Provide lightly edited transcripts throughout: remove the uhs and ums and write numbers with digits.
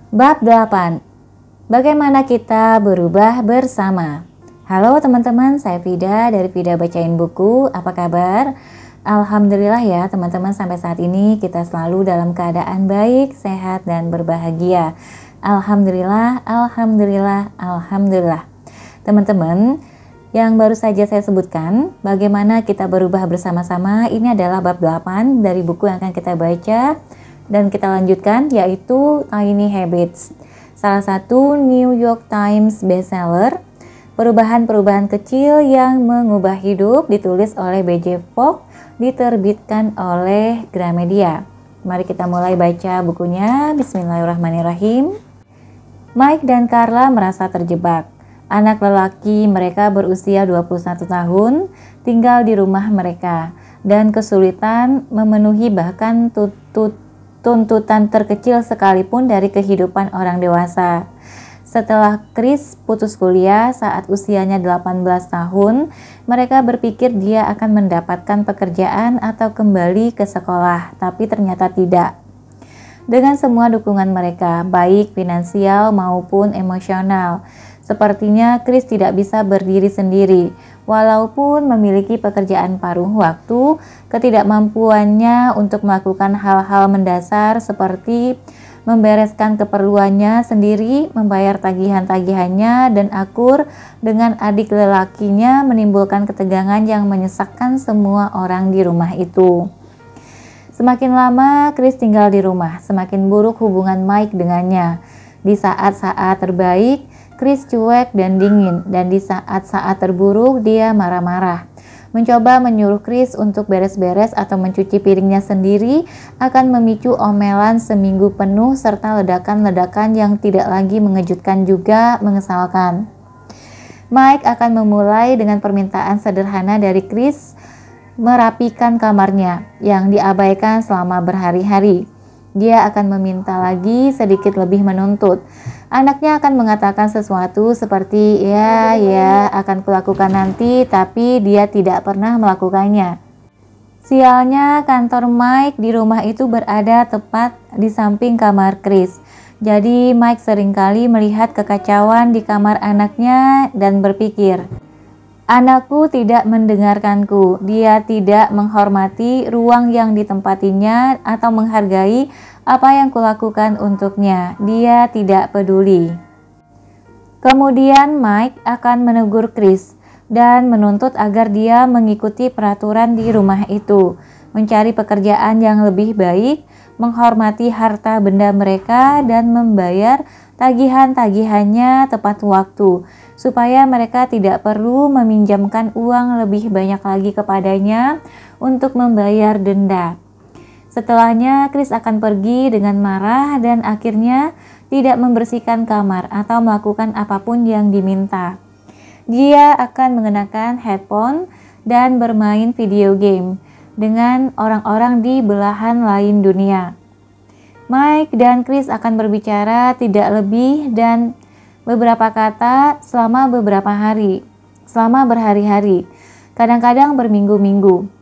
Bab 8. Bagaimana kita berubah bersama? Halo teman-teman, saya Vida dari Vida Bacain Buku. Apa kabar? Alhamdulillah ya teman-teman, sampai saat ini kita selalu dalam keadaan baik, sehat, dan berbahagia. Alhamdulillah, alhamdulillah, alhamdulillah. Teman-teman, yang baru saja saya sebutkan, bagaimana kita berubah bersama-sama, ini adalah bab 8 dari buku yang akan kita baca. Dan kita lanjutkan, yaitu Tiny Habits, salah satu New York Times bestseller, perubahan-perubahan kecil yang mengubah hidup, ditulis oleh B.J. Fogg, diterbitkan oleh Gramedia. Mari kita mulai baca bukunya. Bismillahirrahmanirrahim. Mike dan Carla merasa terjebak. Anak lelaki mereka berusia 21 tahun, tinggal di rumah mereka, dan kesulitan memenuhi bahkan tuntutan terkecil sekalipun dari kehidupan orang dewasa. Setelah Chris putus kuliah saat usianya 18 tahun, mereka berpikir dia akan mendapatkan pekerjaan atau kembali ke sekolah, tapi ternyata tidak. Dengan semua dukungan mereka, baik finansial maupun emosional, sepertinya Chris tidak bisa berdiri sendiri. Walaupun memiliki pekerjaan paruh waktu, ketidakmampuannya untuk melakukan hal-hal mendasar seperti membereskan keperluannya sendiri, membayar tagihan-tagihannya, dan akur dengan adik lelakinya menimbulkan ketegangan yang menyesakkan semua orang di rumah itu. Semakin lama Chris tinggal di rumah, semakin buruk hubungan Mike dengannya. Di saat-saat terbaik, Chris cuek dan dingin, dan di saat-saat terburuk dia marah-marah. Mencoba menyuruh Chris untuk beres-beres atau mencuci piringnya sendiri akan memicu omelan seminggu penuh serta ledakan-ledakan yang tidak lagi mengejutkan juga mengesalkan. Mike akan memulai dengan permintaan sederhana dari Chris merapikan kamarnya yang diabaikan selama berhari-hari. Dia akan meminta lagi, sedikit lebih menuntut. Anaknya akan mengatakan sesuatu seperti, ya, akan kulakukan nanti, tapi dia tidak pernah melakukannya. Sialnya, kantor Mike di rumah itu berada tepat di samping kamar Chris. Jadi Mike seringkali melihat kekacauan di kamar anaknya dan berpikir, anakku tidak mendengarkanku, dia tidak menghormati ruang yang ditempatinya atau menghargai apa yang kulakukan untuknya, dia tidak peduli. Kemudian Mike akan menegur Chris dan menuntut agar dia mengikuti peraturan di rumah itu, mencari pekerjaan yang lebih baik, menghormati harta benda mereka, dan membayar tagihan-tagihannya tepat waktu, supaya mereka tidak perlu meminjamkan uang lebih banyak lagi kepadanya untuk membayar denda. Setelahnya, Chris akan pergi dengan marah dan akhirnya tidak membersihkan kamar atau melakukan apapun yang diminta. Dia akan mengenakan headphone dan bermain video game dengan orang-orang di belahan lain dunia. Mike dan Chris akan berbicara tidak lebih dan beberapa kata selama beberapa hari, selama berhari-hari, kadang-kadang berminggu-minggu.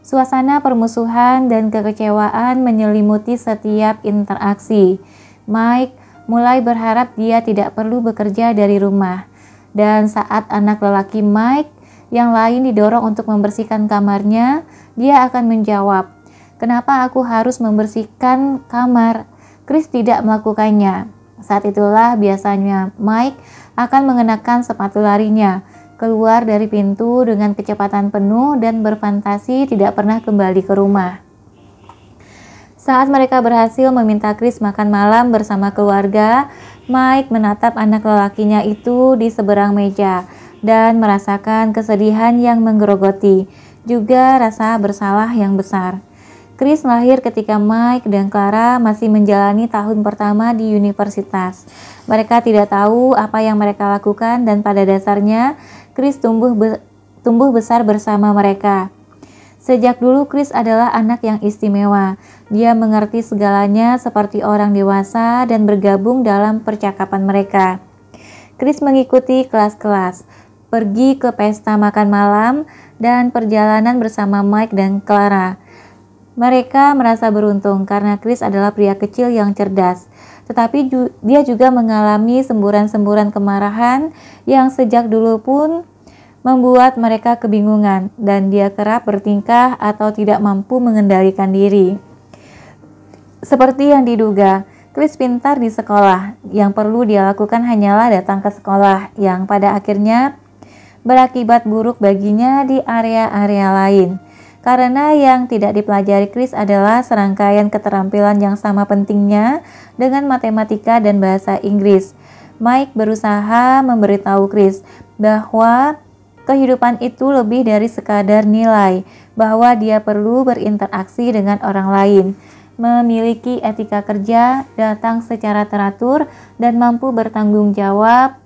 Suasana permusuhan dan kekecewaan menyelimuti setiap interaksi. Mike mulai berharap dia tidak perlu bekerja dari rumah. Dan saat anak lelaki Mike yang lain didorong untuk membersihkan kamarnya, dia akan menjawab, "Kenapa aku harus membersihkan kamar?" Chris tidak melakukannya. Saat itulah biasanya Mike akan mengenakan sepatu larinya, keluar dari pintu dengan kecepatan penuh dan berfantasi tidak pernah kembali ke rumah. Saat mereka berhasil meminta Chris makan malam bersama keluarga, Mike menatap anak lelakinya itu di seberang meja dan merasakan kesedihan yang menggerogoti, juga rasa bersalah yang besar. Chris lahir ketika Mike dan Clara masih menjalani tahun pertama di universitas. Mereka tidak tahu apa yang mereka lakukan dan pada dasarnya Chris tumbuh besar bersama mereka. Sejak dulu Chris adalah anak yang istimewa. Dia mengerti segalanya seperti orang dewasa dan bergabung dalam percakapan mereka. Chris mengikuti kelas-kelas, pergi ke pesta makan malam, dan perjalanan bersama Mike dan Clara. Mereka merasa beruntung karena Chris adalah pria kecil yang cerdas. tetapi dia juga mengalami semburan-semburan kemarahan yang sejak dulu pun membuat mereka kebingungan, dan dia kerap bertingkah atau tidak mampu mengendalikan diri. Seperti yang diduga, Chris pintar di sekolah. Yang perlu dia lakukan hanyalah datang ke sekolah, yang pada akhirnya berakibat buruk baginya di area-area lain. Karena yang tidak dipelajari Chris adalah serangkaian keterampilan yang sama pentingnya dengan matematika dan bahasa Inggris. Mike berusaha memberitahu Chris bahwa kehidupan itu lebih dari sekadar nilai, bahwa dia perlu berinteraksi dengan orang lain, memiliki etika kerja, datang secara teratur, dan mampu bertanggung jawab.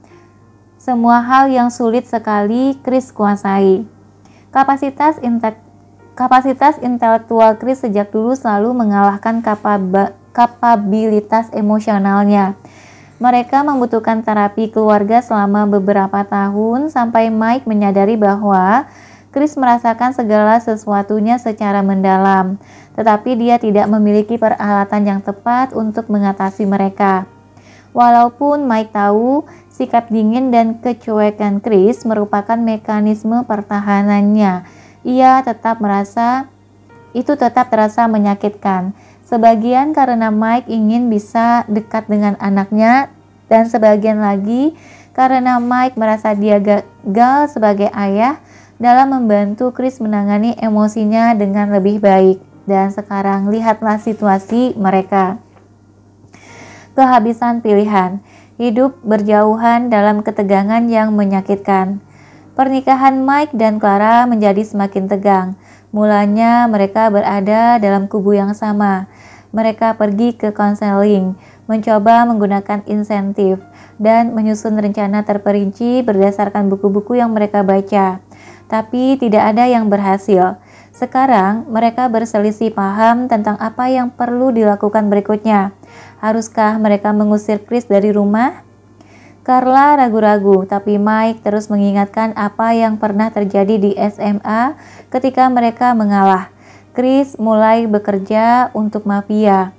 Semua hal yang sulit sekali Chris kuasai. Kapasitas intelektual Chris sejak dulu selalu mengalahkan kapabilitas emosionalnya. Mereka membutuhkan terapi keluarga selama beberapa tahun sampai Mike menyadari bahwa Chris merasakan segala sesuatunya secara mendalam, tetapi dia tidak memiliki peralatan yang tepat untuk mengatasi mereka. Walaupun Mike tahu sikap dingin dan kecuekan Chris merupakan mekanisme pertahanannya, ia tetap merasa itu tetap terasa menyakitkan. Sebagian karena Mike ingin bisa dekat dengan anaknya, dan sebagian lagi karena Mike merasa dia gagal sebagai ayah dalam membantu Chris menangani emosinya dengan lebih baik. Dan sekarang lihatlah situasi mereka. Kehabisan pilihan, hidup berjauhan dalam ketegangan yang menyakitkan. Pernikahan Mike dan Clara menjadi semakin tegang. Mulanya mereka berada dalam kubu yang sama. Mereka pergi ke konseling, mencoba menggunakan insentif, dan menyusun rencana terperinci berdasarkan buku-buku yang mereka baca. Tapi tidak ada yang berhasil. Sekarang mereka berselisih paham tentang apa yang perlu dilakukan berikutnya. Haruskah mereka mengusir Chris dari rumah? Carla ragu-ragu, tapi Mike terus mengingatkan apa yang pernah terjadi di SMA ketika mereka mengalah. Chris mulai bekerja untuk mafia.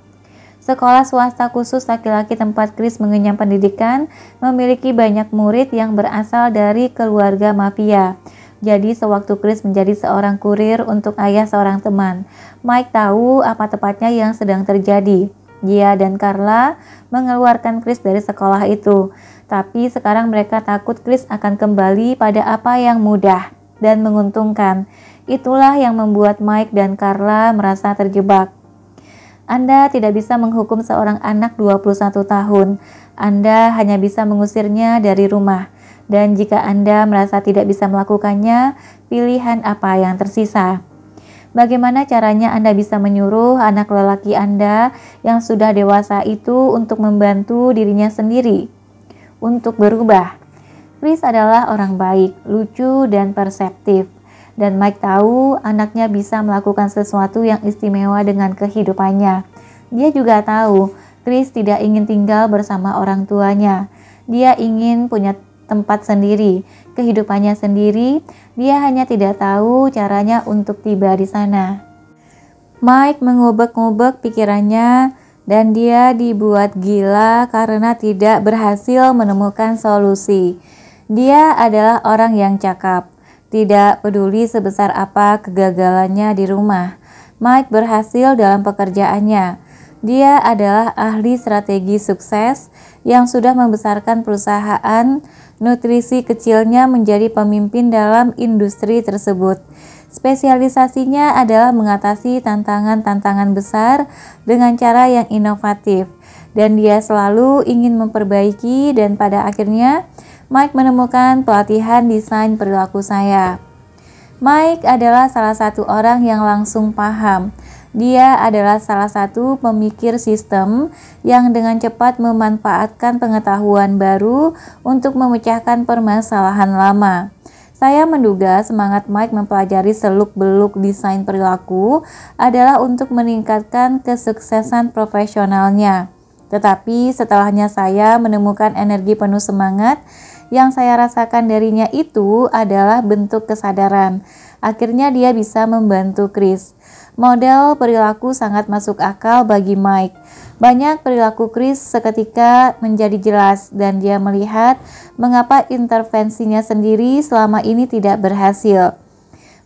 Sekolah swasta khusus laki-laki tempat Chris mengenyam pendidikan memiliki banyak murid yang berasal dari keluarga mafia. Jadi sewaktu Chris menjadi seorang kurir untuk ayah seorang teman, Mike tahu apa tepatnya yang sedang terjadi. Dia dan Carla mengeluarkan Chris dari sekolah itu, tapi sekarang mereka takut Chris akan kembali pada apa yang mudah dan menguntungkan. Itulah yang membuat Mike dan Carla merasa terjebak. Anda tidak bisa menghukum seorang anak 21 tahun. Anda hanya bisa mengusirnya dari rumah. Dan jika Anda merasa tidak bisa melakukannya, pilihan apa yang tersisa? Bagaimana caranya Anda bisa menyuruh anak lelaki Anda yang sudah dewasa itu untuk membantu dirinya sendiri untuk berubah? Chris adalah orang baik, lucu, dan perseptif. Dan Mike tahu anaknya bisa melakukan sesuatu yang istimewa dengan kehidupannya. Dia juga tahu Chris tidak ingin tinggal bersama orang tuanya. Dia ingin punya tempat sendiri, kehidupannya sendiri. Dia hanya tidak tahu caranya untuk tiba di sana. Mike mengubek-ngubek pikirannya dan dia dibuat gila karena tidak berhasil menemukan solusi. Dia adalah orang yang cakap. Tidak peduli sebesar apa kegagalannya di rumah, Mike berhasil dalam pekerjaannya. Dia adalah ahli strategi sukses yang sudah membesarkan perusahaan nutrisi kecilnya menjadi pemimpin dalam industri tersebut. Spesialisasinya adalah mengatasi tantangan-tantangan besar dengan cara yang inovatif, dan dia selalu ingin memperbaiki, dan pada akhirnya Mike menemukan pelatihan desain perilaku saya. Mike adalah salah satu orang yang langsung paham. Dia adalah salah satu pemikir sistem yang dengan cepat memanfaatkan pengetahuan baru untuk memecahkan permasalahan lama. Saya menduga semangat Mike mempelajari seluk-beluk desain perilaku adalah untuk meningkatkan kesuksesan profesionalnya. Tetapi setelahnya saya menemukan energi penuh semangat yang saya rasakan darinya itu adalah bentuk kesadaran. Akhirnya dia bisa membantu Chris. Model perilaku sangat masuk akal bagi Mike. Banyak perilaku Chris seketika menjadi jelas dan dia melihat mengapa intervensinya sendiri selama ini tidak berhasil.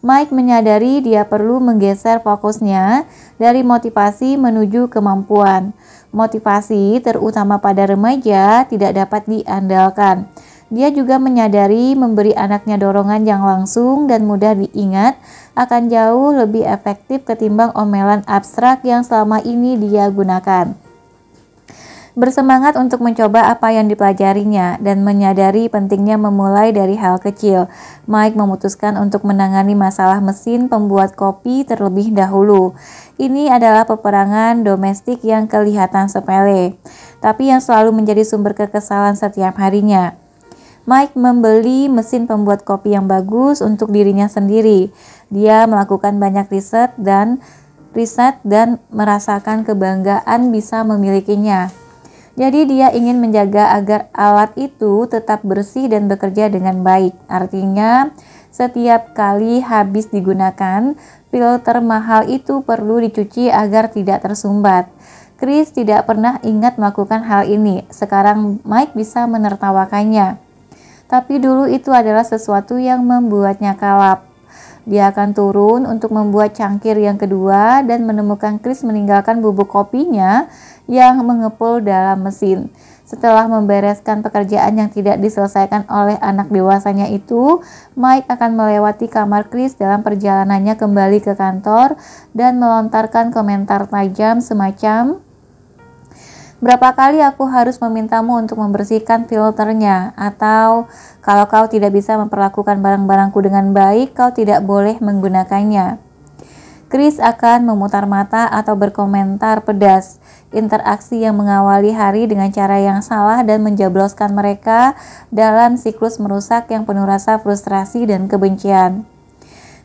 Mike menyadari dia perlu menggeser fokusnya dari motivasi menuju kemampuan. Motivasi, terutama pada remaja, tidak dapat diandalkan. Dia juga menyadari memberi anaknya dorongan yang langsung dan mudah diingat akan jauh lebih efektif ketimbang omelan abstrak yang selama ini dia gunakan. Bersemangat untuk mencoba apa yang dipelajarinya dan menyadari pentingnya memulai dari hal kecil, Mike memutuskan untuk menangani masalah mesin pembuat kopi terlebih dahulu. Ini adalah peperangan domestik yang kelihatan sepele, tapi yang selalu menjadi sumber kekesalan setiap harinya. Mike membeli mesin pembuat kopi yang bagus untuk dirinya sendiri. Dia melakukan banyak riset dan merasakan kebanggaan bisa memilikinya. Jadi dia ingin menjaga agar alat itu tetap bersih dan bekerja dengan baik. Artinya, setiap kali habis digunakan, filter mahal itu perlu dicuci agar tidak tersumbat. Chris tidak pernah ingat melakukan hal ini. Sekarang Mike bisa menertawakannya. Tapi dulu itu adalah sesuatu yang membuatnya kalap. Dia akan turun untuk membuat cangkir yang kedua dan menemukan Chris meninggalkan bubuk kopinya yang mengepul dalam mesin. Setelah membereskan pekerjaan yang tidak diselesaikan oleh anak dewasanya itu, Mike akan melewati kamar Chris dalam perjalanannya kembali ke kantor dan melontarkan komentar tajam semacam, "Berapa kali aku harus memintamu untuk membersihkan filternya?" Atau, "Kalau kau tidak bisa memperlakukan barang-barangku dengan baik, kau tidak boleh menggunakannya." Chris akan memutar mata atau berkomentar pedas. Interaksi yang mengawali hari dengan cara yang salah dan menjebloskan mereka dalam siklus merusak yang penuh rasa frustrasi dan kebencian.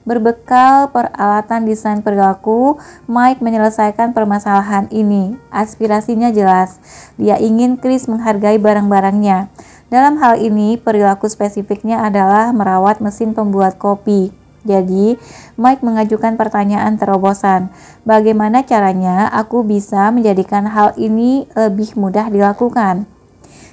Berbekal peralatan desain perilaku, Mike menyelesaikan permasalahan ini. Aspirasinya jelas. Dia ingin Chris menghargai barang-barangnya. Dalam hal ini, perilaku spesifiknya adalah merawat mesin pembuat kopi. Jadi, Mike mengajukan pertanyaan terobosan. Bagaimana caranya aku bisa menjadikan hal ini lebih mudah dilakukan?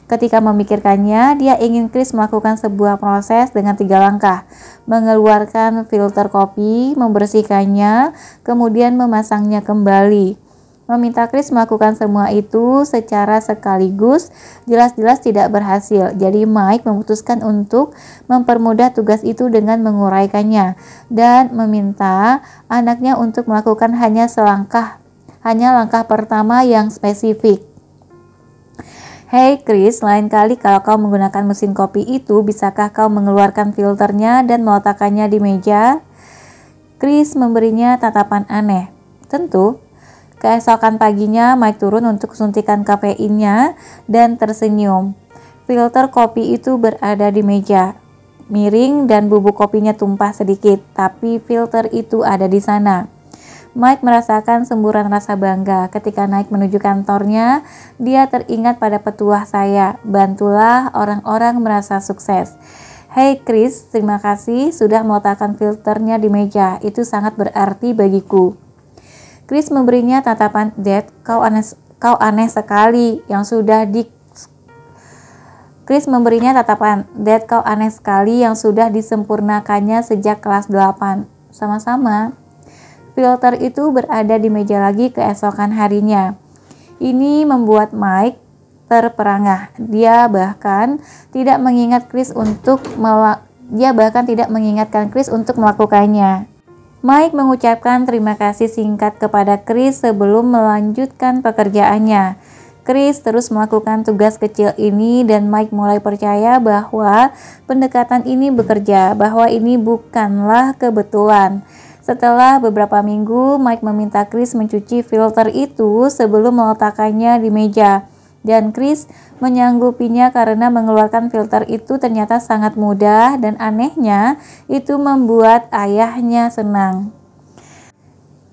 Ketika memikirkannya, dia ingin Chris melakukan sebuah proses dengan 3 langkah. Mengeluarkan filter kopi, membersihkannya, kemudian memasangnya kembali. Meminta Chris melakukan semua itu secara sekaligus jelas-jelas tidak berhasil. Jadi Mike memutuskan untuk mempermudah tugas itu dengan menguraikannya dan meminta anaknya untuk melakukan hanya langkah pertama yang spesifik. "Hei Chris, lain kali kalau kau menggunakan mesin kopi itu, bisakah kau mengeluarkan filternya dan meletakkannya di meja?" Chris memberinya tatapan aneh. "Tentu." Keesokan paginya, Mike turun untuk suntikan kafeinnya dan tersenyum. Filter kopi itu berada di meja, miring dan bubuk kopinya tumpah sedikit, tapi filter itu ada di sana. Mike merasakan semburan rasa bangga. Ketika naik menuju kantornya, dia teringat pada petuah saya, "Bantulah orang-orang merasa sukses." "Hei Chris, terima kasih sudah meletakkan filternya di meja. Itu sangat berarti bagiku." Chris memberinya tatapan, "Dad, kau aneh sekali yang sudah disempurnakannya sejak kelas 8. "Sama-sama." Filter itu berada di meja lagi keesokan harinya. Ini membuat Mike terperangah. Dia bahkan tidak mengingatkan Chris untuk melakukannya. Mike mengucapkan terima kasih singkat kepada Chris sebelum melanjutkan pekerjaannya. Chris terus melakukan tugas kecil ini dan Mike mulai percaya bahwa pendekatan ini bekerja, bahwa ini bukanlah kebetulan. Setelah beberapa minggu, Mike meminta Chris mencuci filter itu sebelum meletakkannya di meja. Dan Chris menyanggupinya karena mengeluarkan filter itu ternyata sangat mudah dan anehnya itu membuat ayahnya senang.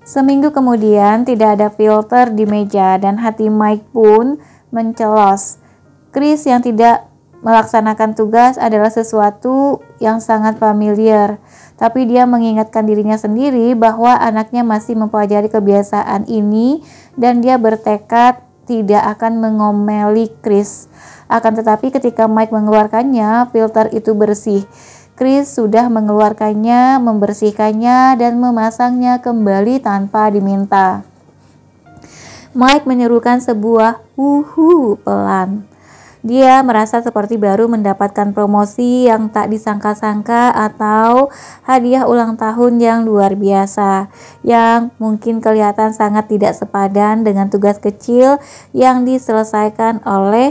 Seminggu kemudian tidak ada filter di meja dan hati Mike pun mencelos. Chris yang tidak melaksanakan tugas adalah sesuatu yang sangat familiar, tapi dia mengingatkan dirinya sendiri bahwa anaknya masih mempelajari kebiasaan ini dan dia bertekad tidak akan mengomeli Chris. Akan tetapi ketika Mike mengeluarkannya, filter itu bersih. Chris sudah mengeluarkannya, membersihkannya, dan memasangnya kembali tanpa diminta. Mike menyerukan sebuah "wuhu" pelan. Dia merasa seperti baru mendapatkan promosi yang tak disangka-sangka atau hadiah ulang tahun yang luar biasa, yang mungkin kelihatan sangat tidak sepadan dengan tugas kecil yang diselesaikan oleh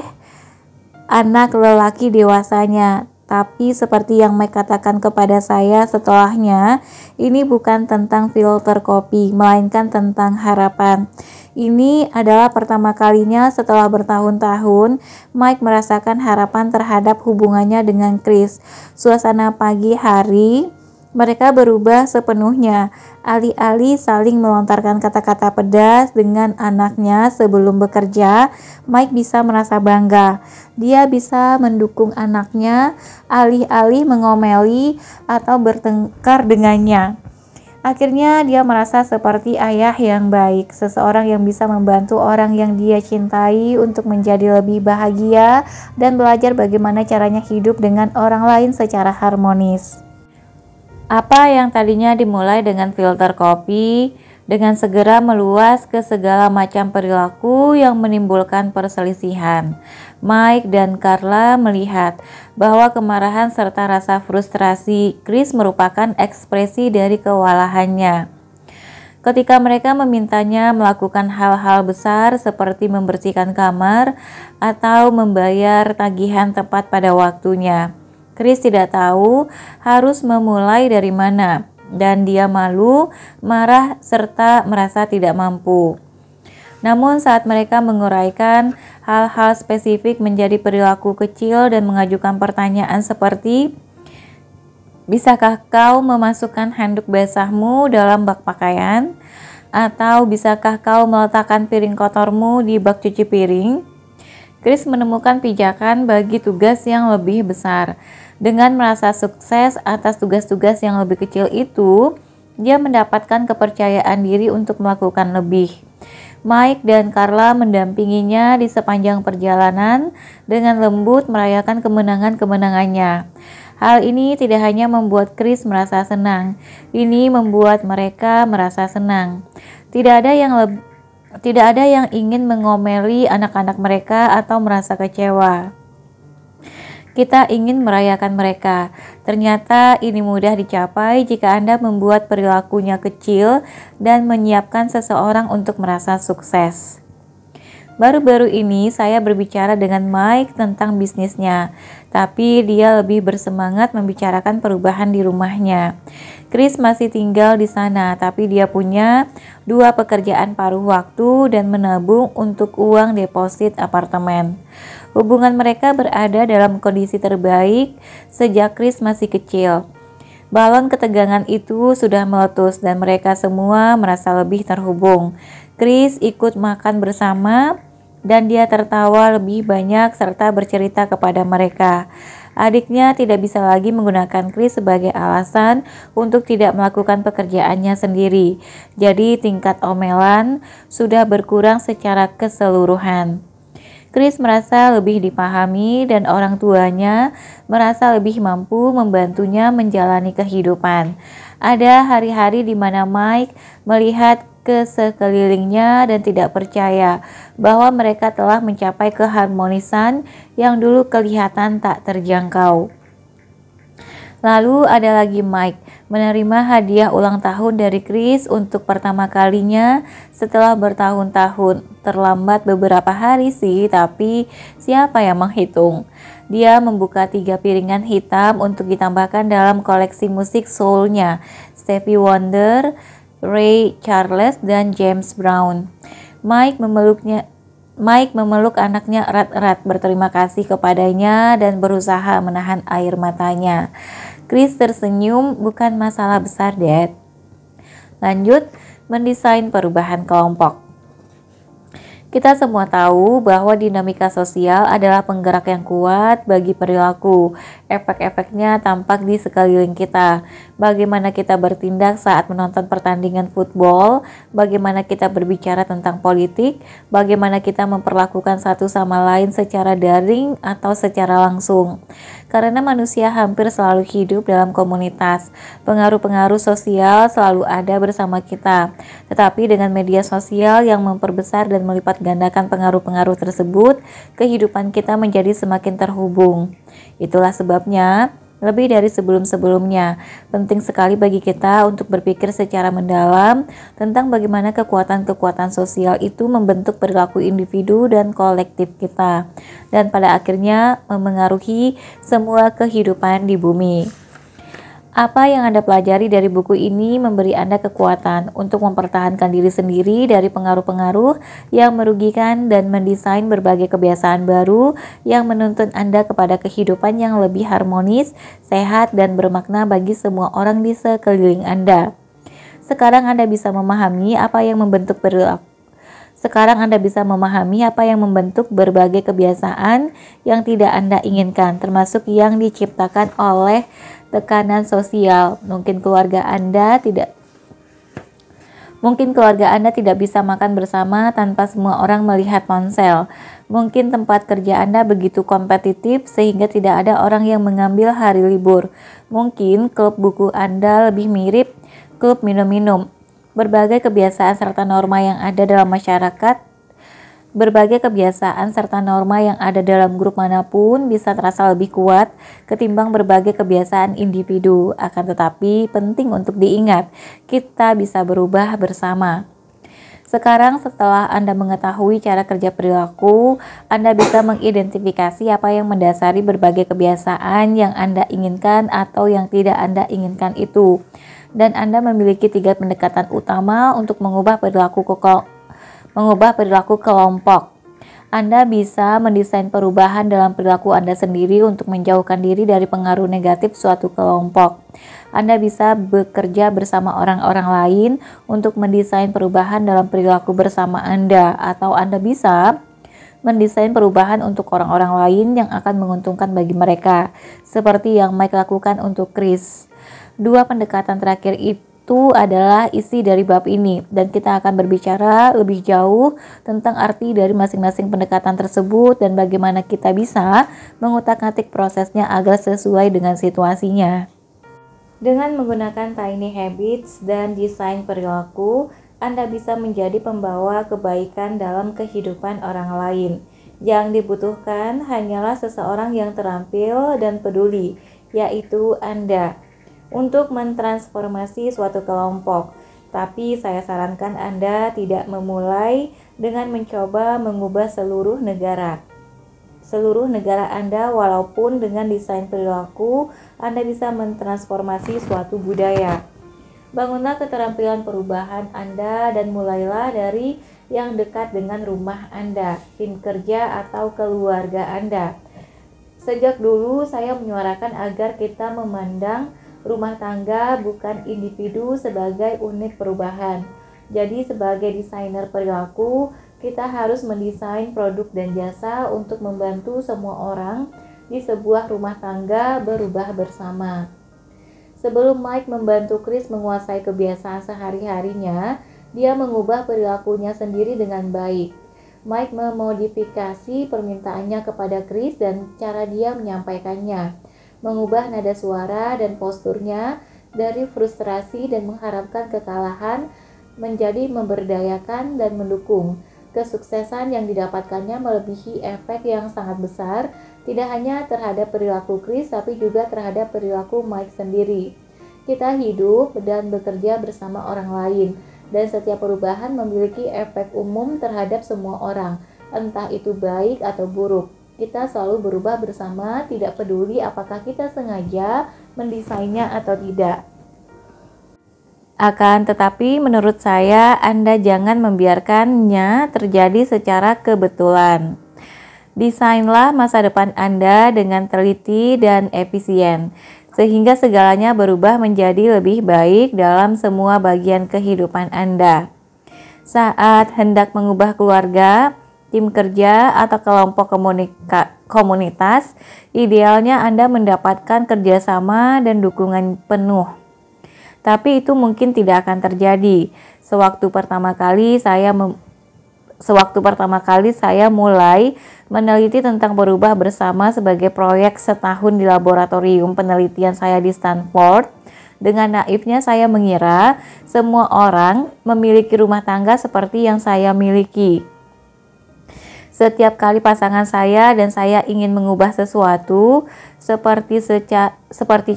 anak lelaki dewasanya. Tapi seperti yang Mike katakan kepada saya setelahnya, ini bukan tentang filter kopi, melainkan tentang harapan. Ini adalah pertama kalinya setelah bertahun-tahun Mike merasakan harapan terhadap hubungannya dengan Chris. Suasana pagi hari mereka berubah sepenuhnya. Alih-alih saling melontarkan kata-kata pedas dengan anaknya sebelum bekerja, Mike bisa merasa bangga. Dia bisa mendukung anaknya alih-alih mengomeli atau bertengkar dengannya. Akhirnya dia merasa seperti ayah yang baik, seseorang yang bisa membantu orang yang dia cintai untuk menjadi lebih bahagia dan belajar bagaimana caranya hidup dengan orang lain secara harmonis. Apa yang tadinya dimulai dengan filter kopi, dengan segera meluas ke segala macam perilaku yang menimbulkan perselisihan. Mike dan Carla melihat bahwa kemarahan serta rasa frustrasi Chris merupakan ekspresi dari kewalahannya. Ketika mereka memintanya melakukan hal-hal besar seperti membersihkan kamar atau membayar tagihan tepat pada waktunya, Chris tidak tahu harus memulai dari mana, dan dia malu, marah, serta merasa tidak mampu. Namun saat mereka menguraikan hal-hal spesifik menjadi perilaku kecil dan mengajukan pertanyaan seperti, bisakah kau memasukkan handuk basahmu dalam bak pakaian? Atau bisakah kau meletakkan piring kotormu di bak cuci piring? Chris menemukan pijakan bagi tugas yang lebih besar. Dengan merasa sukses atas tugas-tugas yang lebih kecil itu, dia mendapatkan kepercayaan diri untuk melakukan lebih. Mike dan Carla mendampinginya di sepanjang perjalanan dengan lembut merayakan kemenangan-kemenangannya. Hal ini tidak hanya membuat Chris merasa senang, ini membuat mereka merasa senang. Tidak ada yang ingin mengomeli anak-anak mereka atau merasa kecewa. Kita ingin merayakan mereka. Ternyata ini mudah dicapai jika Anda membuat perilakunya kecil dan menyiapkan seseorang untuk merasa sukses. Baru-baru ini saya berbicara dengan Mike tentang bisnisnya, tapi dia lebih bersemangat membicarakan perubahan di rumahnya. Chris masih tinggal di sana, tapi dia punya 2 pekerjaan paruh waktu dan menabung untuk uang deposit apartemen. Hubungan mereka berada dalam kondisi terbaik sejak Chris masih kecil. Balon ketegangan itu sudah meletus dan mereka semua merasa lebih terhubung. Chris ikut makan bersama dan dia tertawa lebih banyak serta bercerita kepada mereka. Adiknya tidak bisa lagi menggunakan Chris sebagai alasan untuk tidak melakukan pekerjaannya sendiri. Jadi tingkat omelan sudah berkurang secara keseluruhan. Chris merasa lebih dipahami dan orang tuanya merasa lebih mampu membantunya menjalani kehidupan. Ada hari-hari di mana Mike melihat ke sekelilingnya dan tidak percaya bahwa mereka telah mencapai keharmonisan yang dulu kelihatan tak terjangkau. Lalu ada lagi Mike, menerima hadiah ulang tahun dari Chris untuk pertama kalinya setelah bertahun-tahun. Terlambat beberapa hari sih, tapi siapa yang menghitung? Dia membuka 3 piringan hitam untuk ditambahkan dalam koleksi musik soulnya, Stevie Wonder, Ray Charles, dan James Brown. Mike memeluk anaknya erat-erat, berterima kasih kepadanya dan berusaha menahan air matanya. Chris tersenyum, bukan masalah besar, Dad. Lanjut, mendesain perubahan kelompok. Kita semua tahu bahwa dinamika sosial adalah penggerak yang kuat bagi perilaku. Efek-efeknya tampak di sekeliling kita. Bagaimana kita bertindak saat menonton pertandingan football, bagaimana kita berbicara tentang politik, bagaimana kita memperlakukan satu sama lain secara daring atau secara langsung. Karena manusia hampir selalu hidup dalam komunitas, pengaruh-pengaruh sosial selalu ada bersama kita. Tetapi dengan media sosial yang memperbesar dan melipat gandakan pengaruh-pengaruh tersebut, kehidupan kita menjadi semakin terhubung. Itulah sebabnya, lebih dari sebelum-sebelumnya, penting sekali bagi kita untuk berpikir secara mendalam tentang bagaimana kekuatan-kekuatan sosial itu membentuk perilaku individu dan kolektif kita, dan pada akhirnya memengaruhi semua kehidupan di bumi. Apa yang Anda pelajari dari buku ini memberi Anda kekuatan untuk mempertahankan diri sendiri dari pengaruh-pengaruh yang merugikan dan mendesain berbagai kebiasaan baru yang menuntun Anda kepada kehidupan yang lebih harmonis, sehat, dan bermakna bagi semua orang di sekeliling Anda. Sekarang Anda bisa memahami apa yang membentuk berbagai kebiasaan yang tidak Anda inginkan, termasuk yang diciptakan oleh tekanan sosial. Mungkin keluarga Anda tidak bisa makan bersama tanpa semua orang melihat ponsel. Mungkin tempat kerja Anda begitu kompetitif sehingga tidak ada orang yang mengambil hari libur. Mungkin klub buku Anda lebih mirip klub minum-minum. Berbagai kebiasaan serta norma yang ada dalam grup manapun bisa terasa lebih kuat ketimbang berbagai kebiasaan individu. Akan tetapi penting untuk diingat, kita bisa berubah bersama. Sekarang setelah Anda mengetahui cara kerja perilaku, Anda bisa mengidentifikasi apa yang mendasari berbagai kebiasaan yang Anda inginkan atau yang tidak Anda inginkan itu. Dan Anda memiliki 3 pendekatan utama untuk mengubah perilaku kelompok. Anda bisa mendesain perubahan dalam perilaku Anda sendiri untuk menjauhkan diri dari pengaruh negatif suatu kelompok. Anda bisa bekerja bersama orang-orang lain untuk mendesain perubahan dalam perilaku bersama Anda, atau Anda bisa mendesain perubahan untuk orang-orang lain yang akan menguntungkan bagi mereka, seperti yang Mike lakukan untuk Chris. 2 pendekatan terakhir itu adalah isi dari bab ini, dan kita akan berbicara lebih jauh tentang arti dari masing-masing pendekatan tersebut dan bagaimana kita bisa mengutak-atik prosesnya agar sesuai dengan situasinya. Dengan menggunakan tiny habits dan desain perilaku, Anda bisa menjadi pembawa kebaikan dalam kehidupan orang lain. Yang dibutuhkan hanyalah seseorang yang terampil dan peduli, yaitu Anda, untuk mentransformasi suatu kelompok. Tapi saya sarankan Anda tidak memulai dengan mencoba mengubah seluruh negara Anda, walaupun dengan desain perilaku Anda bisa mentransformasi suatu budaya. Bangunlah keterampilan perubahan Anda dan mulailah dari yang dekat dengan rumah Anda, tim kerja, atau keluarga Anda. Sejak dulu saya menyuarakan agar kita memandang rumah tangga bukan individu sebagai unit perubahan. Jadi sebagai desainer perilaku, kita harus mendesain produk dan jasa untuk membantu semua orang di sebuah rumah tangga berubah bersama. Sebelum Mike membantu Chris menguasai kebiasaan sehari-harinya, dia mengubah perilakunya sendiri dengan baik. Mike memodifikasi permintaannya kepada Chris dan cara dia menyampaikannya, mengubah nada suara dan posturnya dari frustrasi dan mengharapkan kekalahan menjadi memberdayakan dan mendukung. Kesuksesan yang didapatkannya melebihi efek yang sangat besar, tidak hanya terhadap perilaku Chris, tapi juga terhadap perilaku Mike sendiri. Kita hidup dan bekerja bersama orang lain, dan setiap perubahan memiliki efek umum terhadap semua orang, entah itu baik atau buruk. Kita selalu berubah bersama, tidak peduli apakah kita sengaja mendesainnya atau tidak. Akan tetapi menurut saya Anda jangan membiarkannya terjadi secara kebetulan. Desainlah masa depan Anda dengan teliti dan efisien, sehingga segalanya berubah menjadi lebih baik dalam semua bagian kehidupan Anda. Saat hendak mengubah keluarga, tim kerja, atau kelompok komunitas, idealnya Anda mendapatkan kerjasama dan dukungan penuh. Tapi itu mungkin tidak akan terjadi. Sewaktu pertama kali saya mulai meneliti tentang berubah bersama sebagai proyek setahun di laboratorium penelitian saya di Stanford. Dengan naifnya saya mengira semua orang memiliki rumah tangga seperti yang saya miliki. Setiap kali pasangan saya dan saya ingin mengubah sesuatu, seperti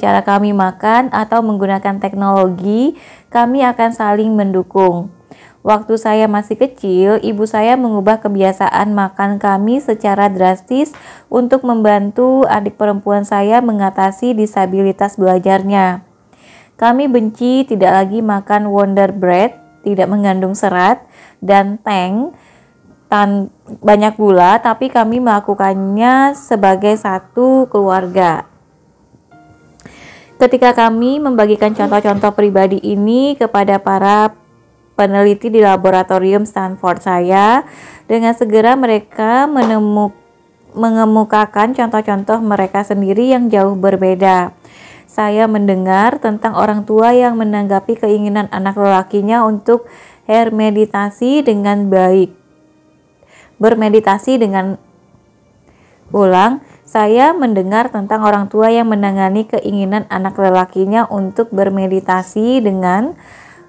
cara kami makan atau menggunakan teknologi, kami akan saling mendukung. Waktu saya masih kecil, ibu saya mengubah kebiasaan makan kami secara drastis untuk membantu adik perempuan saya mengatasi disabilitas belajarnya. Kami benci tidak lagi makan Wonder Bread, tidak mengandung serat, dan banyak gula, tapi kami melakukannya sebagai satu keluarga. Ketika kami membagikan contoh-contoh pribadi ini kepada para peneliti di laboratorium Stanford saya, dengan segera mereka mengemukakan contoh-contoh mereka sendiri yang jauh berbeda. Saya mendengar tentang orang tua yang menanggapi keinginan anak lelakinya untuk Saya mendengar tentang orang tua yang menangani keinginan anak lelakinya untuk bermeditasi dengan,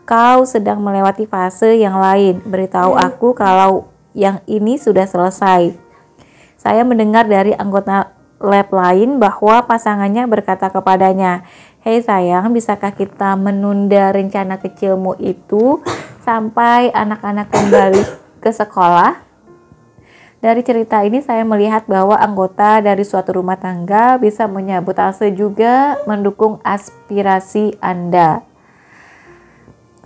"Kau sedang melewati fase yang lain. Beritahu aku kalau yang ini sudah selesai." Saya mendengar dari anggota lab lain bahwa pasangannya berkata kepadanya, "Hei sayang, bisakah kita menunda rencana kecilmu itu sampai anak-anak kembali ke sekolah?" Dari cerita ini saya melihat bahwa anggota dari suatu rumah tangga bisa menyabotase juga mendukung aspirasi Anda.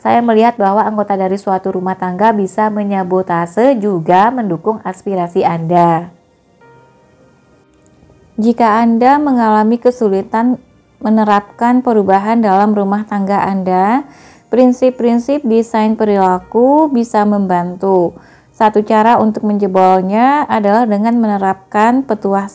Saya melihat bahwa anggota dari suatu rumah tangga bisa menyabotase juga mendukung aspirasi Anda. Jika Anda mengalami kesulitan menerapkan perubahan dalam rumah tangga Anda, prinsip-prinsip desain perilaku bisa membantu. Satu cara untuk menjebolnya adalah dengan menerapkan petuah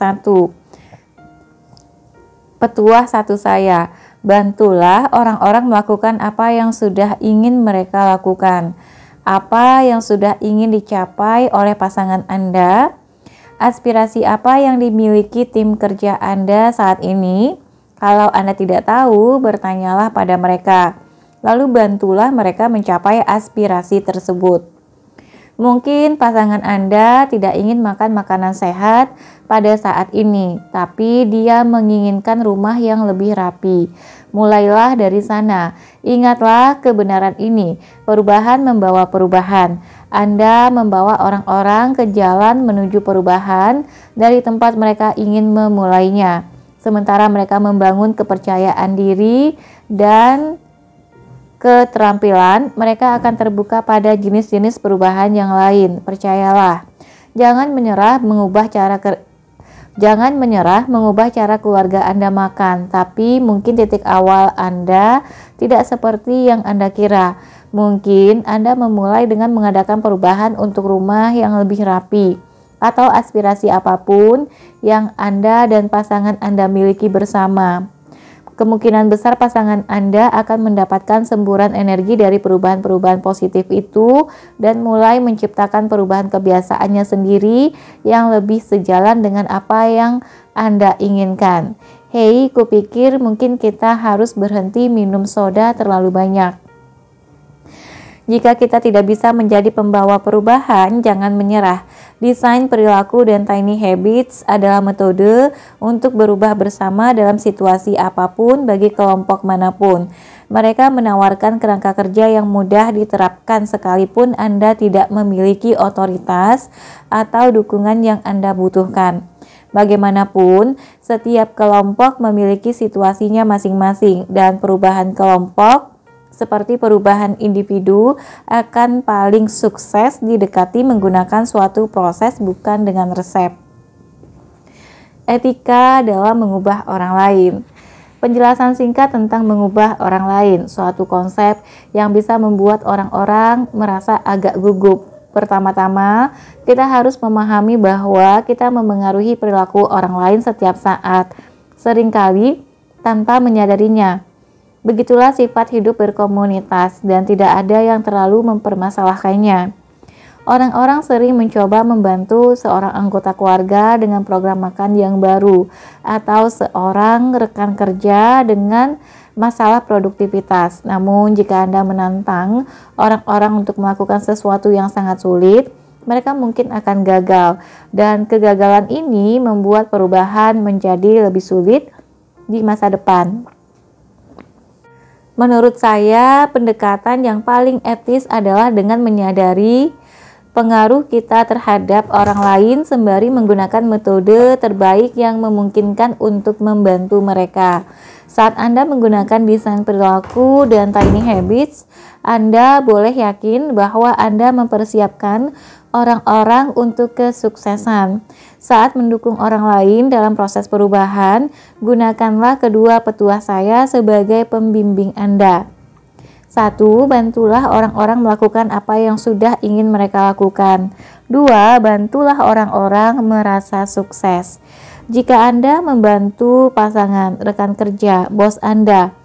satu saya. Bantulah orang-orang melakukan apa yang sudah ingin mereka lakukan. Apa yang sudah ingin dicapai oleh pasangan Anda? Aspirasi apa yang dimiliki tim kerja Anda saat ini? Kalau Anda tidak tahu, bertanyalah pada mereka. Lalu bantulah mereka mencapai aspirasi tersebut. Mungkin pasangan Anda tidak ingin makan makanan sehat pada saat ini, tapi dia menginginkan rumah yang lebih rapi. Mulailah dari sana. Ingatlah kebenaran ini. Perubahan membawa perubahan. Anda membawa orang-orang ke jalan menuju perubahan dari tempat mereka ingin memulainya. Sementara mereka membangun kepercayaan diri dan keterampilan, mereka akan terbuka pada jenis-jenis perubahan yang lain. Percayalah, jangan menyerah mengubah cara keluarga Anda makan, tapi mungkin titik awal Anda tidak seperti yang Anda kira. Mungkin Anda memulai dengan mengadakan perubahan untuk rumah yang lebih rapi, atau aspirasi apapun yang Anda dan pasangan Anda miliki bersama. Kemungkinan besar pasangan Anda akan mendapatkan semburan energi dari perubahan-perubahan positif itu dan mulai menciptakan perubahan kebiasaannya sendiri yang lebih sejalan dengan apa yang Anda inginkan. Hei, kupikir mungkin kita harus berhenti minum soda terlalu banyak. Jika kita tidak bisa menjadi pembawa perubahan, jangan menyerah. Desain perilaku dan tiny habits adalah metode untuk berubah bersama dalam situasi apapun bagi kelompok manapun. Mereka menawarkan kerangka kerja yang mudah diterapkan sekalipun Anda tidak memiliki otoritas atau dukungan yang Anda butuhkan. Bagaimanapun, setiap kelompok memiliki situasinya masing-masing dan perubahan kelompok seperti perubahan individu akan paling sukses didekati menggunakan suatu proses bukan dengan resep. Etika dalam mengubah orang lain. Penjelasan singkat tentang mengubah orang lain, suatu konsep yang bisa membuat orang-orang merasa agak gugup. Pertama-tama, kita harus memahami bahwa kita memengaruhi perilaku orang lain setiap saat, seringkali tanpa menyadarinya. Begitulah sifat hidup berkomunitas dan tidak ada yang terlalu mempermasalahkannya. Orang-orang sering mencoba membantu seorang anggota keluarga dengan program makan yang baru atau seorang rekan kerja dengan masalah produktivitas. Namun jika Anda menantang orang-orang untuk melakukan sesuatu yang sangat sulit, mereka mungkin akan gagal, dan kegagalan ini membuat perubahan menjadi lebih sulit di masa depan. Menurut saya, pendekatan yang paling etis adalah dengan menyadari pengaruh kita terhadap orang lain sembari menggunakan metode terbaik yang memungkinkan untuk membantu mereka. Saat Anda menggunakan desain perilaku dan tiny habits, Anda boleh yakin bahwa Anda mempersiapkan orang-orang untuk kesuksesan. Saat mendukung orang lain dalam proses perubahan, gunakanlah kedua petua saya sebagai pembimbing Anda. 1. Bantulah orang-orang melakukan apa yang sudah ingin mereka lakukan. 2. Bantulah orang-orang merasa sukses. Jika Anda membantu pasangan, rekan kerja, bos Anda,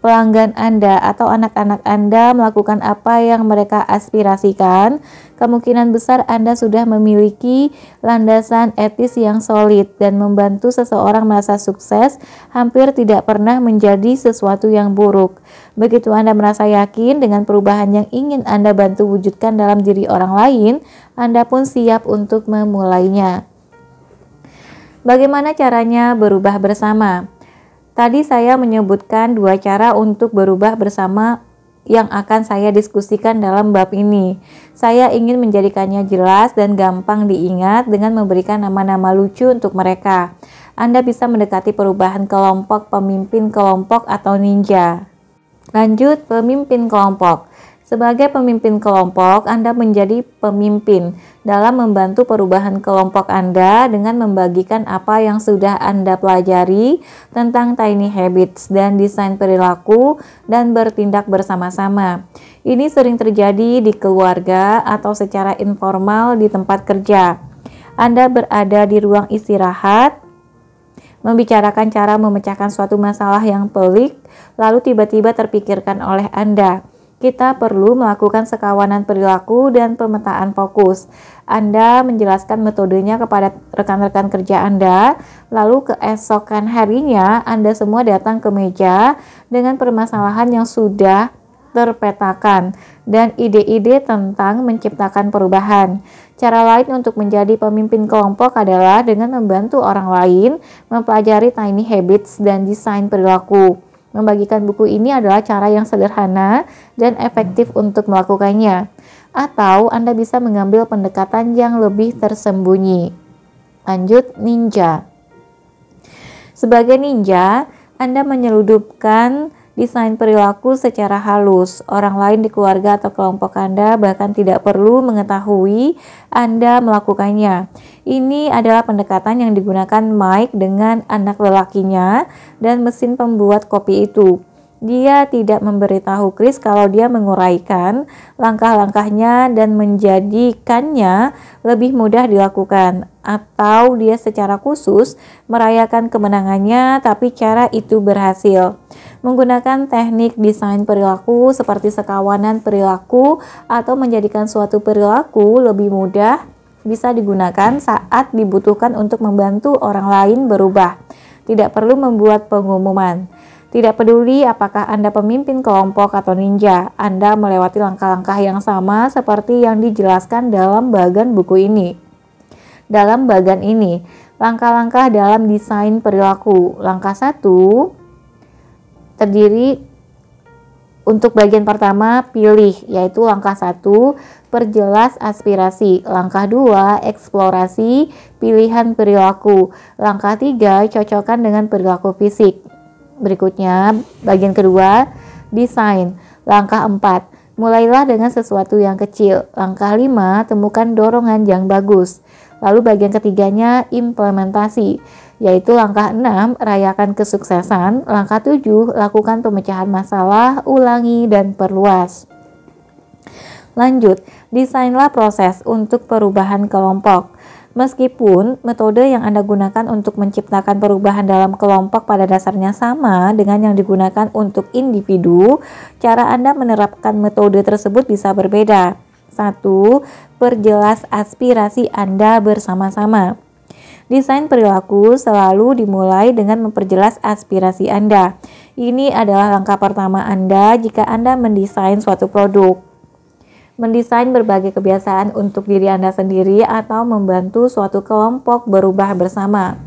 pelanggan Anda, atau anak-anak Anda melakukan apa yang mereka aspirasikan, kemungkinan besar Anda sudah memiliki landasan etis yang solid, dan membantu seseorang merasa sukses hampir tidak pernah menjadi sesuatu yang buruk. Begitu Anda merasa yakin dengan perubahan yang ingin Anda bantu wujudkan dalam diri orang lain, Anda pun siap untuk memulainya. Bagaimana caranya berubah bersama? Tadi saya menyebutkan 2 cara untuk berubah bersama yang akan saya diskusikan dalam bab ini. Saya ingin menjadikannya jelas dan gampang diingat dengan memberikan nama-nama lucu untuk mereka. Anda bisa mendekati perubahan kelompok, pemimpin kelompok, atau ninja. Lanjut, pemimpin kelompok. Sebagai pemimpin kelompok, Anda menjadi pemimpin dalam membantu perubahan kelompok Anda dengan membagikan apa yang sudah Anda pelajari tentang tiny habits dan desain perilaku dan bertindak bersama-sama. Ini sering terjadi di keluarga atau secara informal di tempat kerja. Anda berada di ruang istirahat, membicarakan cara memecahkan suatu masalah yang pelik, lalu tiba-tiba terpikirkan oleh Anda. Kita perlu melakukan sekawanan perilaku dan pemetaan fokus. Anda menjelaskan metodenya kepada rekan-rekan kerja Anda, lalu keesokan harinya Anda semua datang ke meja dengan permasalahan yang sudah terpetakan dan ide-ide tentang menciptakan perubahan. Cara lain untuk menjadi pemimpin kelompok adalah dengan membantu orang lain mempelajari tiny habits dan desain perilaku. Membagikan buku ini adalah cara yang sederhana dan efektif untuk melakukannya. Atau Anda bisa mengambil pendekatan yang lebih tersembunyi. Lanjut, ninja. Sebagai ninja, Anda menyeludupkan desain perilaku secara halus. Orang lain di keluarga atau kelompok Anda bahkan tidak perlu mengetahui Anda melakukannya. Ini adalah pendekatan yang digunakan Mike dengan anak lelakinya dan mesin pembuat kopi itu. Dia tidak memberitahu Chris kalau dia menguraikan langkah-langkahnya dan menjadikannya lebih mudah dilakukan, atau dia secara khusus merayakan kemenangannya, tapi cara itu berhasil. Menggunakan teknik desain perilaku seperti sekawanan perilaku atau menjadikan suatu perilaku lebih mudah bisa digunakan saat dibutuhkan untuk membantu orang lain berubah. Tidak perlu membuat pengumuman. Tidak peduli apakah Anda pemimpin kelompok atau ninja, Anda melewati langkah-langkah yang sama seperti yang dijelaskan dalam bagian buku ini. Dalam bagian ini, langkah-langkah dalam desain perilaku. Langkah 1 terdiri untuk bagian pertama, pilih, yaitu langkah 1, perjelas aspirasi. Langkah 2, eksplorasi pilihan perilaku. Langkah 3, cocokkan dengan perilaku fisik. Berikutnya, bagian kedua, desain. Langkah 4, mulailah dengan sesuatu yang kecil. Langkah 5, temukan dorongan yang bagus. Lalu bagian ketiganya implementasi, yaitu langkah 6, rayakan kesuksesan, langkah 7, lakukan pemecahan masalah, ulangi dan perluas. Lanjut, desainlah proses untuk perubahan kelompok. Meskipun metode yang Anda gunakan untuk menciptakan perubahan dalam kelompok pada dasarnya sama dengan yang digunakan untuk individu, cara Anda menerapkan metode tersebut bisa berbeda. 1. Perjelas aspirasi Anda bersama-sama. Desain perilaku selalu dimulai dengan memperjelas aspirasi Anda. Ini adalah langkah pertama Anda jika Anda mendesain suatu produk. Mendesain berbagai kebiasaan untuk diri Anda sendiri atau membantu suatu kelompok berubah bersama.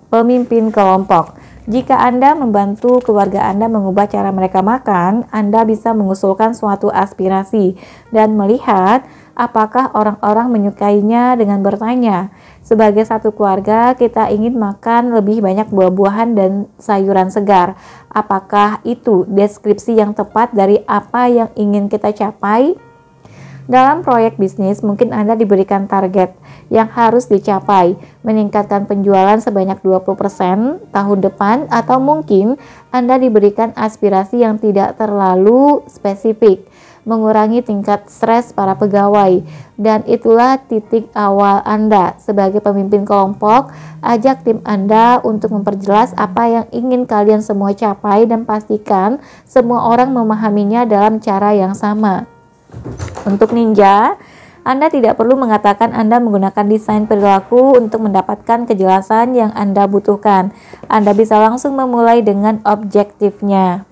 Pemimpin kelompok. Jika Anda membantu keluarga Anda mengubah cara mereka makan, Anda bisa mengusulkan suatu aspirasi dan melihat apakah orang-orang menyukainya dengan bertanya. Sebagai satu keluarga, kita ingin makan lebih banyak buah-buahan dan sayuran segar. Apakah itu deskripsi yang tepat dari apa yang ingin kita capai? Dalam proyek bisnis, mungkin Anda diberikan target yang harus dicapai, meningkatkan penjualan sebanyak 20% tahun depan, atau mungkin Anda diberikan aspirasi yang tidak terlalu spesifik, mengurangi tingkat stres para pegawai. Dan itulah titik awal Anda sebagai pemimpin kelompok. Ajak tim Anda untuk memperjelas apa yang ingin kalian semua capai dan pastikan semua orang memahaminya dalam cara yang sama. Untuk ninja, Anda tidak perlu mengatakan Anda menggunakan desain perilaku untuk mendapatkan kejelasan yang Anda butuhkan. Anda bisa langsung memulai dengan objektifnya.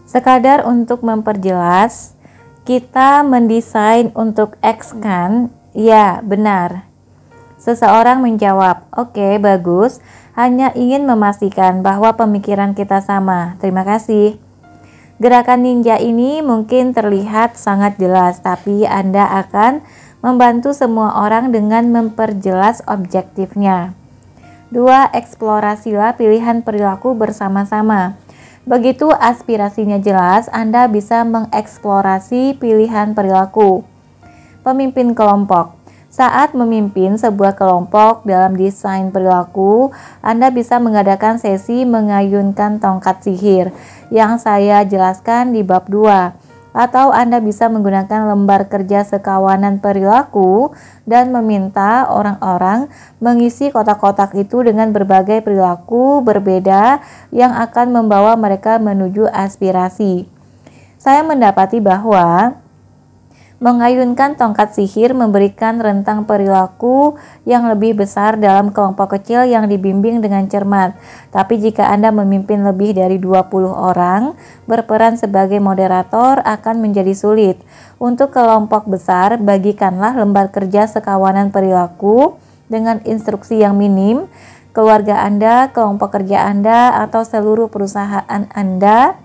Sekadar untuk memperjelas, kita mendesain untuk X kan? Ya, benar. Seseorang menjawab, "Oke, bagus. Hanya ingin memastikan bahwa pemikiran kita sama. Terima kasih." Gerakan ninja ini mungkin terlihat sangat jelas, tapi Anda akan membantu semua orang dengan memperjelas objektifnya. 2. Eksplorasilah pilihan perilaku bersama-sama. Begitu aspirasinya jelas, Anda bisa mengeksplorasi pilihan perilaku. Pemimpin kelompok. Saat memimpin sebuah kelompok dalam desain perilaku, Anda bisa mengadakan sesi mengayunkan tongkat sihir yang saya jelaskan di bab 2. Atau Anda bisa menggunakan lembar kerja sekawanan perilaku dan meminta orang-orang mengisi kotak-kotak itu dengan berbagai perilaku berbeda yang akan membawa mereka menuju aspirasi. Saya mendapati bahwa mengayunkan tongkat sihir memberikan rentang perilaku yang lebih besar dalam kelompok kecil yang dibimbing dengan cermat. Tapi jika Anda memimpin lebih dari 20 orang, berperan sebagai moderator akan menjadi sulit. Untuk kelompok besar, bagikanlah lembar kerja sekawanan perilaku dengan instruksi yang minim. Keluarga Anda, kelompok kerja Anda, atau seluruh perusahaan Anda.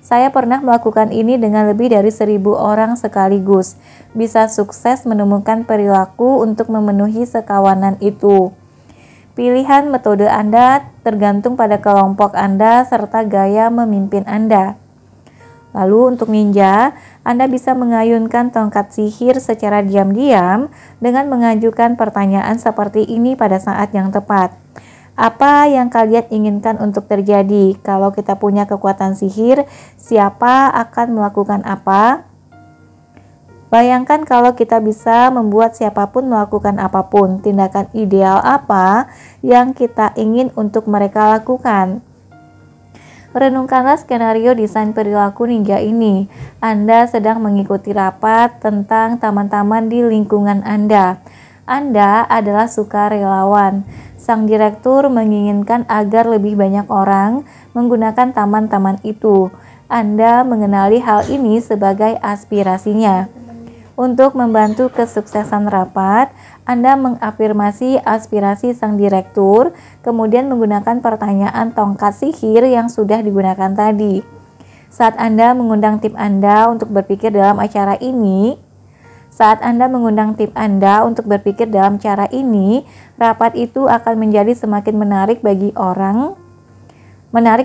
Saya pernah melakukan ini dengan lebih dari 1.000 orang sekaligus. Bisa sukses menemukan perilaku untuk memenuhi sekawanan itu. Pilihan metode Anda tergantung pada kelompok Anda serta gaya memimpin Anda. Lalu untuk ninja, Anda bisa mengayunkan tongkat sihir secara diam-diam dengan mengajukan pertanyaan seperti ini pada saat yang tepat. Apa yang kalian inginkan untuk terjadi? Kalau kita punya kekuatan sihir, siapa akan melakukan apa? Bayangkan kalau kita bisa membuat siapapun melakukan apapun. Tindakan ideal apa yang kita ingin untuk mereka lakukan? Renungkanlah skenario desain perilaku ninja ini. Anda sedang mengikuti rapat tentang taman-taman di lingkungan Anda. Anda adalah sukarelawan. Sang direktur menginginkan agar lebih banyak orang menggunakan taman-taman itu. Anda mengenali hal ini sebagai aspirasinya. Untuk membantu kesuksesan rapat, Anda mengafirmasi aspirasi sang direktur, kemudian menggunakan pertanyaan tongkat sihir yang sudah digunakan tadi. Saat Anda mengundang tim Anda untuk berpikir dalam cara ini, rapat itu akan menjadi semakin menarik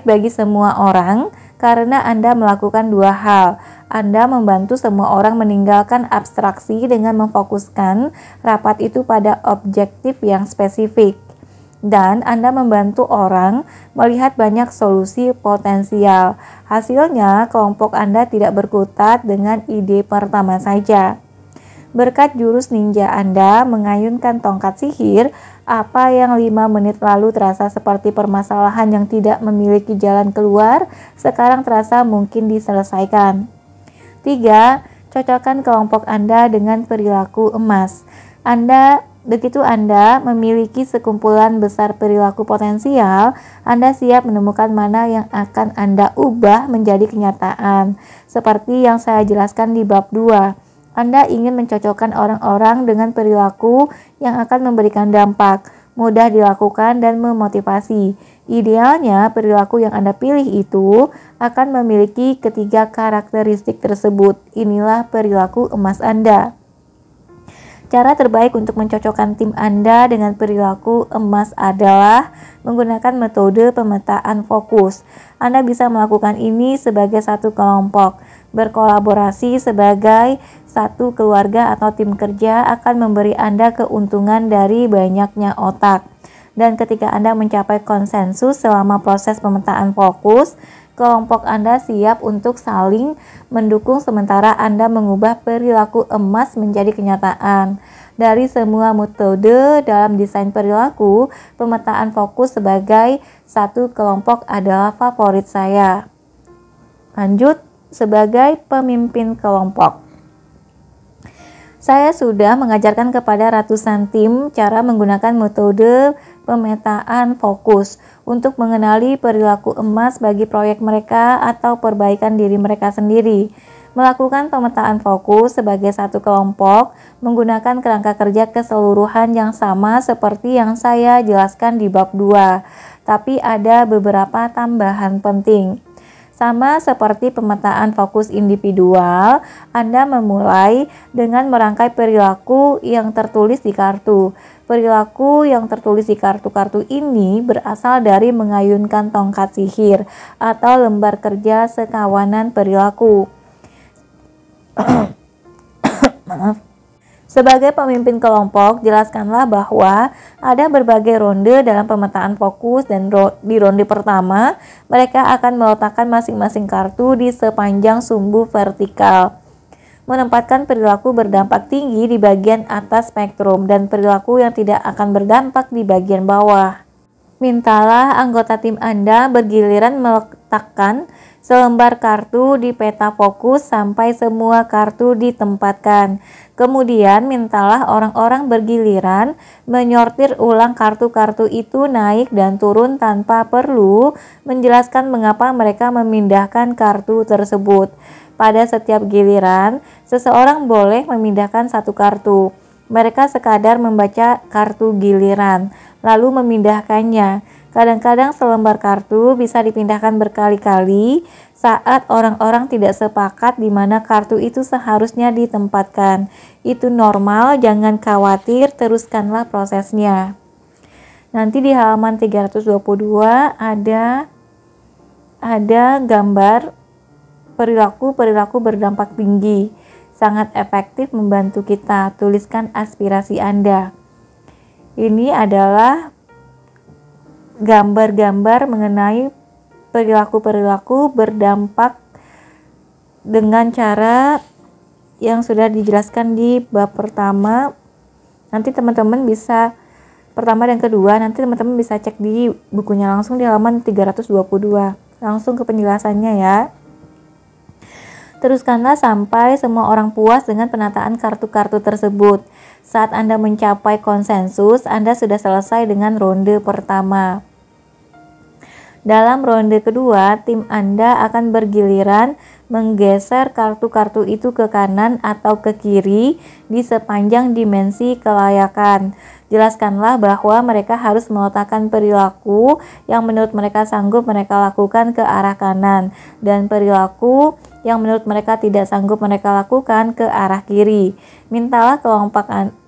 bagi semua orang karena Anda melakukan dua hal. Anda membantu semua orang meninggalkan abstraksi dengan memfokuskan rapat itu pada objektif yang spesifik. Dan Anda membantu orang melihat banyak solusi potensial. Hasilnya, kelompok Anda tidak berkutat dengan ide pertama saja. Berkat jurus ninja Anda mengayunkan tongkat sihir, apa yang 5 menit lalu terasa seperti permasalahan yang tidak memiliki jalan keluar, sekarang terasa mungkin diselesaikan. 3. Cocokkan kelompok Anda dengan perilaku emas. Begitu Anda memiliki sekumpulan besar perilaku potensial, Anda siap menemukan mana yang akan Anda ubah menjadi kenyataan. Seperti yang saya jelaskan di bab 2, Anda ingin mencocokkan orang-orang dengan perilaku yang akan memberikan dampak, mudah dilakukan dan memotivasi. Idealnya, perilaku yang Anda pilih itu akan memiliki ketiga karakteristik tersebut. Inilah perilaku emas Anda. Cara terbaik untuk mencocokkan tim Anda dengan perilaku emas adalah menggunakan metode pemetaan fokus. Anda bisa melakukan ini sebagai satu kelompok. Berkolaborasi sebagai satu keluarga atau tim kerja akan memberi Anda keuntungan dari banyaknya otak. Dan ketika Anda mencapai konsensus selama proses pemetaan fokus, kelompok Anda siap untuk saling mendukung sementara Anda mengubah perilaku emas menjadi kenyataan. Dari semua metode dalam desain perilaku, pemetaan fokus sebagai satu kelompok adalah favorit saya. Lanjut, sebagai pemimpin kelompok. Saya sudah mengajarkan kepada ratusan tim cara menggunakan metode pemetaan fokus untuk mengenali perilaku emas bagi proyek mereka atau perbaikan diri mereka sendiri. Melakukan pemetaan fokus sebagai satu kelompok menggunakan kerangka kerja keseluruhan yang sama seperti yang saya jelaskan di bab 2, tapi ada beberapa tambahan penting. Sama seperti pemetaan fokus individual, Anda memulai dengan merangkai perilaku yang tertulis di kartu. Perilaku yang tertulis di kartu-kartu ini berasal dari mengayunkan tongkat sihir atau lembar kerja sekawanan perilaku. Maaf. Sebagai pemimpin kelompok, jelaskanlah bahwa ada berbagai ronde dalam pemetaan fokus dan di ronde pertama, mereka akan meletakkan masing-masing kartu di sepanjang sumbu vertikal. Menempatkan perilaku berdampak tinggi di bagian atas spektrum dan perilaku yang tidak akan berdampak di bagian bawah. Mintalah anggota tim Anda bergiliran meletakkan selembar kartu di peta fokus sampai semua kartu ditempatkan. Kemudian mintalah orang-orang bergiliran menyortir ulang kartu-kartu itu naik dan turun tanpa perlu menjelaskan mengapa mereka memindahkan kartu tersebut. Pada setiap giliran, seseorang boleh memindahkan satu kartu. Mereka sekadar membaca kartu giliran, lalu memindahkannya. Kadang-kadang selembar kartu bisa dipindahkan berkali-kali saat orang-orang tidak sepakat di mana kartu itu seharusnya ditempatkan. Itu normal, jangan khawatir, teruskanlah prosesnya. Nanti di halaman 322 ada gambar perilaku berdampak tinggi. Sangat efektif membantu kita. Tuliskan aspirasi Anda. Ini adalah gambar-gambar mengenai perilaku-perilaku berdampak dengan cara yang sudah dijelaskan di bab pertama. Nanti teman-teman bisa pertama dan kedua, nanti teman-teman bisa cek di bukunya langsung di halaman 322. Langsung ke penjelasannya ya. Teruskanlah sampai semua orang puas dengan penataan kartu-kartu tersebut. Saat Anda mencapai konsensus, Anda sudah selesai dengan ronde pertama. Dalam ronde kedua, tim Anda akan bergiliran menggeser kartu-kartu itu ke kanan atau ke kiri di sepanjang dimensi kelayakan. Jelaskanlah bahwa mereka harus meletakkan perilaku yang menurut mereka sanggup mereka lakukan ke arah kanan dan perilaku yang menurut mereka tidak sanggup mereka lakukan ke arah kiri. Mintalah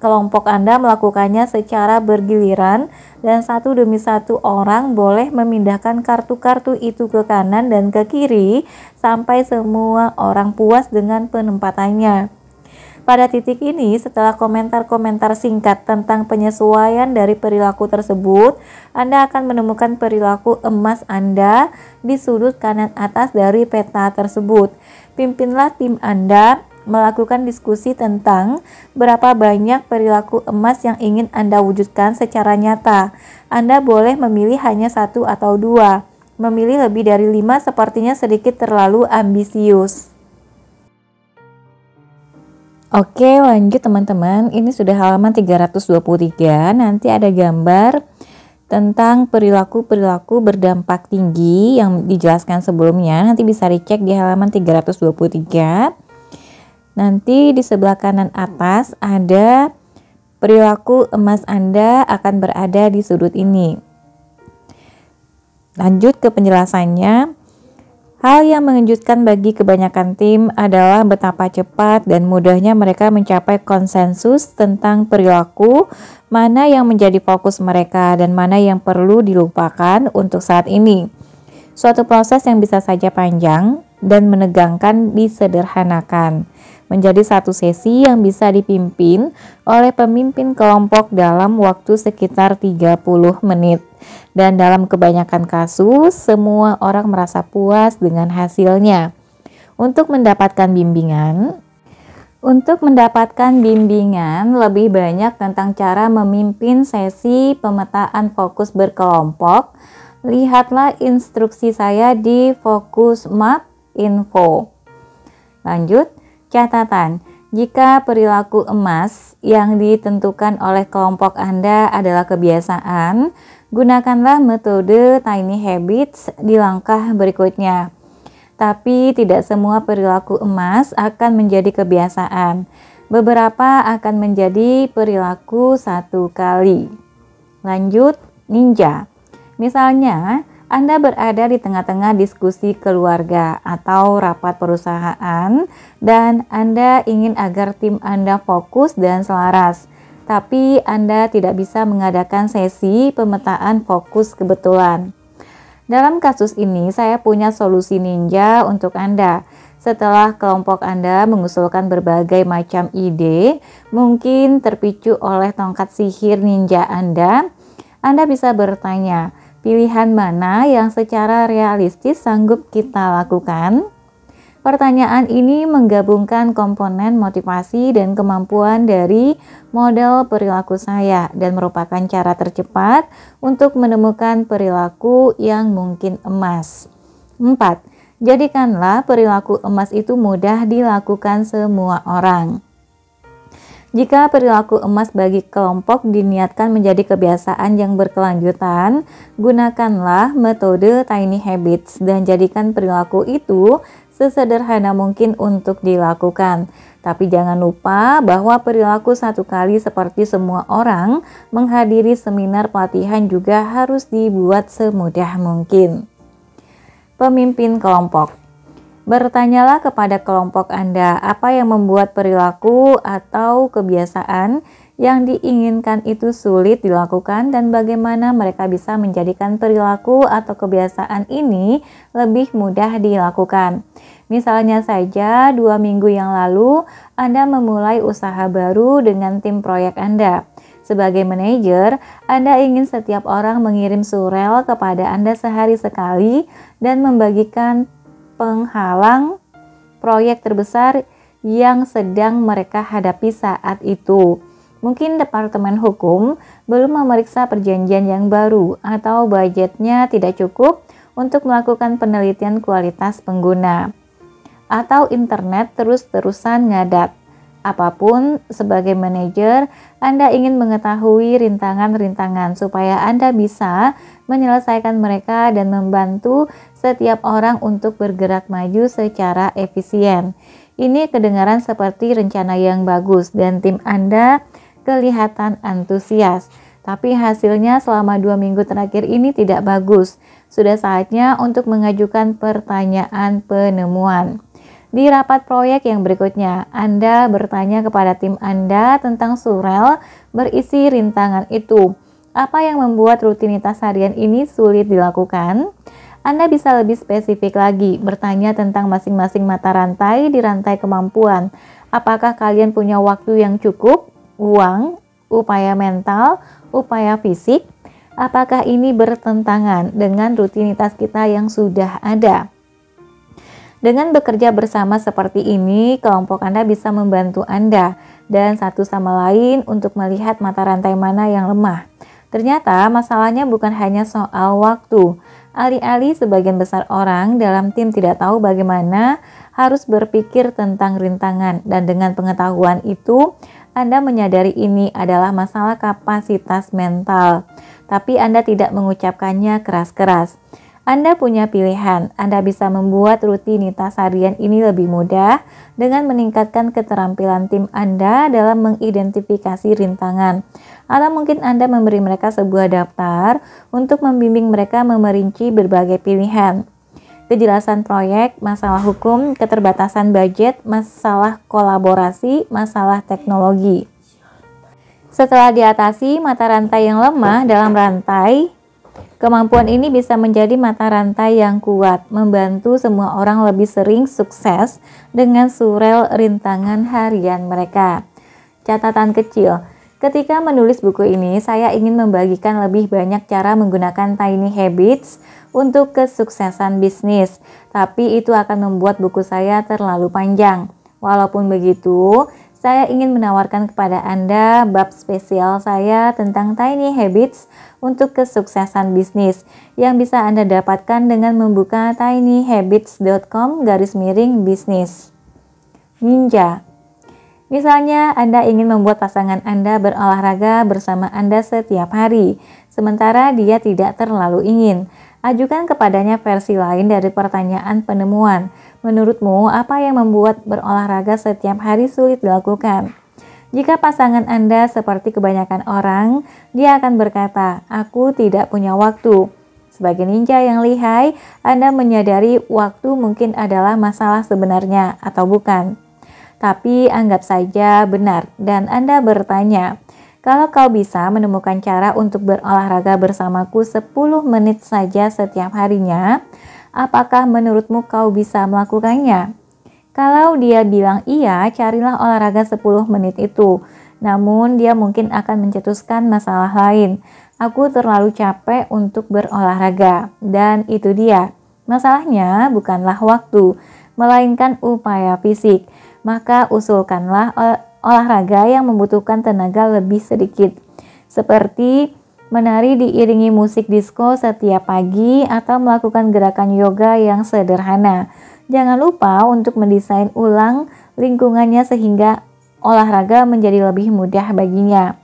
kelompok Anda melakukannya secara bergiliran dan satu demi satu orang boleh memindahkan kartu-kartu itu ke kanan dan ke kiri sampai semua orang puas dengan penempatannya. Pada titik ini, setelah komentar-komentar singkat tentang penyesuaian dari perilaku tersebut, Anda akan menemukan perilaku emas Anda di sudut kanan atas dari peta tersebut. Pimpinlah tim Anda melakukan diskusi tentang berapa banyak perilaku emas yang ingin Anda wujudkan secara nyata. Anda boleh memilih hanya satu atau dua. Memilih lebih dari 5 sepertinya sedikit terlalu ambisius. Oke, lanjut teman-teman. Ini sudah halaman 323. Nanti ada gambar tentang perilaku-perilaku berdampak tinggi yang dijelaskan sebelumnya. Nanti bisa dicek di halaman 323. Nanti di sebelah kanan atas ada perilaku emas Anda akan berada di sudut ini. Lanjut ke penjelasannya. Hal yang mengejutkan bagi kebanyakan tim adalah betapa cepat dan mudahnya mereka mencapai konsensus tentang perilaku, mana yang menjadi fokus mereka dan mana yang perlu dilupakan untuk saat ini. Suatu proses yang bisa saja panjang dan menegangkan disederhanakan menjadi satu sesi yang bisa dipimpin oleh pemimpin kelompok dalam waktu sekitar 30 menit. Dan dalam kebanyakan kasus, semua orang merasa puas dengan hasilnya. Untuk mendapatkan bimbingan lebih banyak tentang cara memimpin sesi pemetaan fokus berkelompok, lihatlah instruksi saya di Focus Map Info. Lanjut, catatan. Jika perilaku emas yang ditentukan oleh kelompok Anda adalah kebiasaan, gunakanlah metode Tiny Habits di langkah berikutnya. Tapi tidak semua perilaku emas akan menjadi kebiasaan. Beberapa akan menjadi perilaku satu kali. Lanjut, ninja. Misalnya, Anda berada di tengah-tengah diskusi keluarga atau rapat perusahaan dan Anda ingin agar tim Anda fokus dan selaras. Tapi Anda tidak bisa mengadakan sesi pemetaan fokus kebetulan. Dalam kasus ini, saya punya solusi ninja untuk Anda. Setelah kelompok Anda mengusulkan berbagai macam ide, mungkin terpicu oleh tongkat sihir ninja Anda bisa bertanya, pilihan mana yang secara realistis sanggup kita lakukan? Pertanyaan ini menggabungkan komponen motivasi dan kemampuan dari model perilaku saya dan merupakan cara tercepat untuk menemukan perilaku yang mungkin emas. 4. Jadikanlah perilaku emas itu mudah dilakukan semua orang. Jika perilaku emas bagi kelompok diniatkan menjadi kebiasaan yang berkelanjutan, gunakanlah metode Tiny Habits dan jadikan perilaku itu sesederhana mungkin untuk dilakukan. Tapi jangan lupa bahwa perilaku satu kali seperti semua orang menghadiri seminar pelatihan juga harus dibuat semudah mungkin. Pemimpin kelompok. Bertanyalah kepada kelompok Anda apa yang membuat perilaku atau kebiasaan yang diinginkan itu sulit dilakukan dan bagaimana mereka bisa menjadikan perilaku atau kebiasaan ini lebih mudah dilakukan. Misalnya saja 2 minggu yang lalu Anda memulai usaha baru dengan tim proyek Anda. Sebagai manajer, Anda ingin setiap orang mengirim surel kepada Anda sehari sekali dan membagikan penghalang proyek terbesar yang sedang mereka hadapi saat itu. Mungkin Departemen Hukum belum memeriksa perjanjian yang baru atau budgetnya tidak cukup untuk melakukan penelitian kualitas pengguna. Atau internet terus-terusan ngadat. Apapun, sebagai manajer, Anda ingin mengetahui rintangan-rintangan supaya Anda bisa menyelesaikan mereka dan membantu setiap orang untuk bergerak maju secara efisien. Ini kedengaran seperti rencana yang bagus dan tim Anda kelihatan antusias. Tapi hasilnya selama 2 minggu terakhir ini tidak bagus. Sudah saatnya untuk mengajukan pertanyaan penemuan. Di rapat proyek yang berikutnya, Anda bertanya kepada tim Anda tentang surel berisi rintangan itu. Apa yang membuat rutinitas harian ini sulit dilakukan? Anda bisa lebih spesifik lagi, bertanya tentang masing-masing mata rantai di rantai kemampuan. Apakah kalian punya waktu yang cukup, uang, upaya mental, upaya fisik? Apakah ini bertentangan dengan rutinitas kita yang sudah ada? Dengan bekerja bersama seperti ini, kelompok Anda bisa membantu Anda dan satu sama lain untuk melihat mata rantai mana yang lemah. Ternyata masalahnya bukan hanya soal waktu. Alih-alih sebagian besar orang dalam tim tidak tahu bagaimana harus berpikir tentang rintangan, dan dengan pengetahuan itu, Anda menyadari ini adalah masalah kapasitas mental, tapi Anda tidak mengucapkannya keras-keras. Anda punya pilihan. Anda bisa membuat rutinitas harian ini lebih mudah dengan meningkatkan keterampilan tim Anda dalam mengidentifikasi rintangan. Atau mungkin Anda memberi mereka sebuah daftar untuk membimbing mereka memerinci berbagai pilihan. Kejelasan proyek, masalah hukum, keterbatasan budget, masalah kolaborasi, masalah teknologi. Setelah diatasi mata rantai yang lemah dalam rantai, kemampuan ini bisa menjadi mata rantai yang kuat, membantu semua orang lebih sering sukses dengan surel rintangan harian mereka. Catatan kecil, ketika menulis buku ini, saya ingin membagikan lebih banyak cara menggunakan tiny habits untuk kesuksesan bisnis, tapi itu akan membuat buku saya terlalu panjang. Walaupun begitu, saya ingin menawarkan kepada Anda bab spesial saya tentang tiny habits untuk kesuksesan bisnis yang bisa Anda dapatkan dengan membuka tinyhabits.com/bisnis. Ninja. Misalnya, Anda ingin membuat pasangan Anda berolahraga bersama Anda setiap hari, sementara dia tidak terlalu ingin. Ajukan kepadanya versi lain dari pertanyaan penemuan. Menurutmu, apa yang membuat berolahraga setiap hari sulit dilakukan? Jika pasangan Anda seperti kebanyakan orang, dia akan berkata, "Aku tidak punya waktu." Sebagai ninja yang lihai, Anda menyadari waktu mungkin adalah masalah sebenarnya atau bukan. Tapi anggap saja benar dan Anda bertanya, "Kalau kau bisa menemukan cara untuk berolahraga bersamaku 10 menit saja setiap harinya, apakah menurutmu kau bisa melakukannya?" Kalau dia bilang iya, carilah olahraga 10 menit itu. Namun dia mungkin akan mencetuskan masalah lain. "Aku terlalu capek untuk berolahraga." Dan itu dia. Masalahnya bukanlah waktu, melainkan upaya fisik. Maka usulkanlah olahraga yang membutuhkan tenaga lebih sedikit. Seperti menari diiringi musik disco setiap pagi atau melakukan gerakan yoga yang sederhana. Jangan lupa untuk mendesain ulang lingkungannya sehingga olahraga menjadi lebih mudah baginya.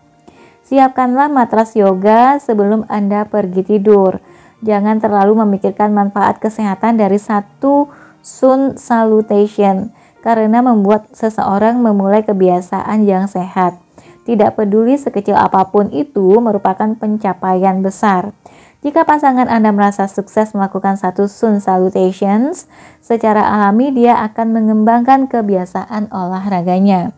Siapkanlah matras yoga sebelum Anda pergi tidur. Jangan terlalu memikirkan manfaat kesehatan dari satu sun salutation, karena membuat seseorang memulai kebiasaan yang sehat. Tidak peduli sekecil apapun itu merupakan pencapaian besar. Jika pasangan Anda merasa sukses melakukan satu sun salutations, secara alami dia akan mengembangkan kebiasaan olahraganya.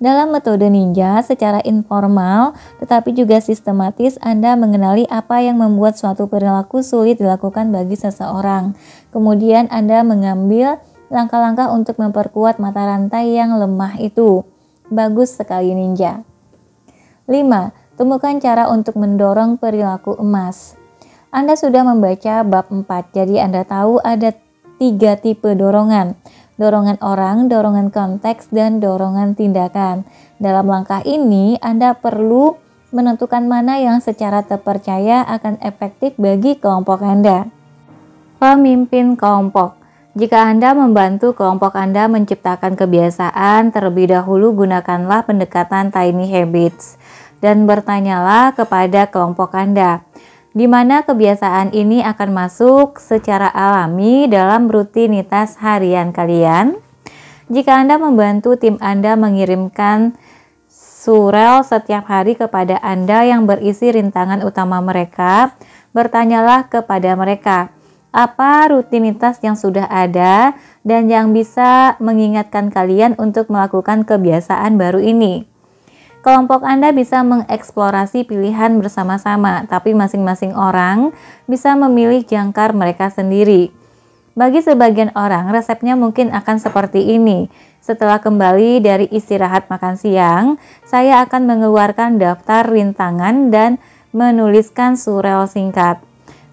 Dalam metode ninja, secara informal tetapi juga sistematis, Anda mengenali apa yang membuat suatu perilaku sulit dilakukan bagi seseorang. Kemudian Anda mengambil langkah-langkah untuk memperkuat mata rantai yang lemah itu. Bagus sekali ninja. 5. Temukan cara untuk mendorong perilaku emas. Anda sudah membaca bab 4, jadi Anda tahu ada 3 tipe dorongan. Dorongan orang, dorongan konteks, dan dorongan tindakan. Dalam langkah ini, Anda perlu menentukan mana yang secara terpercaya akan efektif bagi kelompok Anda. Pemimpin kelompok. Jika Anda membantu kelompok Anda menciptakan kebiasaan, terlebih dahulu gunakanlah pendekatan tiny habits. Dan bertanyalah kepada kelompok Anda, di mana kebiasaan ini akan masuk secara alami dalam rutinitas harian kalian. Jika Anda membantu tim Anda mengirimkan surel setiap hari kepada Anda yang berisi rintangan utama mereka, bertanyalah kepada mereka, apa rutinitas yang sudah ada dan yang bisa mengingatkan kalian untuk melakukan kebiasaan baru ini. Kelompok Anda bisa mengeksplorasi pilihan bersama-sama, tapi masing-masing orang bisa memilih jangkar mereka sendiri. Bagi sebagian orang, resepnya mungkin akan seperti ini. Setelah kembali dari istirahat makan siang, saya akan mengeluarkan daftar rintangan dan menuliskan surel singkat.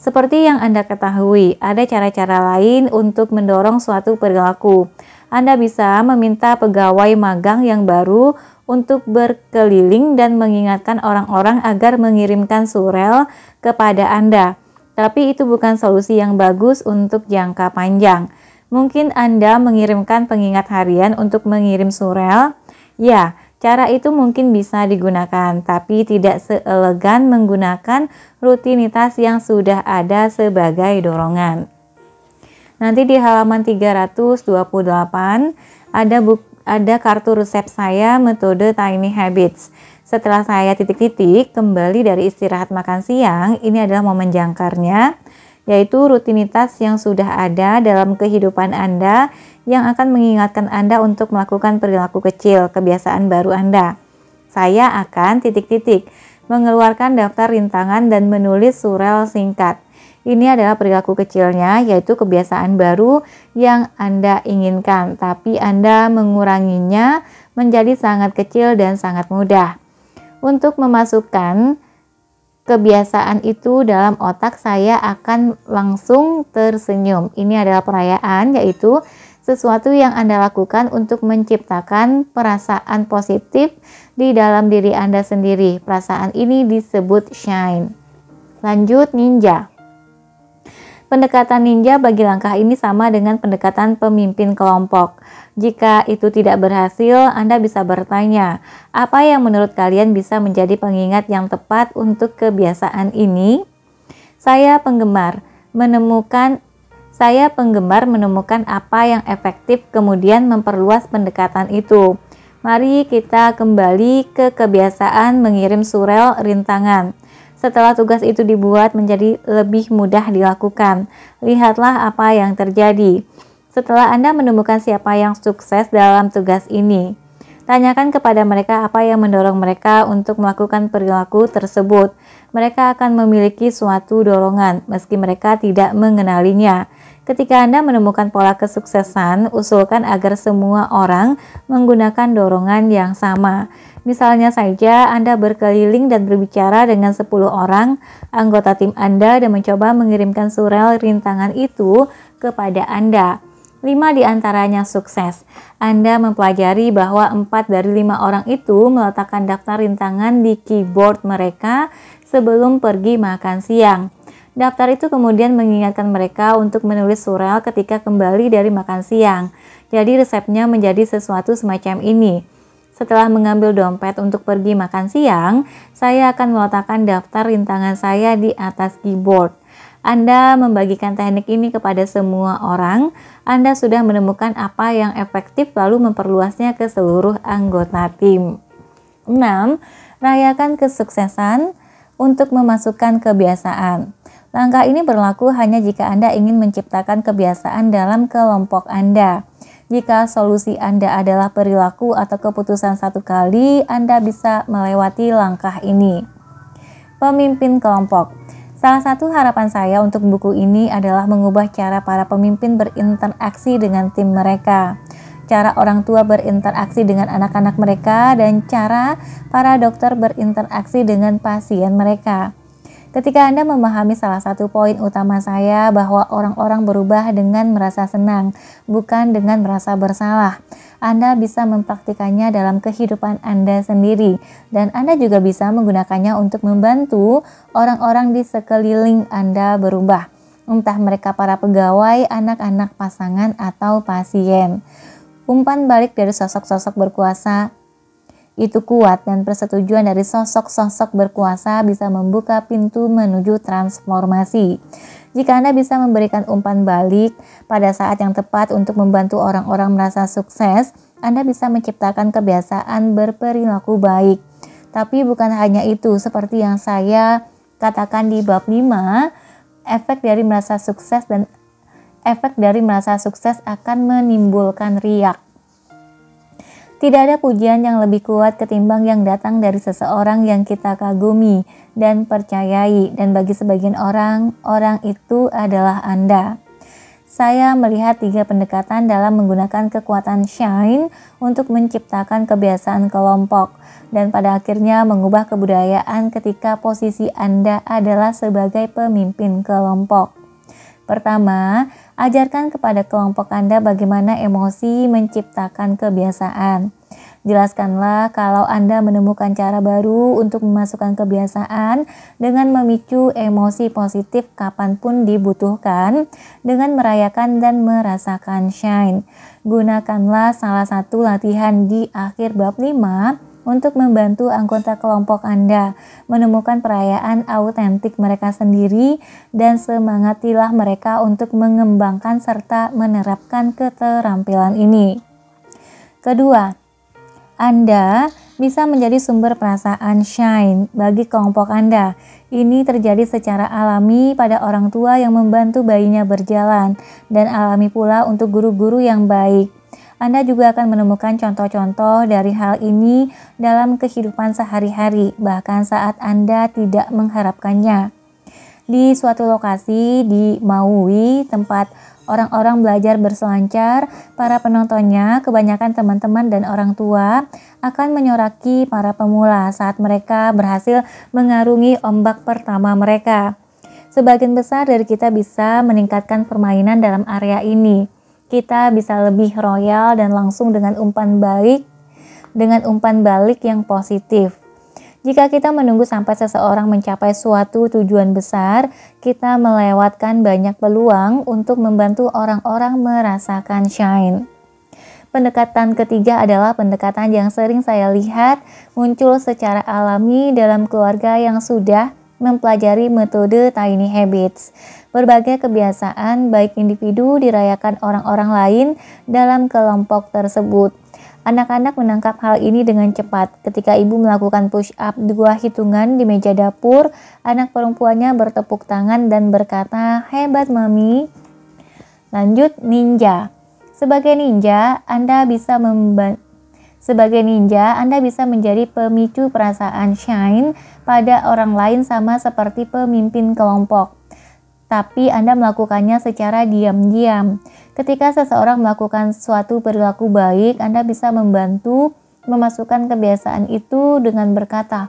Seperti yang Anda ketahui, ada cara-cara lain untuk mendorong suatu perilaku. Anda bisa meminta pegawai magang yang baru untuk berkeliling dan mengingatkan orang-orang agar mengirimkan surel kepada Anda. Tapi itu bukan solusi yang bagus untuk jangka panjang. Mungkin Anda mengirimkan pengingat harian untuk mengirim surel. Ya, cara itu mungkin bisa digunakan, tapi tidak seelegan menggunakan rutinitas yang sudah ada sebagai dorongan. Nanti di halaman 328 ada kartu resep saya metode Tiny Habits. Setelah saya titik-titik kembali dari istirahat makan siang, ini adalah momen jangkarnya, yaitu rutinitas yang sudah ada dalam kehidupan Anda yang akan mengingatkan Anda untuk melakukan perilaku kecil, kebiasaan baru Anda. Saya akan titik-titik mengeluarkan daftar rintangan dan menulis surel singkat. Ini adalah perilaku kecilnya, yaitu kebiasaan baru yang Anda inginkan, tapi Anda menguranginya menjadi sangat kecil dan sangat mudah. Untuk memasukkan kebiasaan itu dalam otak, saya akan langsung tersenyum. Ini adalah perayaan, yaitu sesuatu yang Anda lakukan untuk menciptakan perasaan positif di dalam diri Anda sendiri. Perasaan ini disebut shine. Lanjut, ninja. Pendekatan ninja bagi langkah ini sama dengan pendekatan pemimpin kelompok. Jika itu tidak berhasil, Anda bisa bertanya, apa yang menurut kalian bisa menjadi pengingat yang tepat untuk kebiasaan ini? Saya penggemar menemukan apa yang efektif, kemudian memperluas pendekatan itu. Mari kita kembali ke kebiasaan mengirim surel rintangan. Setelah tugas itu dibuat menjadi lebih mudah dilakukan, lihatlah apa yang terjadi. Setelah Anda menemukan siapa yang sukses dalam tugas ini, tanyakan kepada mereka apa yang mendorong mereka untuk melakukan perilaku tersebut. Mereka akan memiliki suatu dorongan, meski mereka tidak mengenalinya. Ketika Anda menemukan pola kesuksesan, usulkan agar semua orang menggunakan dorongan yang sama. Misalnya saja Anda berkeliling dan berbicara dengan 10 orang anggota tim Anda dan mencoba mengirimkan surel rintangan itu kepada Anda. 5 di antaranya sukses. Anda mempelajari bahwa 4 dari 5 orang itu meletakkan daftar rintangan di keyboard mereka sebelum pergi makan siang. Daftar itu kemudian mengingatkan mereka untuk menulis surel ketika kembali dari makan siang. Jadi resepnya menjadi sesuatu semacam ini. Setelah mengambil dompet untuk pergi makan siang, saya akan meletakkan daftar rintangan saya di atas keyboard. Anda membagikan teknik ini kepada semua orang. Anda sudah menemukan apa yang efektif lalu memperluasnya ke seluruh anggota tim. 6. Rayakan kesuksesan untuk memasukkan kebiasaan. Langkah ini berlaku hanya jika Anda ingin menciptakan kebiasaan dalam kelompok Anda. Jika solusi Anda adalah perilaku atau keputusan satu kali, Anda bisa melewati langkah ini. Pemimpin kelompok. Salah satu harapan saya untuk buku ini adalah mengubah cara para pemimpin berinteraksi dengan tim mereka, cara orang tua berinteraksi dengan anak-anak mereka, dan cara para dokter berinteraksi dengan pasien mereka. Ketika Anda memahami salah satu poin utama saya bahwa orang-orang berubah dengan merasa senang, bukan dengan merasa bersalah. Anda bisa mempraktikannya dalam kehidupan Anda sendiri, dan Anda juga bisa menggunakannya untuk membantu orang-orang di sekeliling Anda berubah, entah mereka para pegawai, anak-anak, pasangan, atau pasien. Umpan balik dari sosok-sosok berkuasa itu kuat, dan persetujuan dari sosok-sosok berkuasa bisa membuka pintu menuju transformasi. Jika Anda bisa memberikan umpan balik pada saat yang tepat untuk membantu orang-orang merasa sukses, Anda bisa menciptakan kebiasaan berperilaku baik. Tapi bukan hanya itu, seperti yang saya katakan di bab 5, efek dari merasa sukses dan efek dari merasa sukses akan menimbulkan riak. Tidak ada pujian yang lebih kuat ketimbang yang datang dari seseorang yang kita kagumi dan percayai, dan bagi sebagian orang, orang itu adalah Anda. Saya melihat 3 pendekatan dalam menggunakan kekuatan shine untuk menciptakan kebiasaan kelompok dan pada akhirnya mengubah kebudayaan ketika posisi Anda adalah sebagai pemimpin kelompok. Pertama, ajarkan kepada kelompok Anda bagaimana emosi menciptakan kebiasaan. Jelaskanlah kalau Anda menemukan cara baru untuk memasukkan kebiasaan dengan memicu emosi positif kapanpun dibutuhkan, dengan merayakan dan merasakan shine. Gunakanlah salah satu latihan di akhir bab 5 untuk membantu anggota kelompok Anda menemukan perayaan autentik mereka sendiri dan semangatilah mereka untuk mengembangkan serta menerapkan keterampilan ini. Kedua, Anda bisa menjadi sumber perasaan shine bagi kelompok Anda. Ini terjadi secara alami pada orang tua yang membantu bayinya berjalan dan alami pula untuk guru-guru yang baik. Anda juga akan menemukan contoh-contoh dari hal ini dalam kehidupan sehari-hari, bahkan saat Anda tidak mengharapkannya. Di suatu lokasi di Maui, tempat orang-orang belajar berselancar, para penontonnya, kebanyakan teman-teman dan orang tua, akan menyoraki para pemula saat mereka berhasil mengarungi ombak pertama mereka. Sebagian besar dari kita bisa meningkatkan permainan dalam area ini. Kita bisa lebih royal dan langsung dengan umpan balik yang positif. Jika kita menunggu sampai seseorang mencapai suatu tujuan besar, kita melewatkan banyak peluang untuk membantu orang-orang merasakan shine. Pendekatan ketiga adalah pendekatan yang sering saya lihat muncul secara alami dalam keluarga yang sudah mempelajari metode Tiny Habits. Berbagai kebiasaan baik individu dirayakan orang-orang lain dalam kelompok tersebut. Anak-anak menangkap hal ini dengan cepat. Ketika ibu melakukan push up 2 hitungan di meja dapur, anak perempuannya bertepuk tangan dan berkata, "Hebat Mami." Lanjut, ninja. Sebagai ninja, Anda bisa menjadi pemicu perasaan shine pada orang lain sama seperti pemimpin kelompok. Tapi Anda melakukannya secara diam-diam. Ketika seseorang melakukan suatu perilaku baik, Anda bisa membantu memasukkan kebiasaan itu dengan berkata,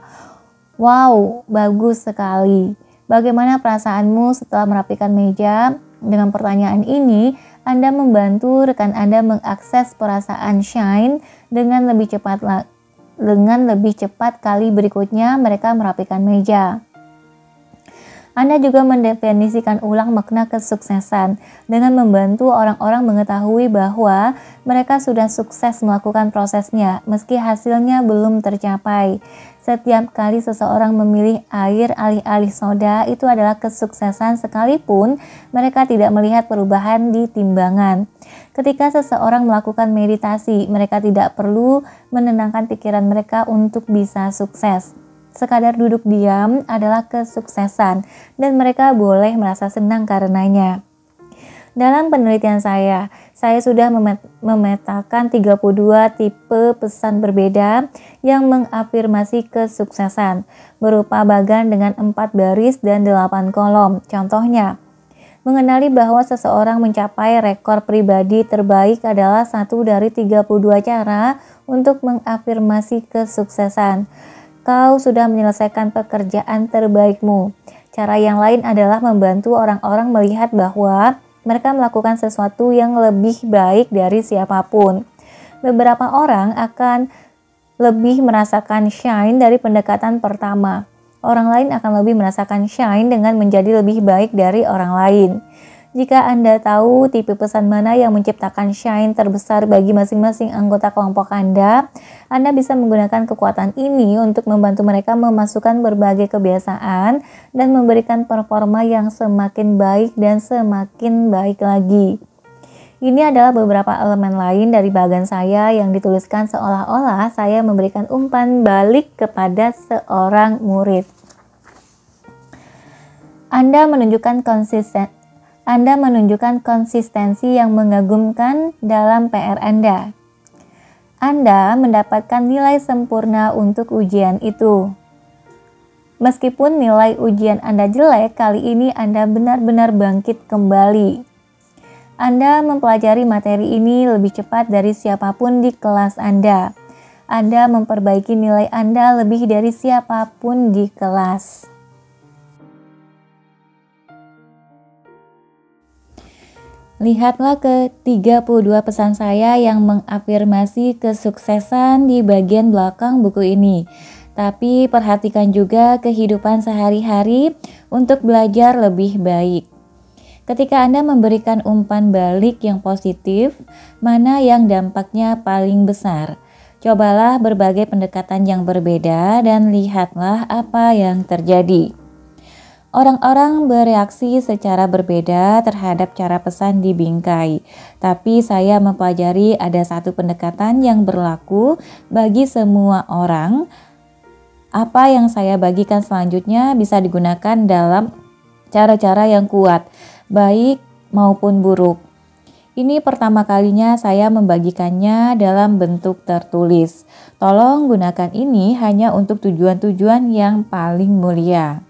"Wow, bagus sekali. Bagaimana perasaanmu setelah merapikan meja?" Dengan pertanyaan ini, Anda membantu rekan Anda mengakses perasaan shine dengan lebih cepat kali berikutnya mereka merapikan meja. Anda juga mendefinisikan ulang makna kesuksesan dengan membantu orang-orang mengetahui bahwa mereka sudah sukses melakukan prosesnya meski hasilnya belum tercapai. Setiap kali seseorang memilih air alih-alih soda itu adalah kesuksesan sekalipun mereka tidak melihat perubahan di timbangan. Ketika seseorang melakukan meditasi, mereka tidak perlu menenangkan pikiran mereka untuk bisa sukses. Sekadar duduk diam adalah kesuksesan dan mereka boleh merasa senang karenanya. Dalam penelitian saya sudah memetakan 32 tipe pesan berbeda yang mengafirmasi kesuksesan, berupa bagan dengan 4 baris dan 8 kolom. Contohnya, mengenali bahwa seseorang mencapai rekor pribadi terbaik adalah satu dari 32 cara untuk mengafirmasi kesuksesan. Kau sudah menyelesaikan pekerjaan terbaikmu. Cara yang lain adalah membantu orang-orang melihat bahwa mereka melakukan sesuatu yang lebih baik dari siapapun. Beberapa orang akan lebih merasakan shine dari pendekatan pertama. Orang lain akan lebih merasakan shine dengan menjadi lebih baik dari orang lain. Jika Anda tahu tipe pesan mana yang menciptakan shine terbesar bagi masing-masing anggota kelompok Anda bisa menggunakan kekuatan ini untuk membantu mereka memasukkan berbagai kebiasaan dan memberikan performa yang semakin baik dan semakin baik lagi. Ini adalah beberapa elemen lain dari bagan saya yang dituliskan seolah-olah saya memberikan umpan balik kepada seorang murid. Anda menunjukkan Anda menunjukkan konsistensi yang mengagumkan dalam PR Anda. Anda mendapatkan nilai sempurna untuk ujian itu. Meskipun nilai ujian Anda jelek, kali ini Anda benar-benar bangkit kembali. Anda mempelajari materi ini lebih cepat dari siapapun di kelas Anda. Anda memperbaiki nilai Anda lebih dari siapapun di kelas. Lihatlah ke 32 pesan saya yang mengafirmasi kesuksesan di bagian belakang buku ini. Tapi perhatikan juga kehidupan sehari-hari untuk belajar lebih baik. Ketika Anda memberikan umpan balik yang positif, mana yang dampaknya paling besar? Cobalah berbagai pendekatan yang berbeda dan lihatlah apa yang terjadi. Orang-orang bereaksi secara berbeda terhadap cara pesan di bingkai, tapi saya mempelajari ada satu pendekatan yang berlaku bagi semua orang. Apa yang saya bagikan selanjutnya bisa digunakan dalam cara-cara yang kuat, baik maupun buruk. Ini pertama kalinya saya membagikannya dalam bentuk tertulis. Tolong gunakan ini hanya untuk tujuan-tujuan yang paling mulia.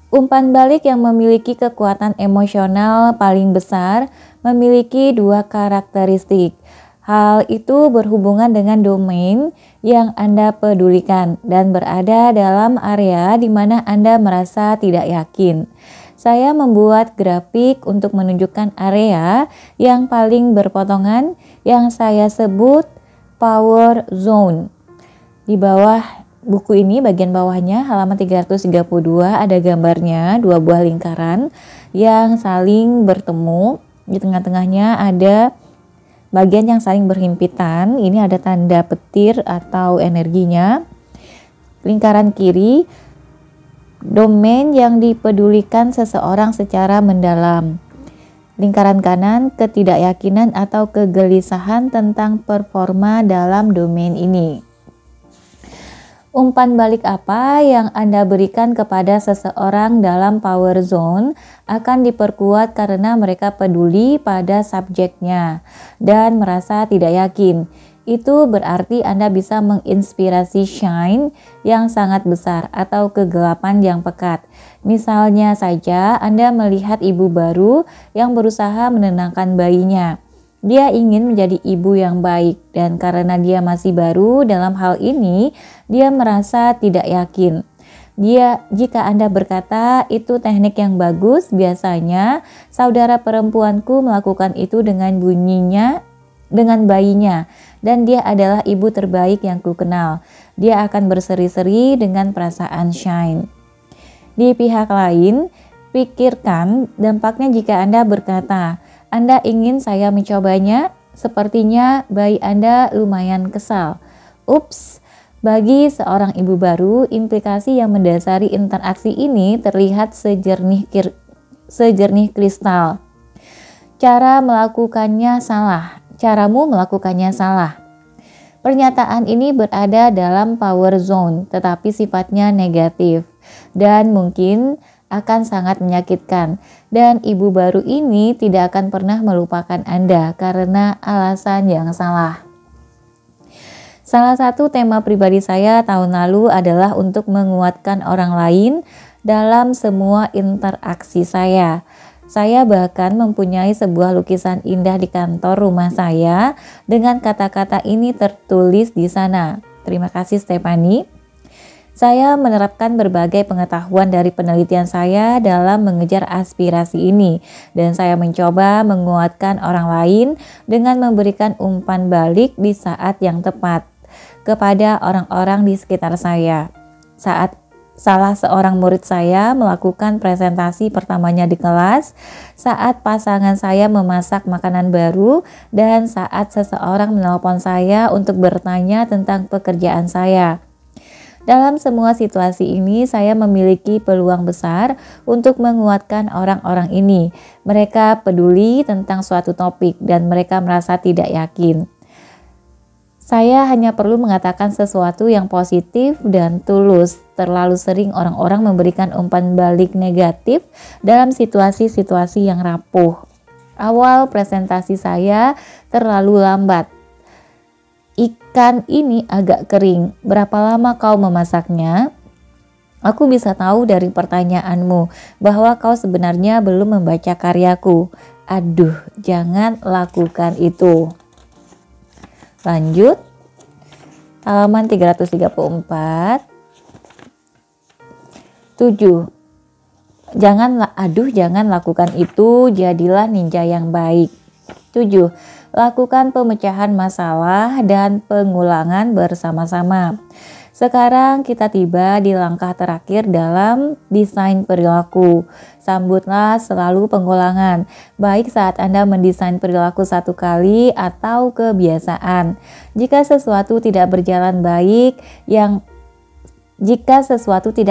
Umpan balik yang memiliki kekuatan emosional paling besar memiliki dua karakteristik. Hal itu berhubungan dengan domain yang Anda pedulikan dan berada dalam area di mana Anda merasa tidak yakin. Saya membuat grafik untuk menunjukkan area yang paling berpotongan yang saya sebut power zone. Di bawah buku ini, bagian bawahnya halaman 332 ada gambarnya dua buah lingkaran yang saling bertemu. Di tengah-tengahnya ada bagian yang saling berhimpitan. Ini ada tanda petir atau energinya. Lingkaran kiri, domain yang dipedulikan seseorang secara mendalam. Lingkaran kanan, ketidakyakinan atau kegelisahan tentang performa dalam domain ini. Umpan balik apa yang Anda berikan kepada seseorang dalam power zone akan diperkuat karena mereka peduli pada subjeknya dan merasa tidak yakin. Itu berarti Anda bisa menginspirasi shine yang sangat besar atau kegelapan yang pekat. Misalnya saja Anda melihat ibu baru yang berusaha menenangkan bayinya. Dia ingin menjadi ibu yang baik dan karena dia masih baru dalam hal ini, dia merasa tidak yakin. Jika Anda berkata itu teknik yang bagus, biasanya saudara perempuanku melakukan itu dengan bayinya. Dan dia adalah ibu terbaik yang ku kenal. Dia akan berseri-seri dengan perasaan shine. Di pihak lain, pikirkan dampaknya jika Anda berkata, Anda ingin saya mencobanya? Sepertinya bayi Anda lumayan kesal. Ups, bagi seorang ibu baru, implikasi yang mendasari interaksi ini terlihat sejernih kristal. Caramu melakukannya salah. Pernyataan ini berada dalam power zone, tetapi sifatnya negatif dan mungkin akan sangat menyakitkan. Dan ibu baru ini tidak akan pernah melupakan Anda karena alasan yang salah. Salah satu tema pribadi saya tahun lalu adalah untuk menguatkan orang lain dalam semua interaksi saya. Saya bahkan mempunyai sebuah lukisan indah di kantor rumah saya dengan kata-kata ini tertulis di sana. Terima kasih Stephanie. Saya menerapkan berbagai pengetahuan dari penelitian saya dalam mengejar aspirasi ini dan saya mencoba menguatkan orang lain dengan memberikan umpan balik di saat yang tepat kepada orang-orang di sekitar saya. Saat salah seorang murid saya melakukan presentasi pertamanya di kelas, saat pasangan saya memasak makanan baru, dan saat seseorang menelpon saya untuk bertanya tentang pekerjaan saya. Dalam semua situasi ini, saya memiliki peluang besar untuk menguatkan orang-orang ini. Mereka peduli tentang suatu topik dan mereka merasa tidak yakin. Saya hanya perlu mengatakan sesuatu yang positif dan tulus. Terlalu sering orang-orang memberikan umpan balik negatif dalam situasi-situasi yang rapuh. Awal presentasi saya terlalu lambat. Ikan ini agak kering. Berapa lama kau memasaknya? Aku bisa tahu dari pertanyaanmu bahwa kau sebenarnya belum membaca karyaku. Aduh, jangan lakukan itu. Lanjut, halaman 334. 7. Jangan lakukan itu, jadilah ninja yang baik. 7. Lakukan pemecahan masalah dan pengulangan bersama-sama. Sekarang kita tiba di langkah terakhir dalam desain perilaku. Sambutlah selalu pengulangan, baik saat Anda mendesain perilaku satu kali atau kebiasaan. Jika sesuatu tidak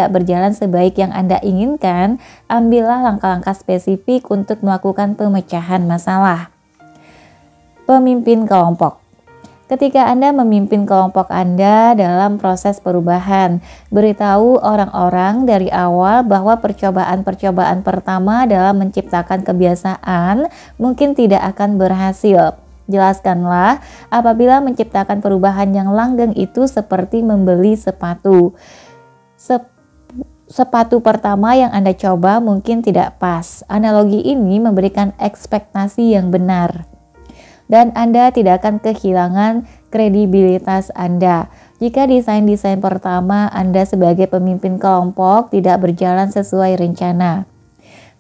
berjalan sebaik yang Anda inginkan, ambillah langkah-langkah spesifik untuk melakukan pemecahan masalah. Pemimpin kelompok. Ketika Anda memimpin kelompok Anda dalam proses perubahan, beritahu orang-orang dari awal bahwa percobaan-percobaan pertama dalam menciptakan kebiasaan mungkin tidak akan berhasil. Jelaskanlah apabila menciptakan perubahan yang langgeng itu seperti membeli sepatu. Sepatu pertama yang Anda coba mungkin tidak pas. Analogi ini memberikan ekspektasi yang benar. Dan Anda tidak akan kehilangan kredibilitas Anda. Jika desain-desain pertama Anda sebagai pemimpin kelompok tidak berjalan sesuai rencana.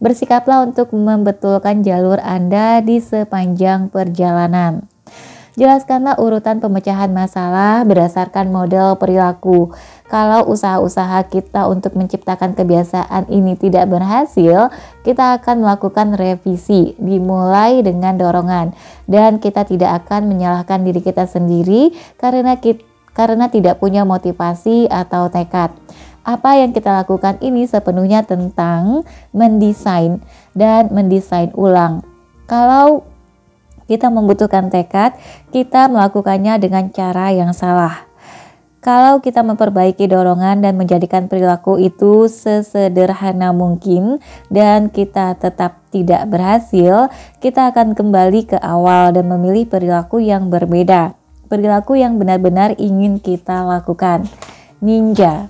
Bersikaplah untuk membetulkan jalur Anda di sepanjang perjalanan. Jelaskanlah urutan pemecahan masalah berdasarkan model perilaku. Kalau usaha-usaha kita untuk menciptakan kebiasaan ini tidak berhasil, kita akan melakukan revisi, dimulai dengan dorongan, dan kita tidak akan menyalahkan diri kita sendiri karena tidak punya motivasi atau tekad. Apa yang kita lakukan ini sepenuhnya tentang mendesain dan mendesain ulang. Kalau kita membutuhkan tekad, kita melakukannya dengan cara yang salah. Kalau kita memperbaiki dorongan dan menjadikan perilaku itu sesederhana mungkin dan kita tetap tidak berhasil, kita akan kembali ke awal dan memilih perilaku yang berbeda. Perilaku yang benar-benar ingin kita lakukan. Ninja.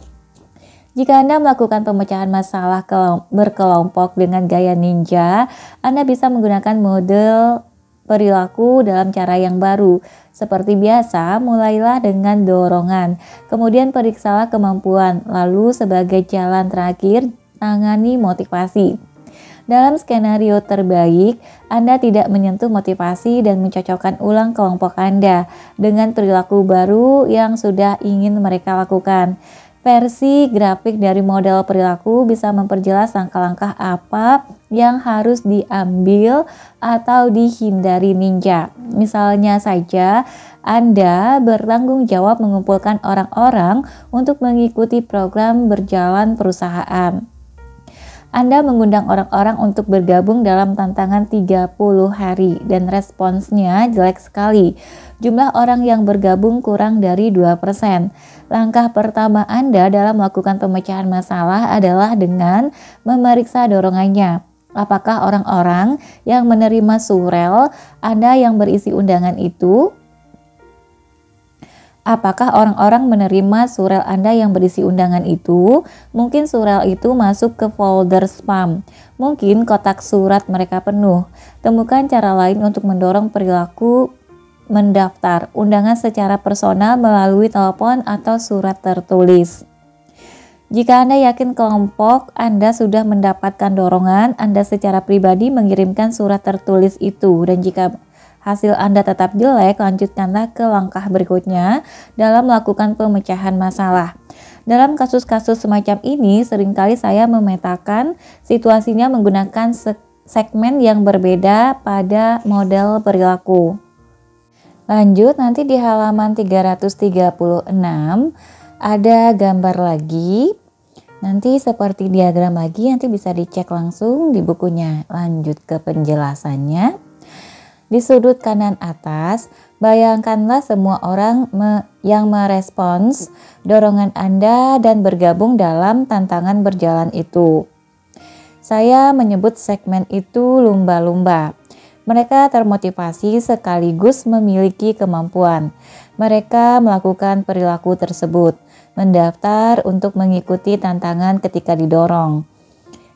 Jika Anda melakukan pemecahan masalah berkelompok dengan gaya ninja, Anda bisa menggunakan model perilaku dalam cara yang baru. Seperti biasa, mulailah dengan dorongan, kemudian periksalah kemampuan, lalu sebagai jalan terakhir, tangani motivasi. Dalam skenario terbaik, Anda tidak menyentuh motivasi dan mencocokkan ulang kelompok Anda dengan perilaku baru yang sudah ingin mereka lakukan. Versi grafik dari model perilaku bisa memperjelas langkah-langkah apa yang harus diambil atau dihindari ninja. Misalnya saja, Anda bertanggung jawab mengumpulkan orang-orang untuk mengikuti program berjalan perusahaan. Anda mengundang orang-orang untuk bergabung dalam tantangan 30 hari dan responsnya jelek sekali. Jumlah orang yang bergabung kurang dari 2%. Langkah pertama Anda dalam melakukan pemecahan masalah adalah dengan memeriksa dorongannya. Apakah orang-orang yang menerima surel Anda yang berisi undangan itu? Apakah orang-orang menerima surel Anda yang berisi undangan itu? Mungkin surel itu masuk ke folder spam. Mungkin kotak surat mereka penuh. Temukan cara lain untuk mendorong perilaku mendaftar undangan secara personal melalui telepon atau surat tertulis. Jika Anda yakin kelompok Anda sudah mendapatkan dorongan, Anda secara pribadi mengirimkan surat tertulis itu. Dan jika hasil Anda tetap jelek, lanjutkanlah ke langkah berikutnya dalam melakukan pemecahan masalah. Dalam kasus-kasus semacam ini, seringkali saya memetakan situasinya menggunakan segmen yang berbeda pada model perilaku. Lanjut, nanti di halaman 336 ada gambar lagi. Nanti seperti diagram lagi, nanti bisa dicek langsung di bukunya. Lanjut ke penjelasannya. Di sudut kanan atas, bayangkanlah semua orang yang merespons dorongan Anda dan bergabung dalam tantangan berjalan itu. Saya menyebut segmen itu lumba-lumba. Mereka termotivasi sekaligus memiliki kemampuan. Mereka melakukan perilaku tersebut, mendaftar untuk mengikuti tantangan ketika didorong.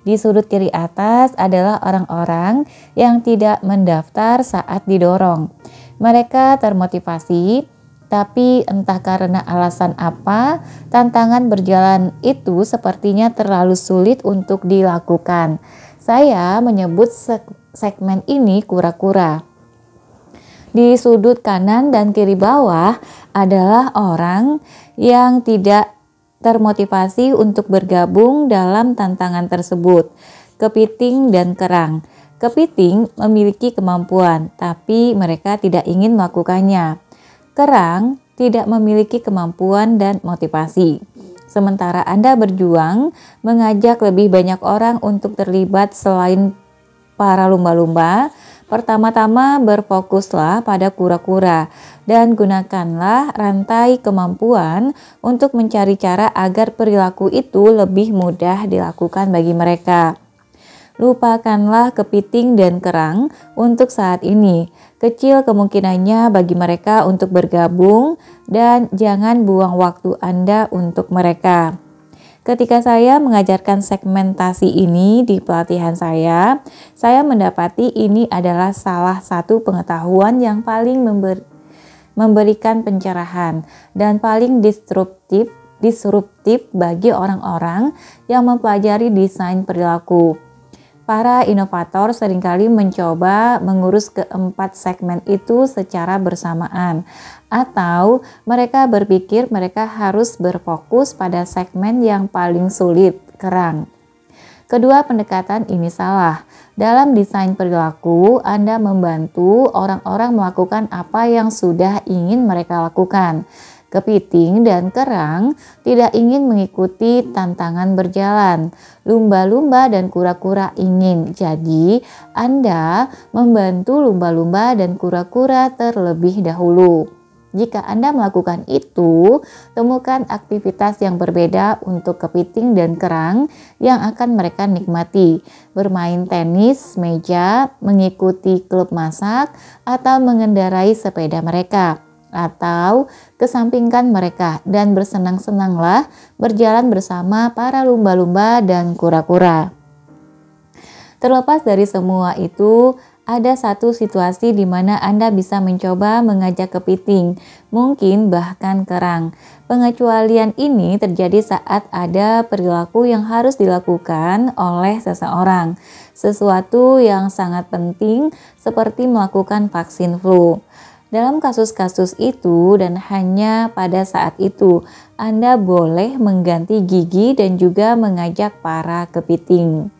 Di sudut kiri atas adalah orang-orang yang tidak mendaftar saat didorong. Mereka termotivasi, tapi entah karena alasan apa, tantangan berjalan itu sepertinya terlalu sulit untuk dilakukan. Saya menyebut segmen ini kura-kura. Di sudut kanan dan kiri bawah adalah orang yang tidak termotivasi untuk bergabung dalam tantangan tersebut. Kepiting dan kerang. Kepiting memiliki kemampuan, tapi mereka tidak ingin melakukannya. Kerang tidak memiliki kemampuan dan motivasi. Sementara Anda berjuang mengajak lebih banyak orang untuk terlibat selain para lumba-lumba. Pertama-tama berfokuslah pada kura-kura dan gunakanlah rantai kemampuan untuk mencari cara agar perilaku itu lebih mudah dilakukan bagi mereka. Lupakanlah kepiting dan kerang untuk saat ini. Kecil kemungkinannya bagi mereka untuk bergabung dan jangan buang waktu Anda untuk mereka. Ketika saya mengajarkan segmentasi ini di pelatihan saya mendapati ini adalah salah satu pengetahuan yang paling memberikan pencerahan dan paling disruptif bagi orang-orang yang mempelajari desain perilaku. Para inovator seringkali mencoba mengurus keempat segmen itu secara bersamaan, atau mereka berpikir mereka harus berfokus pada segmen yang paling sulit, kerang. Kedua pendekatan ini salah. Dalam desain perilaku, Anda membantu orang-orang melakukan apa yang sudah ingin mereka lakukan. Kepiting dan kerang tidak ingin mengikuti tantangan berjalan. Lumba-lumba dan kura-kura ingin. Jadi, Anda membantu lumba-lumba dan kura-kura terlebih dahulu. Jika Anda melakukan itu, temukan aktivitas yang berbeda untuk kepiting dan kerang yang akan mereka nikmati. Bermain tenis meja, mengikuti klub masak, atau mengendarai sepeda mereka. Atau kesampingkan mereka dan bersenang-senanglah berjalan bersama para lumba-lumba dan kura-kura. Terlepas dari semua itu, ada satu situasi di mana Anda bisa mencoba mengajak kepiting, mungkin bahkan kerang. Pengecualian ini terjadi saat ada perilaku yang harus dilakukan oleh seseorang, sesuatu yang sangat penting seperti melakukan vaksin flu. Dalam kasus-kasus itu dan hanya pada saat itu, Anda boleh mengganti gigi dan juga mengajak para kepiting.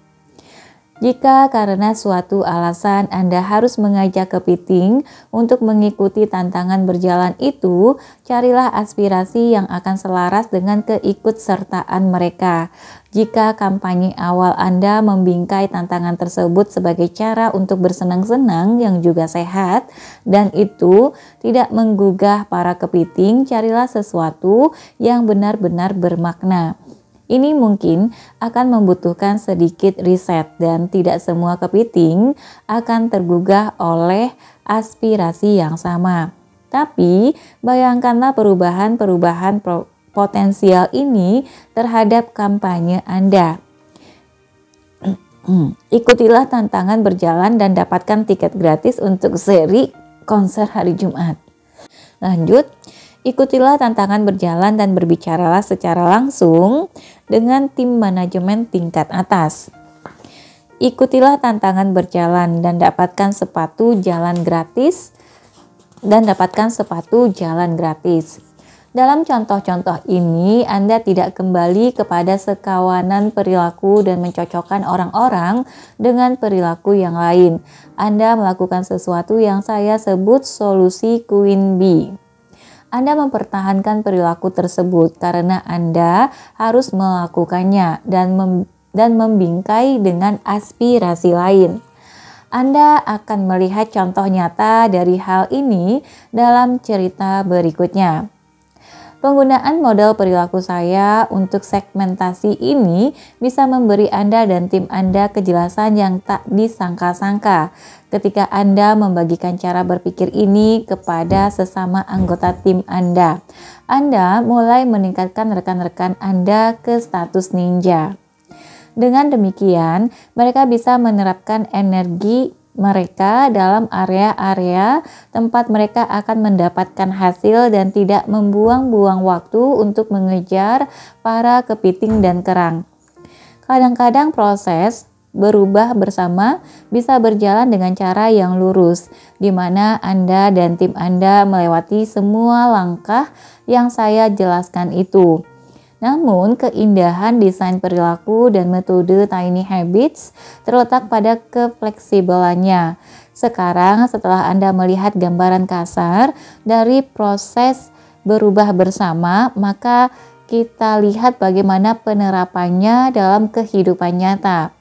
Jika karena suatu alasan Anda harus mengajak kepiting untuk mengikuti tantangan berjalan itu, carilah aspirasi yang akan selaras dengan keikutsertaan mereka. Jika kampanye awal Anda membingkai tantangan tersebut sebagai cara untuk bersenang-senang yang juga sehat, dan itu tidak menggugah para kepiting, carilah sesuatu yang benar-benar bermakna. Ini mungkin akan membutuhkan sedikit riset dan tidak semua kepiting akan tergugah oleh aspirasi yang sama. Tapi bayangkanlah perubahan-perubahan potensial ini terhadap kampanye Anda. Ikutilah tantangan berjalan dan dapatkan tiket gratis untuk seri konser hari Jumat. Lanjut, ikutilah tantangan berjalan dan berbicaralah secara langsung dengan tim manajemen tingkat atas. Ikutilah tantangan berjalan dan dapatkan sepatu jalan gratis. Dalam contoh-contoh ini, Anda tidak kembali kepada sekawanan perilaku dan mencocokkan orang-orang dengan perilaku yang lain. Anda melakukan sesuatu yang saya sebut solusi Queen Bee. Anda mempertahankan perilaku tersebut karena Anda harus melakukannya dan membingkai dengan aspirasi lain. Anda akan melihat contoh nyata dari hal ini dalam cerita berikutnya. Penggunaan model perilaku saya untuk segmentasi ini bisa memberi Anda dan tim Anda kejelasan yang tak disangka-sangka ketika Anda membagikan cara berpikir ini kepada sesama anggota tim Anda. Anda mulai meningkatkan rekan-rekan Anda ke status ninja. Dengan demikian, mereka bisa menerapkan energi mereka dalam area-area tempat mereka akan mendapatkan hasil dan tidak membuang-buang waktu untuk mengejar para kepiting dan kerang. Kadang-kadang proses berubah bersama bisa berjalan dengan cara yang lurus, di mana Anda dan tim Anda melewati semua langkah yang saya jelaskan itu. Namun, keindahan desain perilaku dan metode Tiny Habits terletak pada kefleksibelannya. Sekarang, setelah Anda melihat gambaran kasar dari proses berubah bersama, maka kita lihat bagaimana penerapannya dalam kehidupan nyata.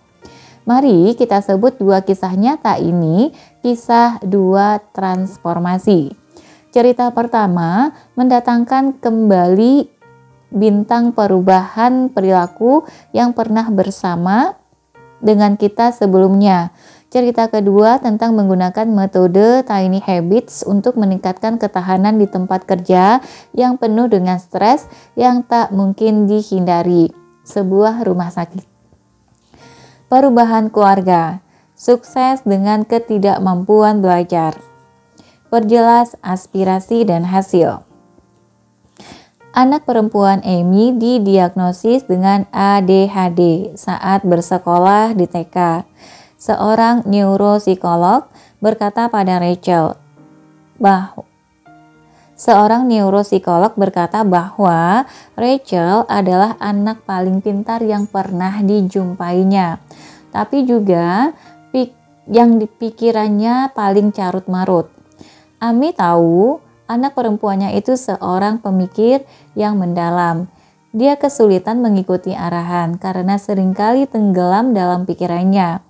Mari kita sebut dua kisah nyata ini, kisah dua transformasi. Cerita pertama mendatangkan kembali bintang perubahan perilaku yang pernah bersama dengan kita sebelumnya. Cerita kedua tentang menggunakan metode Tiny Habits untuk meningkatkan ketahanan di tempat kerja yang penuh dengan stres yang tak mungkin dihindari. Sebuah rumah sakit. Perubahan keluarga. Sukses dengan ketidakmampuan belajar. Perjelas aspirasi dan hasil. Anak perempuan Amy didiagnosis dengan ADHD saat bersekolah di TK. Seorang neuropsikolog berkata pada Rachel bahwa Rachel adalah anak paling pintar yang pernah dijumpainya, tapi juga yang dipikirannya paling carut-marut. Amy tahu anak perempuannya itu seorang pemikir yang mendalam. Dia kesulitan mengikuti arahan karena seringkali tenggelam dalam pikirannya.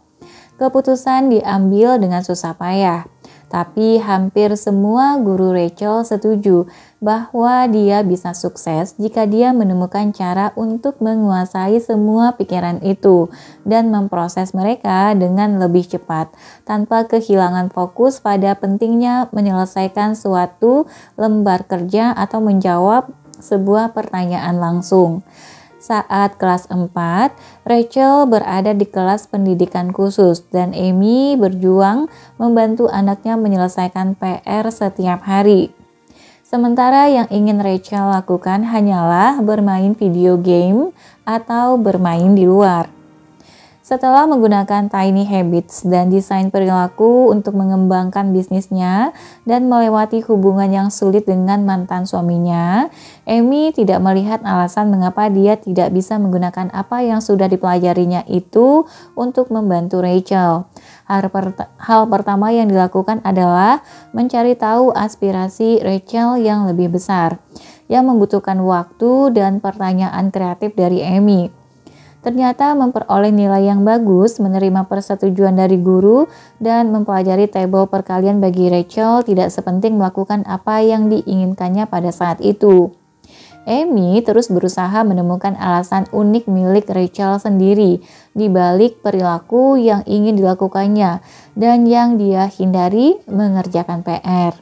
Keputusan diambil dengan susah payah, tapi hampir semua guru Rachel setuju bahwa dia bisa sukses jika dia menemukan cara untuk menguasai semua pikiran itu dan memproses mereka dengan lebih cepat, tanpa kehilangan fokus pada pentingnya menyelesaikan suatu lembar kerja atau menjawab sebuah pertanyaan langsung. Saat kelas 4, Rachel berada di kelas pendidikan khusus dan Amy berjuang membantu anaknya menyelesaikan PR setiap hari. Sementara yang ingin Rachel lakukan hanyalah bermain video game atau bermain di luar. Setelah menggunakan Tiny Habits dan desain perilaku untuk mengembangkan bisnisnya dan melewati hubungan yang sulit dengan mantan suaminya, Amy tidak melihat alasan mengapa dia tidak bisa menggunakan apa yang sudah dipelajarinya itu untuk membantu Rachel. Hal pertama yang dilakukan adalah mencari tahu aspirasi Rachel yang lebih besar, yang membutuhkan waktu dan pertanyaan kreatif dari Amy. Ternyata memperoleh nilai yang bagus, menerima persetujuan dari guru, dan mempelajari tabel perkalian bagi Rachel tidak sepenting melakukan apa yang diinginkannya pada saat itu. Amy terus berusaha menemukan alasan unik milik Rachel sendiri di balik perilaku yang ingin dilakukannya dan yang dia hindari mengerjakan PR.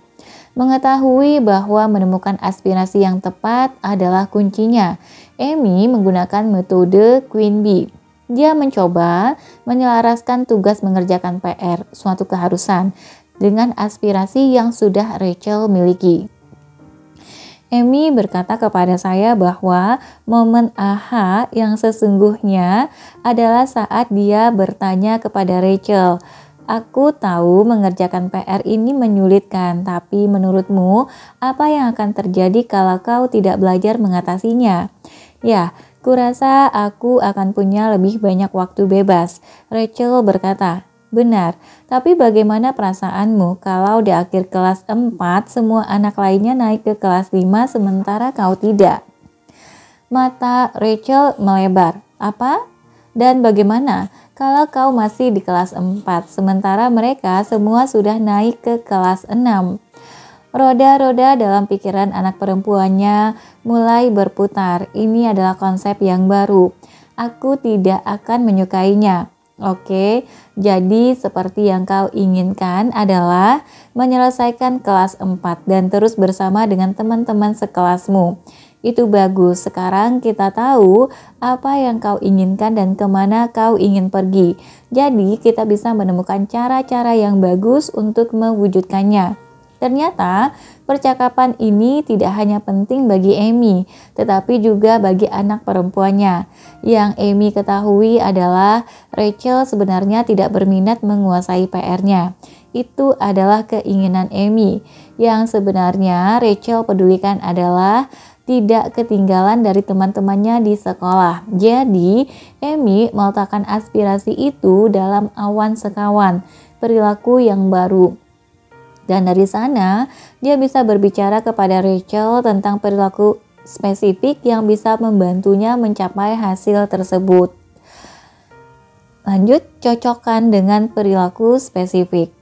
Mengetahui bahwa menemukan aspirasi yang tepat adalah kuncinya, Amy menggunakan metode Queen Bee. Dia mencoba menyelaraskan tugas mengerjakan PR, suatu keharusan, dengan aspirasi yang sudah Rachel miliki. Amy berkata kepada saya bahwa momen aha yang sesungguhnya adalah saat dia bertanya kepada Rachel, "Aku tahu mengerjakan PR ini menyulitkan, tapi menurutmu apa yang akan terjadi kalau kau tidak belajar mengatasinya?" "Ya, kurasa aku akan punya lebih banyak waktu bebas," Rachel berkata. "Benar, tapi bagaimana perasaanmu kalau di akhir kelas 4 semua anak lainnya naik ke kelas 5 sementara kau tidak?" Mata Rachel melebar. "Apa? Dan bagaimana kalau kau masih di kelas 4, sementara mereka semua sudah naik ke kelas 6? Roda-roda dalam pikiran anak perempuannya mulai berputar. Ini adalah konsep yang baru. Aku tidak akan menyukainya. Oke, jadi seperti yang kau inginkan adalah menyelesaikan kelas 4 dan terus bersama dengan teman-teman sekelasmu. Itu bagus. Sekarang kita tahu apa yang kau inginkan dan kemana kau ingin pergi. Jadi kita bisa menemukan cara-cara yang bagus untuk mewujudkannya. Ternyata percakapan ini tidak hanya penting bagi Amy, tetapi juga bagi anak perempuannya. Yang Amy ketahui adalah Rachel sebenarnya tidak berminat menguasai PR-nya. Itu adalah keinginan Amy. Yang sebenarnya Rachel pedulikan adalah tidak ketinggalan dari teman-temannya di sekolah. Jadi, Amy meletakkan aspirasi itu dalam awan sekawan, perilaku yang baru. Dan dari sana, dia bisa berbicara kepada Rachel tentang perilaku spesifik yang bisa membantunya mencapai hasil tersebut. Lanjut, cocokkan dengan perilaku spesifik.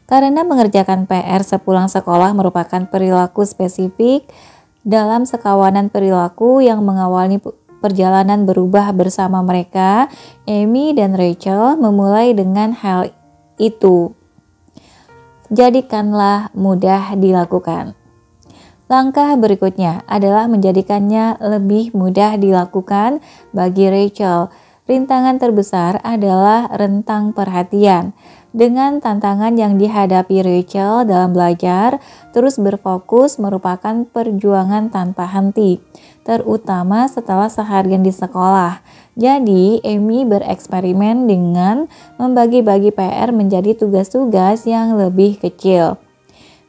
Karena mengerjakan PR sepulang sekolah merupakan perilaku spesifik dalam sekawanan perilaku yang mengawali perjalanan berubah bersama mereka, Amy dan Rachel memulai dengan hal itu. Jadikanlah mudah dilakukan. Langkah berikutnya adalah menjadikannya lebih mudah dilakukan bagi Rachel. Rintangan terbesar adalah rentang perhatian. Dengan tantangan yang dihadapi Rachel dalam belajar, terus berfokus merupakan perjuangan tanpa henti, terutama setelah seharian di sekolah. Jadi, Amy bereksperimen dengan membagi-bagi PR menjadi tugas-tugas yang lebih kecil.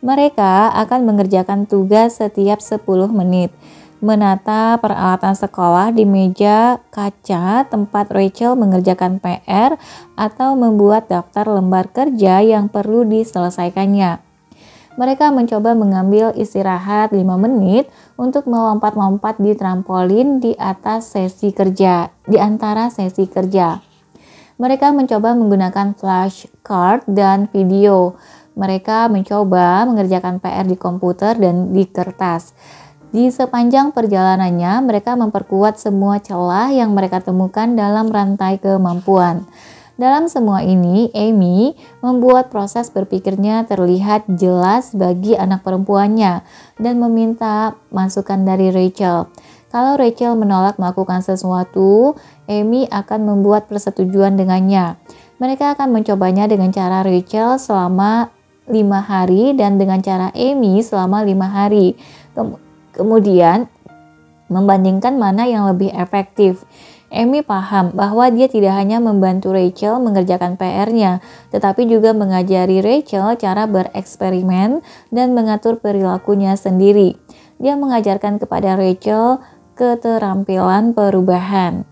Mereka akan mengerjakan tugas setiap 10 menit. Menata peralatan sekolah di meja kaca tempat Rachel mengerjakan PR atau membuat daftar lembar kerja yang perlu diselesaikannya. Mereka mencoba mengambil istirahat 5 menit untuk melompat-lompat di trampolin di antara sesi kerja. Mereka mencoba menggunakan flashcard dan video. Mereka mencoba mengerjakan PR di komputer dan di kertas. Di sepanjang perjalanannya, mereka memperkuat semua celah yang mereka temukan dalam rantai kemampuan. Dalam semua ini, Amy membuat proses berpikirnya terlihat jelas bagi anak perempuannya dan meminta masukan dari Rachel. Kalau Rachel menolak melakukan sesuatu, Amy akan membuat persetujuan dengannya. Mereka akan mencobanya dengan cara Rachel selama 5 hari dan dengan cara Amy selama 5 hari. Kemudian, membandingkan mana yang lebih efektif. Amy paham bahwa dia tidak hanya membantu Rachel mengerjakan PR-nya, tetapi juga mengajari Rachel cara bereksperimen dan mengatur perilakunya sendiri. Dia mengajarkan kepada Rachel keterampilan perubahan.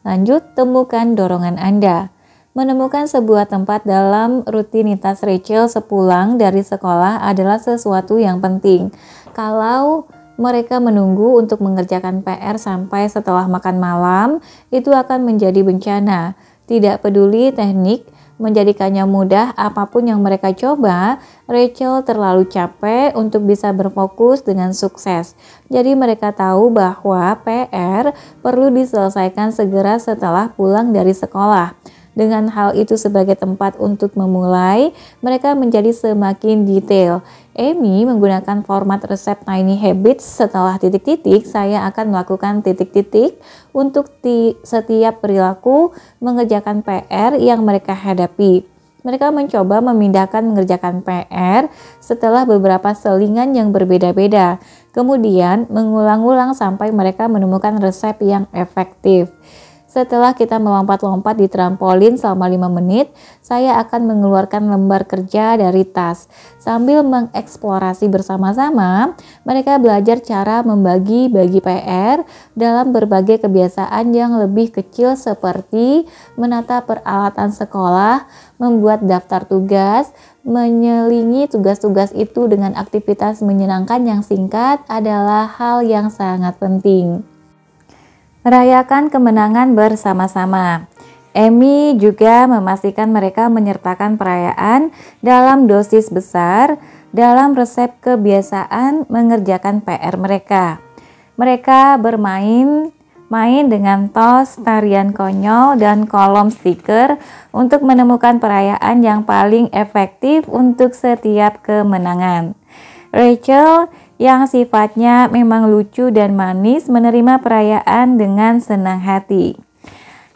Lanjut, temukan dorongan Anda. Menemukan sebuah tempat dalam rutinitas Rachel sepulang dari sekolah adalah sesuatu yang penting. Kalau mereka menunggu untuk mengerjakan PR sampai setelah makan malam, itu akan menjadi bencana. Tidak peduli teknik menjadikannya mudah, apapun yang mereka coba, Rachel terlalu capek untuk bisa berfokus dengan sukses. Jadi mereka tahu bahwa PR perlu diselesaikan segera setelah pulang dari sekolah. Dengan hal itu sebagai tempat untuk memulai, mereka menjadi semakin detail. Amy menggunakan format resep Tiny Habits. Setelah titik-titik, saya akan melakukan titik-titik untuk setiap perilaku mengerjakan PR yang mereka hadapi. Mereka mencoba memindahkan mengerjakan PR setelah beberapa selingan yang berbeda-beda. Kemudian mengulang-ulang sampai mereka menemukan resep yang efektif. Setelah kita melompat-lompat di trampolin selama 5 menit, saya akan mengeluarkan lembar kerja dari tas. Sambil mengeksplorasi bersama-sama, mereka belajar cara membagi-bagi PR dalam berbagai kebiasaan yang lebih kecil seperti menata peralatan sekolah, membuat daftar tugas, menyelingi tugas-tugas itu dengan aktivitas menyenangkan yang singkat adalah hal yang sangat penting. Merayakan kemenangan bersama-sama. Amy juga memastikan mereka menyertakan perayaan dalam dosis besar dalam resep kebiasaan mengerjakan PR mereka. Mereka bermain dengan tos, tarian konyol, dan kolom stiker untuk menemukan perayaan yang paling efektif untuk setiap kemenangan. Rachel yang sifatnya memang lucu dan manis menerima perayaan dengan senang hati.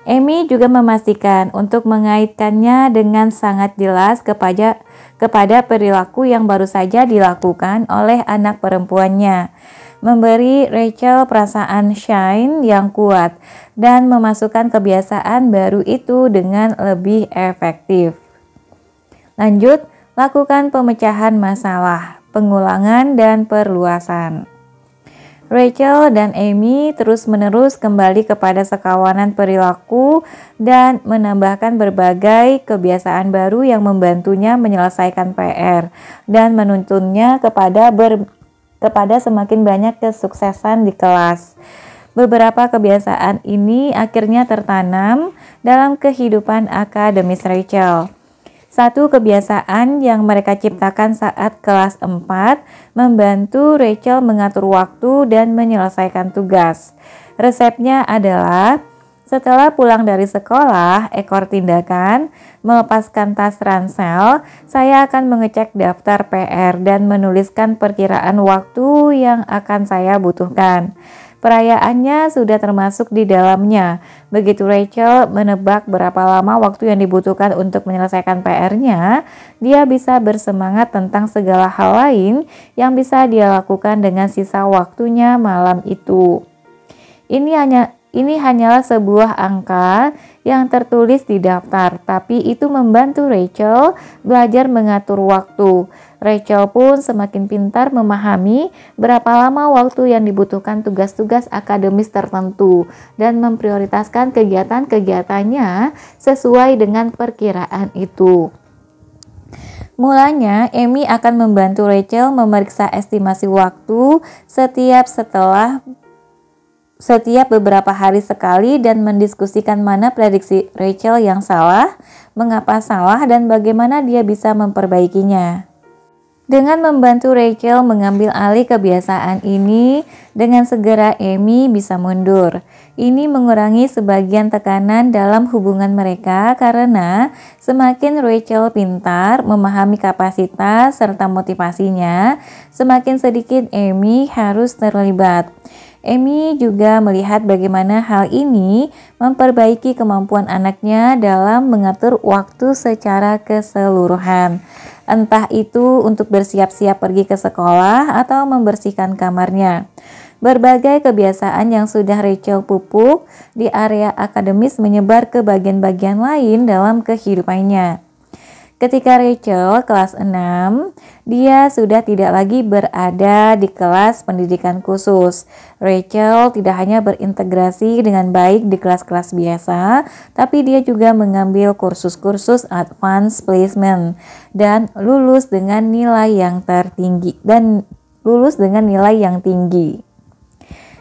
Amy juga memastikan untuk mengaitkannya dengan sangat jelas kepada perilaku yang baru saja dilakukan oleh anak perempuannya, memberi Rachel perasaan shine yang kuat dan memasukkan kebiasaan baru itu dengan lebih efektif. Lanjut, lakukan pemecahan masalah, pengulangan, dan perluasan. Rachel dan Amy terus-menerus kembali kepada sekawanan perilaku dan menambahkan berbagai kebiasaan baru yang membantunya menyelesaikan PR dan menuntunnya kepada semakin banyak kesuksesan di kelas. Beberapa kebiasaan ini akhirnya tertanam dalam kehidupan akademis Rachel. Satu kebiasaan yang mereka ciptakan saat kelas 4 membantu Rachel mengatur waktu dan menyelesaikan tugas. Resepnya adalah setelah pulang dari sekolah, ekor tindakan, melepaskan tas ransel, saya akan mengecek daftar PR dan menuliskan perkiraan waktu yang akan saya butuhkan. Perayaannya sudah termasuk di dalamnya. Begitu Rachel menebak berapa lama waktu yang dibutuhkan untuk menyelesaikan PR-nya, dia bisa bersemangat tentang segala hal lain yang bisa dia lakukan dengan sisa waktunya malam itu. Ini hanyalah sebuah angka yang tertulis di daftar, tapi itu membantu Rachel belajar mengatur waktu. Rachel pun semakin pintar memahami berapa lama waktu yang dibutuhkan tugas-tugas akademis tertentu dan memprioritaskan kegiatan-kegiatannya sesuai dengan perkiraan itu. Mulanya, Amy akan membantu Rachel memeriksa estimasi waktu setiap beberapa hari sekali dan mendiskusikan mana prediksi Rachel yang salah, mengapa salah, dan bagaimana dia bisa memperbaikinya. Dengan membantu Rachel mengambil alih kebiasaan ini, dengan segera Amy bisa mundur. Ini mengurangi sebagian tekanan dalam hubungan mereka karena semakin Rachel pintar memahami kapasitas serta motivasinya, semakin sedikit Amy harus terlibat. Amy juga melihat bagaimana hal ini memperbaiki kemampuan anaknya dalam mengatur waktu secara keseluruhan. Entah itu untuk bersiap-siap pergi ke sekolah atau membersihkan kamarnya. Berbagai kebiasaan yang sudah Rachel pupuk di area akademis menyebar ke bagian-bagian lain dalam kehidupannya. Ketika Rachel kelas 6, dia sudah tidak lagi berada di kelas pendidikan khusus. Rachel tidak hanya berintegrasi dengan baik di kelas-kelas biasa, tapi dia juga mengambil kursus-kursus advanced placement dan lulus dengan nilai yang tinggi.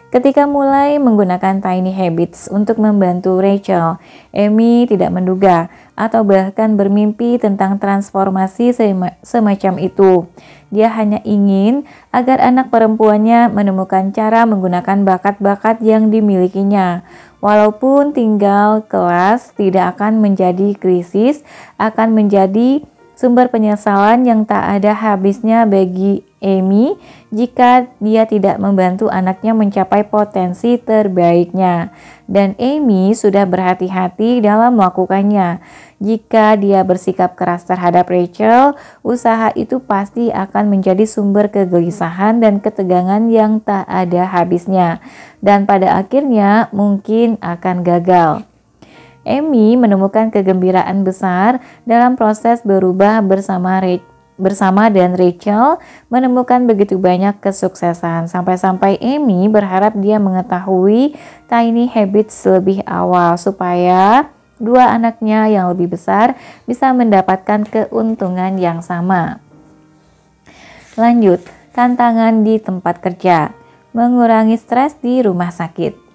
Ketika mulai menggunakan Tiny Habits untuk membantu Rachel, Amy tidak menduga atau bahkan bermimpi tentang transformasi semacam itu. Dia hanya ingin agar anak perempuannya menemukan cara menggunakan bakat-bakat yang dimilikinya. Walaupun tinggal kelas tidak akan menjadi krisis, akan menjadi sumber penyesalan yang tak ada habisnya bagi Amy jika dia tidak membantu anaknya mencapai potensi terbaiknya. Dan Amy sudah berhati-hati dalam melakukannya. Jika dia bersikap keras terhadap Rachel, usaha itu pasti akan menjadi sumber kegelisahan dan ketegangan yang tak ada habisnya. Dan pada akhirnya mungkin akan gagal. Amy menemukan kegembiraan besar dalam proses berubah bersama dan Rachel menemukan begitu banyak kesuksesan. Sampai-sampai Amy berharap dia mengetahui Tiny Habits lebih awal supaya dua anaknya yang lebih besar bisa mendapatkan keuntungan yang sama. Lanjut, tantangan di tempat kerja. Mengurangi stres di rumah sakit.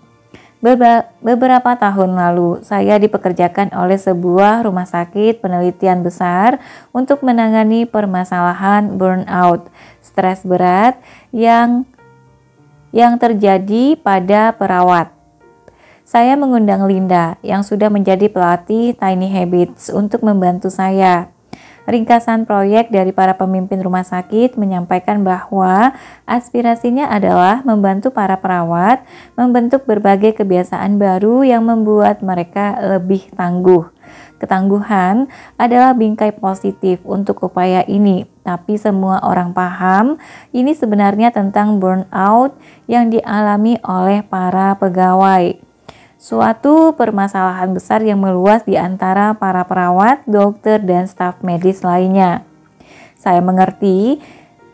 Beberapa tahun lalu, saya dipekerjakan oleh sebuah rumah sakit penelitian besar untuk menangani permasalahan burnout, stres berat yang terjadi pada perawat. Saya mengundang Linda yang sudah menjadi pelatih Tiny Habits untuk membantu saya. Ringkasan proyek dari para pemimpin rumah sakit menyampaikan bahwa aspirasinya adalah membantu para perawat membentuk berbagai kebiasaan baru yang membuat mereka lebih tangguh. Ketangguhan adalah bingkai positif untuk upaya ini, tapi semua orang paham ini sebenarnya tentang burnout yang dialami oleh para pegawai. Suatu permasalahan besar yang meluas di antara para perawat, dokter, dan staf medis lainnya. Saya mengerti,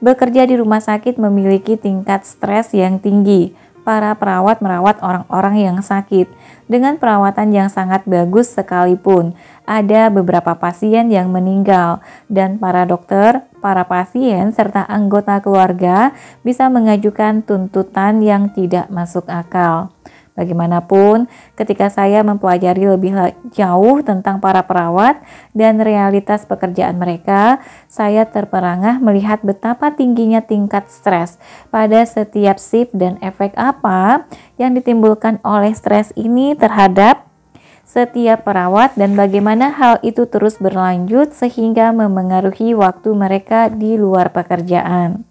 bekerja di rumah sakit memiliki tingkat stres yang tinggi. Para perawat merawat orang-orang yang sakit. Dengan perawatan yang sangat bagus sekalipun, ada beberapa pasien yang meninggal, dan para dokter, para pasien, serta anggota keluarga bisa mengajukan tuntutan yang tidak masuk akal. Bagaimanapun, ketika saya mempelajari lebih jauh tentang para perawat dan realitas pekerjaan mereka, saya terperangah melihat betapa tingginya tingkat stres pada setiap shift dan efek apa yang ditimbulkan oleh stres ini terhadap setiap perawat dan bagaimana hal itu terus berlanjut sehingga memengaruhi waktu mereka di luar pekerjaan.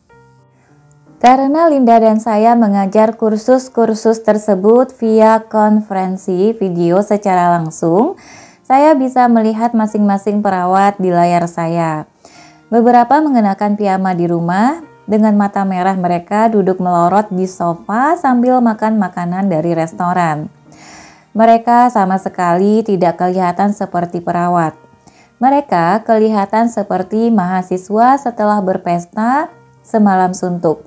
Karena Linda dan saya mengajar kursus-kursus tersebut via konferensi video secara langsung, saya bisa melihat masing-masing perawat di layar saya. Beberapa mengenakan piyama di rumah, dengan mata merah mereka duduk melorot di sofa sambil makan makanan dari restoran. Mereka sama sekali tidak kelihatan seperti perawat. Mereka kelihatan seperti mahasiswa setelah berpesta semalam suntuk.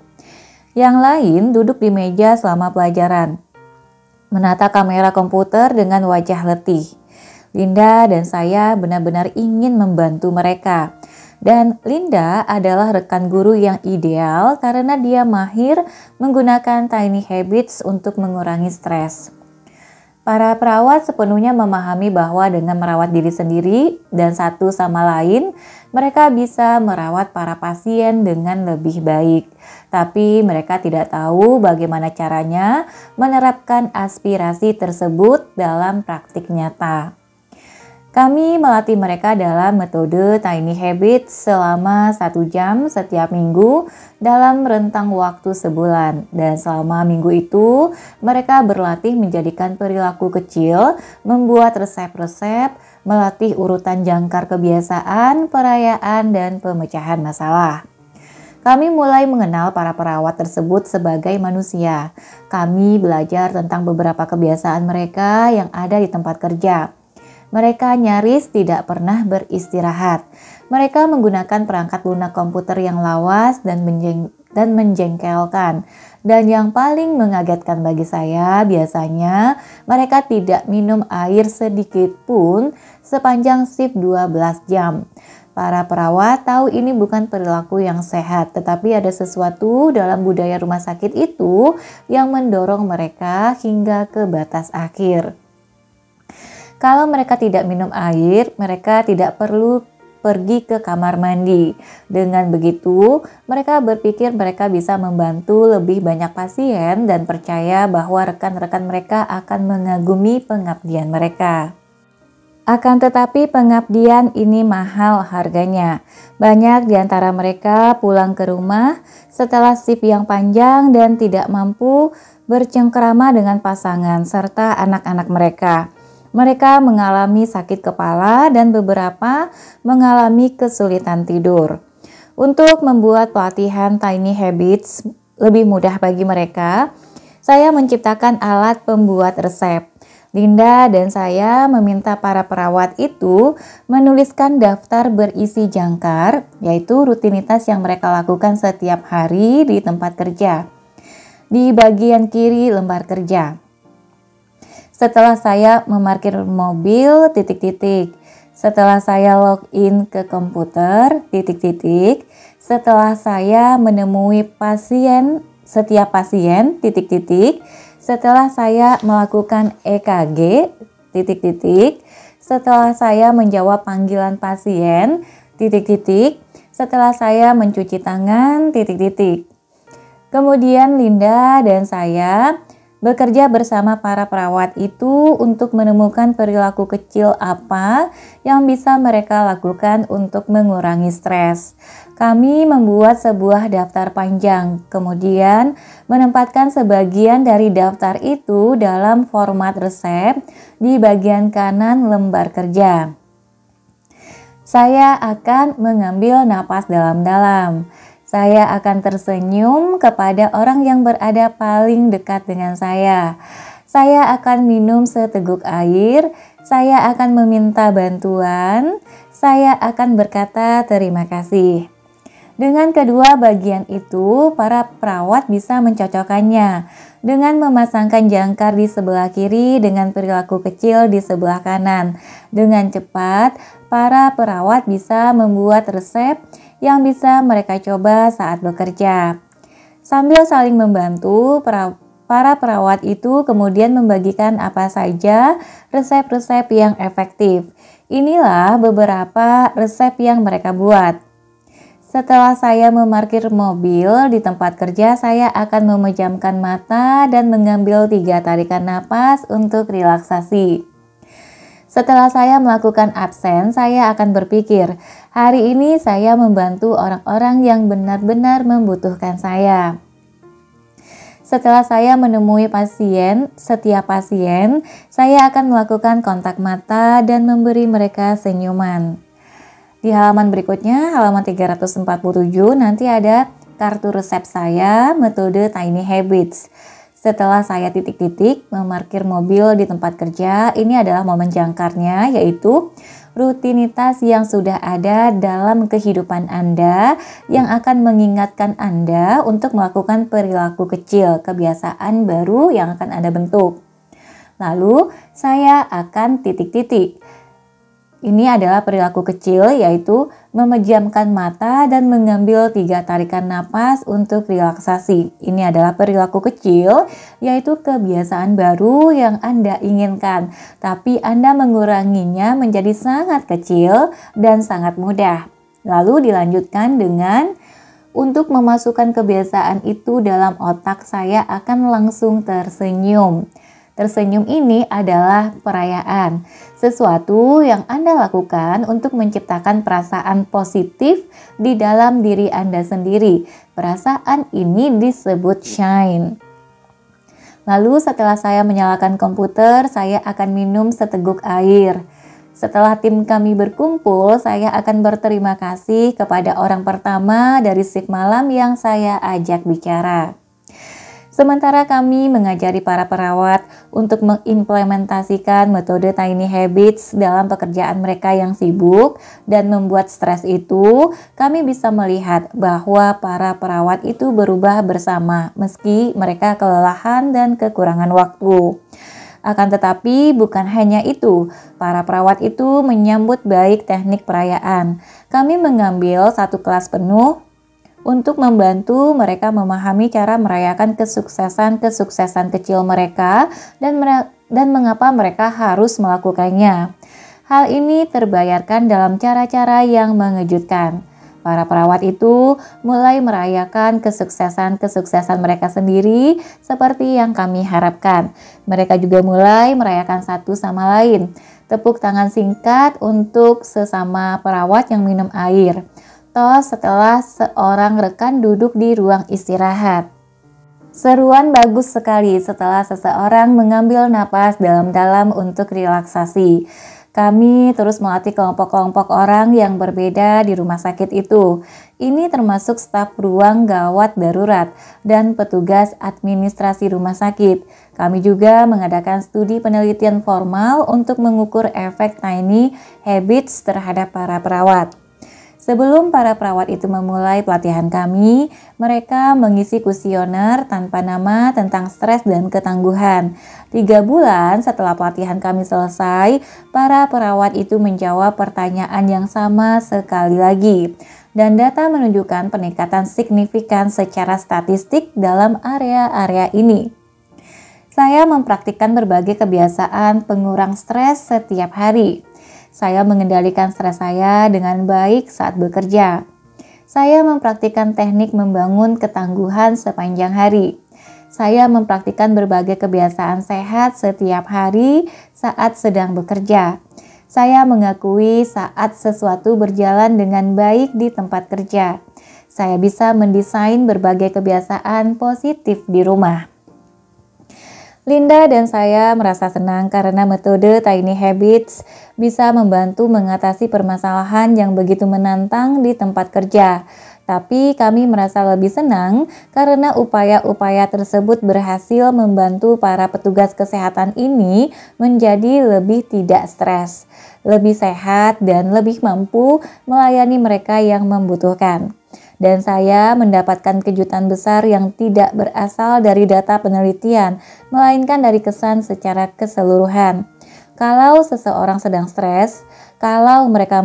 Yang lain duduk di meja selama pelajaran, menata kamera komputer dengan wajah letih. Linda dan saya benar-benar ingin membantu mereka. Dan Linda adalah rekan guru yang ideal karena dia mahir menggunakan Tiny Habits untuk mengurangi stres. Para perawat sepenuhnya memahami bahwa dengan merawat diri sendiri dan satu sama lain, mereka bisa merawat para pasien dengan lebih baik. Tapi mereka tidak tahu bagaimana caranya menerapkan aspirasi tersebut dalam praktik nyata. Kami melatih mereka dalam metode Tiny Habits selama 1 jam setiap minggu dalam rentang waktu sebulan. Dan selama minggu itu, mereka berlatih menjadikan perilaku kecil, membuat resep-resep, melatih urutan jangkar kebiasaan, perayaan, dan pemecahan masalah. Kami mulai mengenal para perawat tersebut sebagai manusia. Kami belajar tentang beberapa kebiasaan mereka yang ada di tempat kerja. Mereka nyaris tidak pernah beristirahat. Mereka menggunakan perangkat lunak komputer yang lawas dan menjengkelkan. Dan yang paling mengagetkan bagi saya, biasanya mereka tidak minum air sedikit pun sepanjang shift 12 jam. Para perawat tahu ini bukan perilaku yang sehat, tetapi ada sesuatu dalam budaya rumah sakit itu yang mendorong mereka hingga ke batas akhir. Kalau mereka tidak minum air, mereka tidak perlu pergi ke kamar mandi. Dengan begitu, mereka berpikir mereka bisa membantu lebih banyak pasien dan percaya bahwa rekan-rekan mereka akan mengagumi pengabdian mereka. Akan tetapi pengabdian ini mahal harganya. Banyak di antara mereka pulang ke rumah setelah shift yang panjang dan tidak mampu bercengkrama dengan pasangan serta anak-anak mereka. Mereka mengalami sakit kepala dan beberapa mengalami kesulitan tidur. Untuk membuat pelatihan Tiny Habits lebih mudah bagi mereka, saya menciptakan alat pembuat resep. Linda dan saya meminta para perawat itu menuliskan daftar berisi jangkar, yaitu rutinitas yang mereka lakukan setiap hari di tempat kerja. Di bagian kiri lembar kerja. Setelah saya memarkir mobil, Setelah saya login ke komputer, Setelah saya menemui setiap pasien, setelah saya melakukan EKG, setelah saya menjawab panggilan pasien, setelah saya mencuci tangan, Kemudian Linda dan saya bekerja bersama para perawat itu untuk menemukan perilaku kecil apa yang bisa mereka lakukan untuk mengurangi stres. Kami membuat sebuah daftar panjang, kemudian menempatkan sebagian dari daftar itu dalam format resep di bagian kanan lembar kerja. Saya akan mengambil napas dalam-dalam. Saya akan tersenyum kepada orang yang berada paling dekat dengan saya. Saya akan minum seteguk air. Saya akan meminta bantuan. Saya akan berkata terima kasih. Dengan kedua bagian itu, para perawat bisa mencocokkannya dengan memasangkan jangkar di sebelah kiri dengan perilaku kecil di sebelah kanan. Dengan cepat, para perawat bisa membuat resep yang bisa mereka coba saat bekerja. Sambil saling membantu, para perawat itu kemudian membagikan apa saja resep-resep yang efektif. Inilah beberapa resep yang mereka buat. Setelah saya memarkir mobil di tempat kerja, saya akan memejamkan mata dan mengambil 3 tarikan napas untuk relaksasi. Setelah saya melakukan absen, saya akan berpikir, hari ini saya membantu orang-orang yang benar-benar membutuhkan saya. Setelah saya menemui setiap pasien, saya akan melakukan kontak mata dan memberi mereka senyuman. Di halaman berikutnya, halaman 347, nanti ada kartu resep saya, metode Tiny Habits. Setelah saya memarkir mobil di tempat kerja, ini adalah momen jangkarnya, yaitu rutinitas yang sudah ada dalam kehidupan Anda yang akan mengingatkan Anda untuk melakukan perilaku kecil, kebiasaan baru yang akan Anda bentuk. Lalu saya akan Ini adalah perilaku kecil, yaitu memejamkan mata dan mengambil 3 tarikan napas untuk relaksasi. Ini adalah perilaku kecil, yaitu kebiasaan baru yang Anda inginkan, tapi Anda menguranginya menjadi sangat kecil dan sangat mudah. Lalu dilanjutkan dengan untuk memasukkan kebiasaan itu dalam otak, saya akan langsung tersenyum. Tersenyum ini adalah perayaan, sesuatu yang Anda lakukan untuk menciptakan perasaan positif di dalam diri Anda sendiri. Perasaan ini disebut shine. Lalu setelah saya menyalakan komputer, saya akan minum seteguk air. Setelah tim kami berkumpul, saya akan berterima kasih kepada orang pertama dari shift malam yang saya ajak bicara. Sementara kami mengajari para perawat untuk mengimplementasikan metode Tiny Habits dalam pekerjaan mereka yang sibuk dan membuat stres itu, kami bisa melihat bahwa para perawat itu berubah bersama meski mereka kelelahan dan kekurangan waktu. Akan tetapi bukan hanya itu, para perawat itu menyambut baik teknik perayaan. Kami mengambil 1 kelas penuh untuk membantu mereka memahami cara merayakan kesuksesan kecil mereka dan mengapa mereka harus melakukannya. Hal ini terbayarkan dalam cara-cara yang mengejutkan. Para perawat itu mulai merayakan kesuksesan mereka sendiri seperti yang kami harapkan. Mereka juga mulai merayakan satu sama lain. Tepuk tangan singkat untuk sesama perawat yang minum air. Setelah seorang rekan duduk di ruang istirahat. Seruan bagus sekali setelah seseorang mengambil napas dalam-dalam untuk relaksasi. Kami terus melatih kelompok-kelompok orang yang berbeda di rumah sakit itu. Ini termasuk staf ruang gawat darurat dan petugas administrasi rumah sakit. Kami juga mengadakan studi penelitian formal untuk mengukur efek Tiny Habits terhadap para perawat. Sebelum para perawat itu memulai pelatihan kami, mereka mengisi kuesioner tanpa nama tentang stres dan ketangguhan. 3 bulan setelah pelatihan kami selesai, para perawat itu menjawab pertanyaan yang sama sekali lagi. Dan data menunjukkan peningkatan signifikan secara statistik dalam area-area ini. Saya mempraktikkan berbagai kebiasaan pengurang stres setiap hari. Saya mengendalikan stres saya dengan baik saat bekerja. Saya mempraktikkan teknik membangun ketangguhan sepanjang hari. Saya mempraktikkan berbagai kebiasaan sehat setiap hari saat sedang bekerja. Saya mengakui saat sesuatu berjalan dengan baik di tempat kerja. Saya bisa mendesain berbagai kebiasaan positif di rumah. Linda dan saya merasa senang karena metode Tiny Habits bisa membantu mengatasi permasalahan yang begitu menantang di tempat kerja. Tapi kami merasa lebih senang karena upaya-upaya tersebut berhasil membantu para petugas kesehatan ini menjadi lebih tidak stres, lebih sehat, dan lebih mampu melayani mereka yang membutuhkan. Dan saya mendapatkan kejutan besar yang tidak berasal dari data penelitian, melainkan dari kesan secara keseluruhan. Kalau seseorang sedang stres, kalau mereka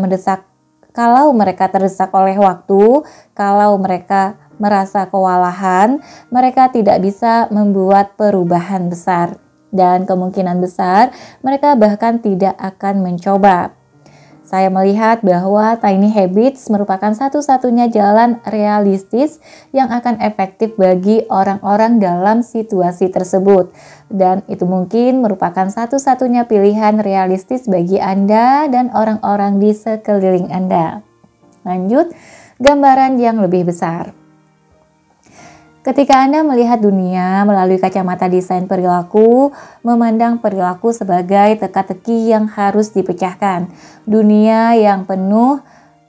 terdesak oleh waktu, kalau mereka merasa kewalahan, mereka tidak bisa membuat perubahan besar. Dan kemungkinan besar mereka bahkan tidak akan mencoba. Saya melihat bahwa Tiny Habits merupakan satu-satunya jalan realistis yang akan efektif bagi orang-orang dalam situasi tersebut. Dan itu mungkin merupakan satu-satunya pilihan realistis bagi Anda dan orang-orang di sekeliling Anda. Lanjut, gambaran yang lebih besar. Ketika Anda melihat dunia melalui kacamata desain perilaku, memandang perilaku sebagai teka-teki yang harus dipecahkan. Dunia yang penuh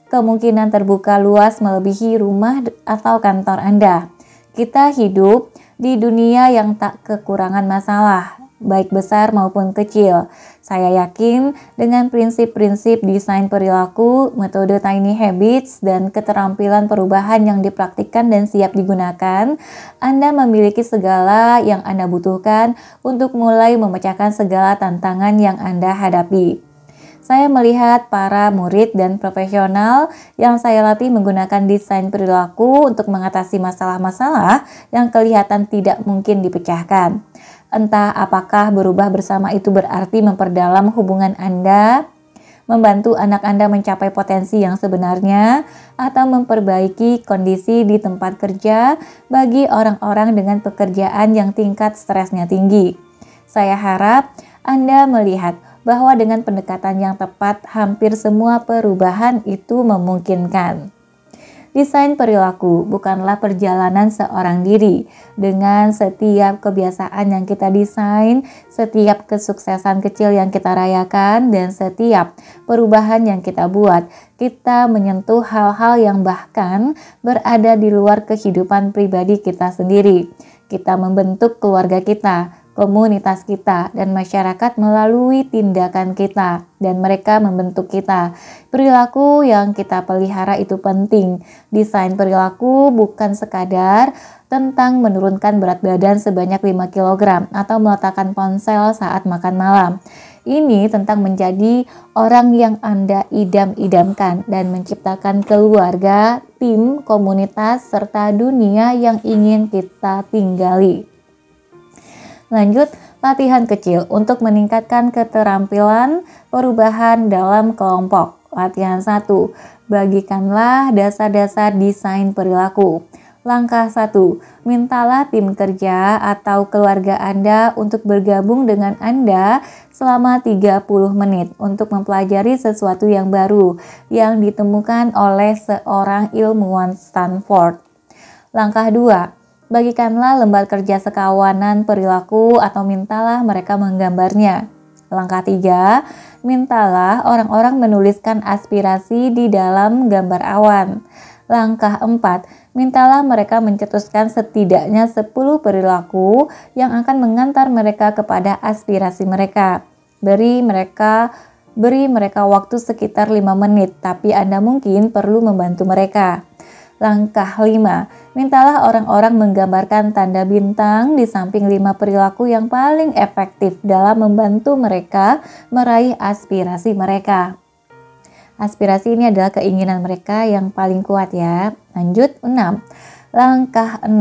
kemungkinan terbuka luas melebihi rumah atau kantor Anda. Kita hidup di dunia yang tak kekurangan masalah, baik besar maupun kecil. Saya yakin dengan prinsip-prinsip desain perilaku, metode Tiny Habits, dan keterampilan perubahan yang dipraktikkan dan siap digunakan, Anda memiliki segala yang Anda butuhkan untuk mulai memecahkan segala tantangan yang Anda hadapi. Saya melihat para murid dan profesional yang saya latih menggunakan desain perilaku untuk mengatasi masalah-masalah yang kelihatan tidak mungkin dipecahkan. Entah apakah berubah bersama itu berarti memperdalam hubungan Anda, membantu anak Anda mencapai potensi yang sebenarnya, atau memperbaiki kondisi di tempat kerja bagi orang-orang dengan pekerjaan yang tingkat stresnya tinggi. Saya harap Anda melihat bahwa dengan pendekatan yang tepat, hampir semua perubahan itu memungkinkan. Desain perilaku bukanlah perjalanan seorang diri. Dengan setiap kebiasaan yang kita desain, setiap kesuksesan kecil yang kita rayakan, dan setiap perubahan yang kita buat, kita menyentuh hal-hal yang bahkan berada di luar kehidupan pribadi kita sendiri. Kita membentuk keluarga kita, komunitas kita, dan masyarakat melalui tindakan kita, dan mereka membentuk kita. Perilaku yang kita pelihara itu penting. Desain perilaku bukan sekadar tentang menurunkan berat badan sebanyak 5 kg atau meletakkan ponsel saat makan malam. Ini tentang menjadi orang yang Anda idam-idamkan dan menciptakan keluarga, tim, komunitas, serta dunia yang ingin kita tinggali. Lanjut, latihan kecil untuk meningkatkan keterampilan perubahan dalam kelompok. Latihan 1, bagikanlah dasar-dasar desain perilaku. Langkah 1, mintalah tim kerja atau keluarga Anda untuk bergabung dengan Anda selama 30 menit untuk mempelajari sesuatu yang baru yang ditemukan oleh seorang ilmuwan Stanford. Langkah 2, bagikanlah lembar kerja sekawanan perilaku atau mintalah mereka menggambarnya. Langkah 3, mintalah orang-orang menuliskan aspirasi di dalam gambar awan. Langkah 4, mintalah mereka mencetuskan setidaknya 10 perilaku yang akan mengantar mereka kepada aspirasi mereka. Beri mereka waktu sekitar 5 menit, tapi Anda mungkin perlu membantu mereka. Langkah 5, mintalah orang-orang menggambarkan tanda bintang di samping 5 perilaku yang paling efektif dalam membantu mereka meraih aspirasi mereka. Aspirasi ini adalah keinginan mereka yang paling kuat ya. Lanjut, 6. Langkah 6.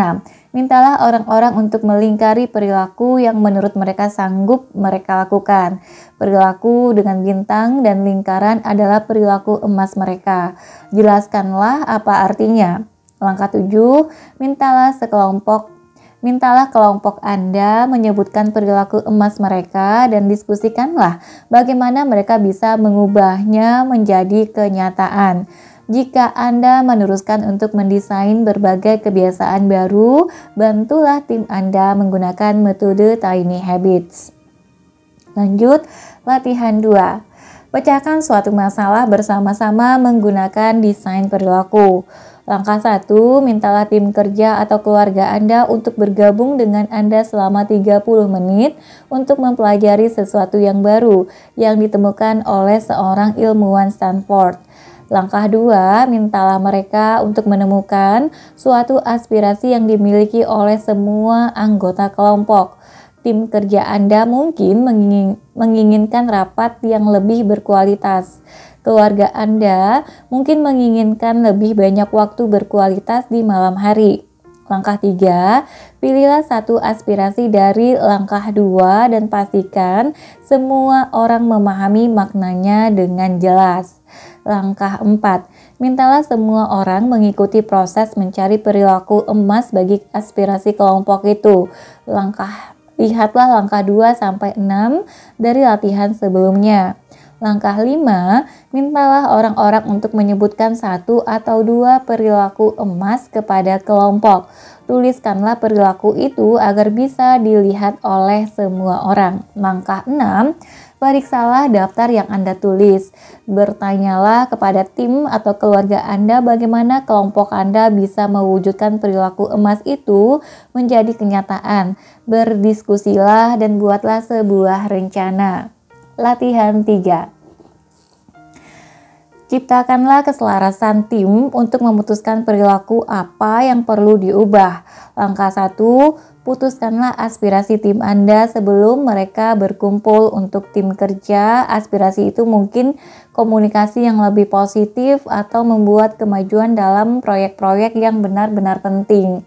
Mintalah orang-orang untuk melingkari perilaku yang menurut mereka sanggup mereka lakukan. Perilaku dengan bintang dan lingkaran adalah perilaku emas mereka. Jelaskanlah apa artinya. Langkah 7. Mintalah kelompok Anda menyebutkan perilaku emas mereka dan diskusikanlah bagaimana mereka bisa mengubahnya menjadi kenyataan. Jika Anda meneruskan untuk mendesain berbagai kebiasaan baru, bantulah tim Anda menggunakan metode Tiny Habits. Lanjut, latihan 2. Pecahkan suatu masalah bersama-sama menggunakan desain perilaku. Langkah 1, mintalah tim kerja atau keluarga Anda untuk bergabung dengan Anda selama 30 menit untuk mempelajari sesuatu yang baru yang ditemukan oleh seorang ilmuwan Stanford. Langkah 2, mintalah mereka untuk menemukan suatu aspirasi yang dimiliki oleh semua anggota kelompok. Tim kerja Anda mungkin menginginkan rapat yang lebih berkualitas. Keluarga Anda mungkin menginginkan lebih banyak waktu berkualitas di malam hari. Langkah 3, pilihlah satu aspirasi dari langkah 2 dan pastikan semua orang memahami maknanya dengan jelas. Langkah 4, mintalah semua orang mengikuti proses mencari perilaku emas bagi aspirasi kelompok itu. Lihatlah langkah 2-6 dari latihan sebelumnya. Langkah 5, mintalah orang-orang untuk menyebutkan 1 atau 2 perilaku emas kepada kelompok. Tuliskanlah perilaku itu agar bisa dilihat oleh semua orang. Langkah 6, periksalah daftar yang Anda tulis. Bertanyalah kepada tim atau keluarga Anda bagaimana kelompok Anda bisa mewujudkan perilaku emas itu menjadi kenyataan. Berdiskusilah dan buatlah sebuah rencana. Latihan 3. Ciptakanlah keselarasan tim untuk memutuskan perilaku apa yang perlu diubah. Langkah 1, putuskanlah aspirasi tim Anda sebelum mereka berkumpul untuk tim kerja. Aspirasi itu mungkin komunikasi yang lebih positif atau membuat kemajuan dalam proyek-proyek yang benar-benar penting.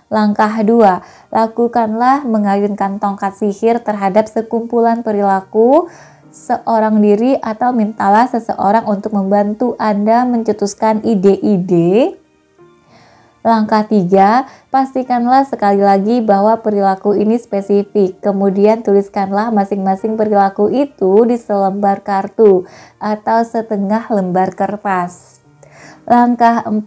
Langkah 2, lakukanlah mengayunkan tongkat sihir terhadap sekumpulan perilaku seorang diri atau mintalah seseorang untuk membantu Anda mencetuskan ide-ide. Langkah 3, pastikanlah sekali lagi bahwa perilaku ini spesifik. Kemudian tuliskanlah masing-masing perilaku itu di selembar kartu atau setengah lembar kertas. Langkah 4,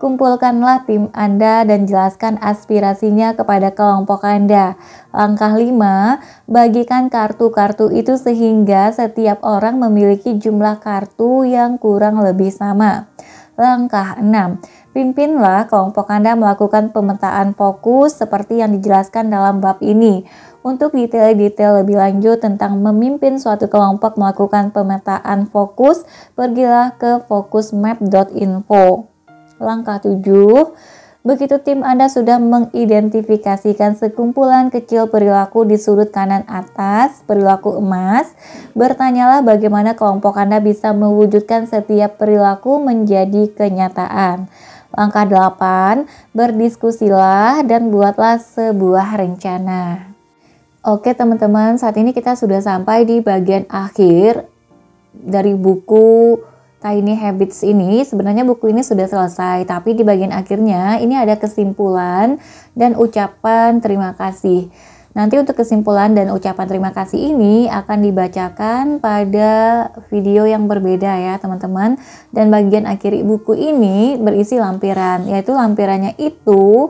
kumpulkanlah tim Anda dan jelaskan aspirasinya kepada kelompok Anda. Langkah 5, bagikan kartu-kartu itu sehingga setiap orang memiliki jumlah kartu yang kurang lebih sama. Langkah 6, pimpinlah kelompok Anda melakukan pemetaan fokus seperti yang dijelaskan dalam bab ini. Untuk detail-detail lebih lanjut tentang memimpin suatu kelompok melakukan pemetaan fokus, pergilah ke focusmap.info. Langkah 7, begitu tim Anda sudah mengidentifikasikan sekumpulan kecil perilaku di sudut kanan atas, perilaku emas, bertanyalah bagaimana kelompok Anda bisa mewujudkan setiap perilaku menjadi kenyataan. Langkah 8, berdiskusilah dan buatlah sebuah rencana. Oke teman-teman, saat ini kita sudah sampai di bagian akhir dari buku Tiny Habits ini. Sebenarnya buku ini sudah selesai, tapi di bagian akhirnya ini ada kesimpulan dan ucapan terima kasih. Nanti untuk kesimpulan dan ucapan terima kasih ini akan dibacakan pada video yang berbeda ya teman-teman. Dan bagian akhir buku ini berisi lampiran, yaitu lampirannya itu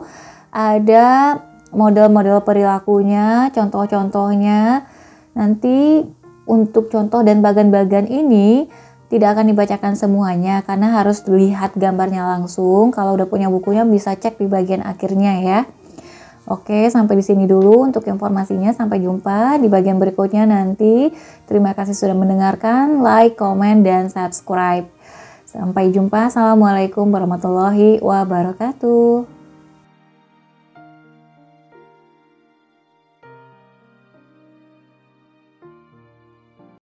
ada model-model perilakunya, contoh-contohnya. Nanti untuk contoh dan bagian-bagian ini tidak akan dibacakan semuanya karena harus dilihat gambarnya langsung. Kalau udah punya bukunya bisa cek di bagian akhirnya ya. Oke, sampai di sini dulu untuk informasinya. Sampai jumpa di bagian berikutnya nanti. Terima kasih sudah mendengarkan. Like, komen, dan subscribe. Sampai jumpa. Assalamualaikum warahmatullahi wabarakatuh.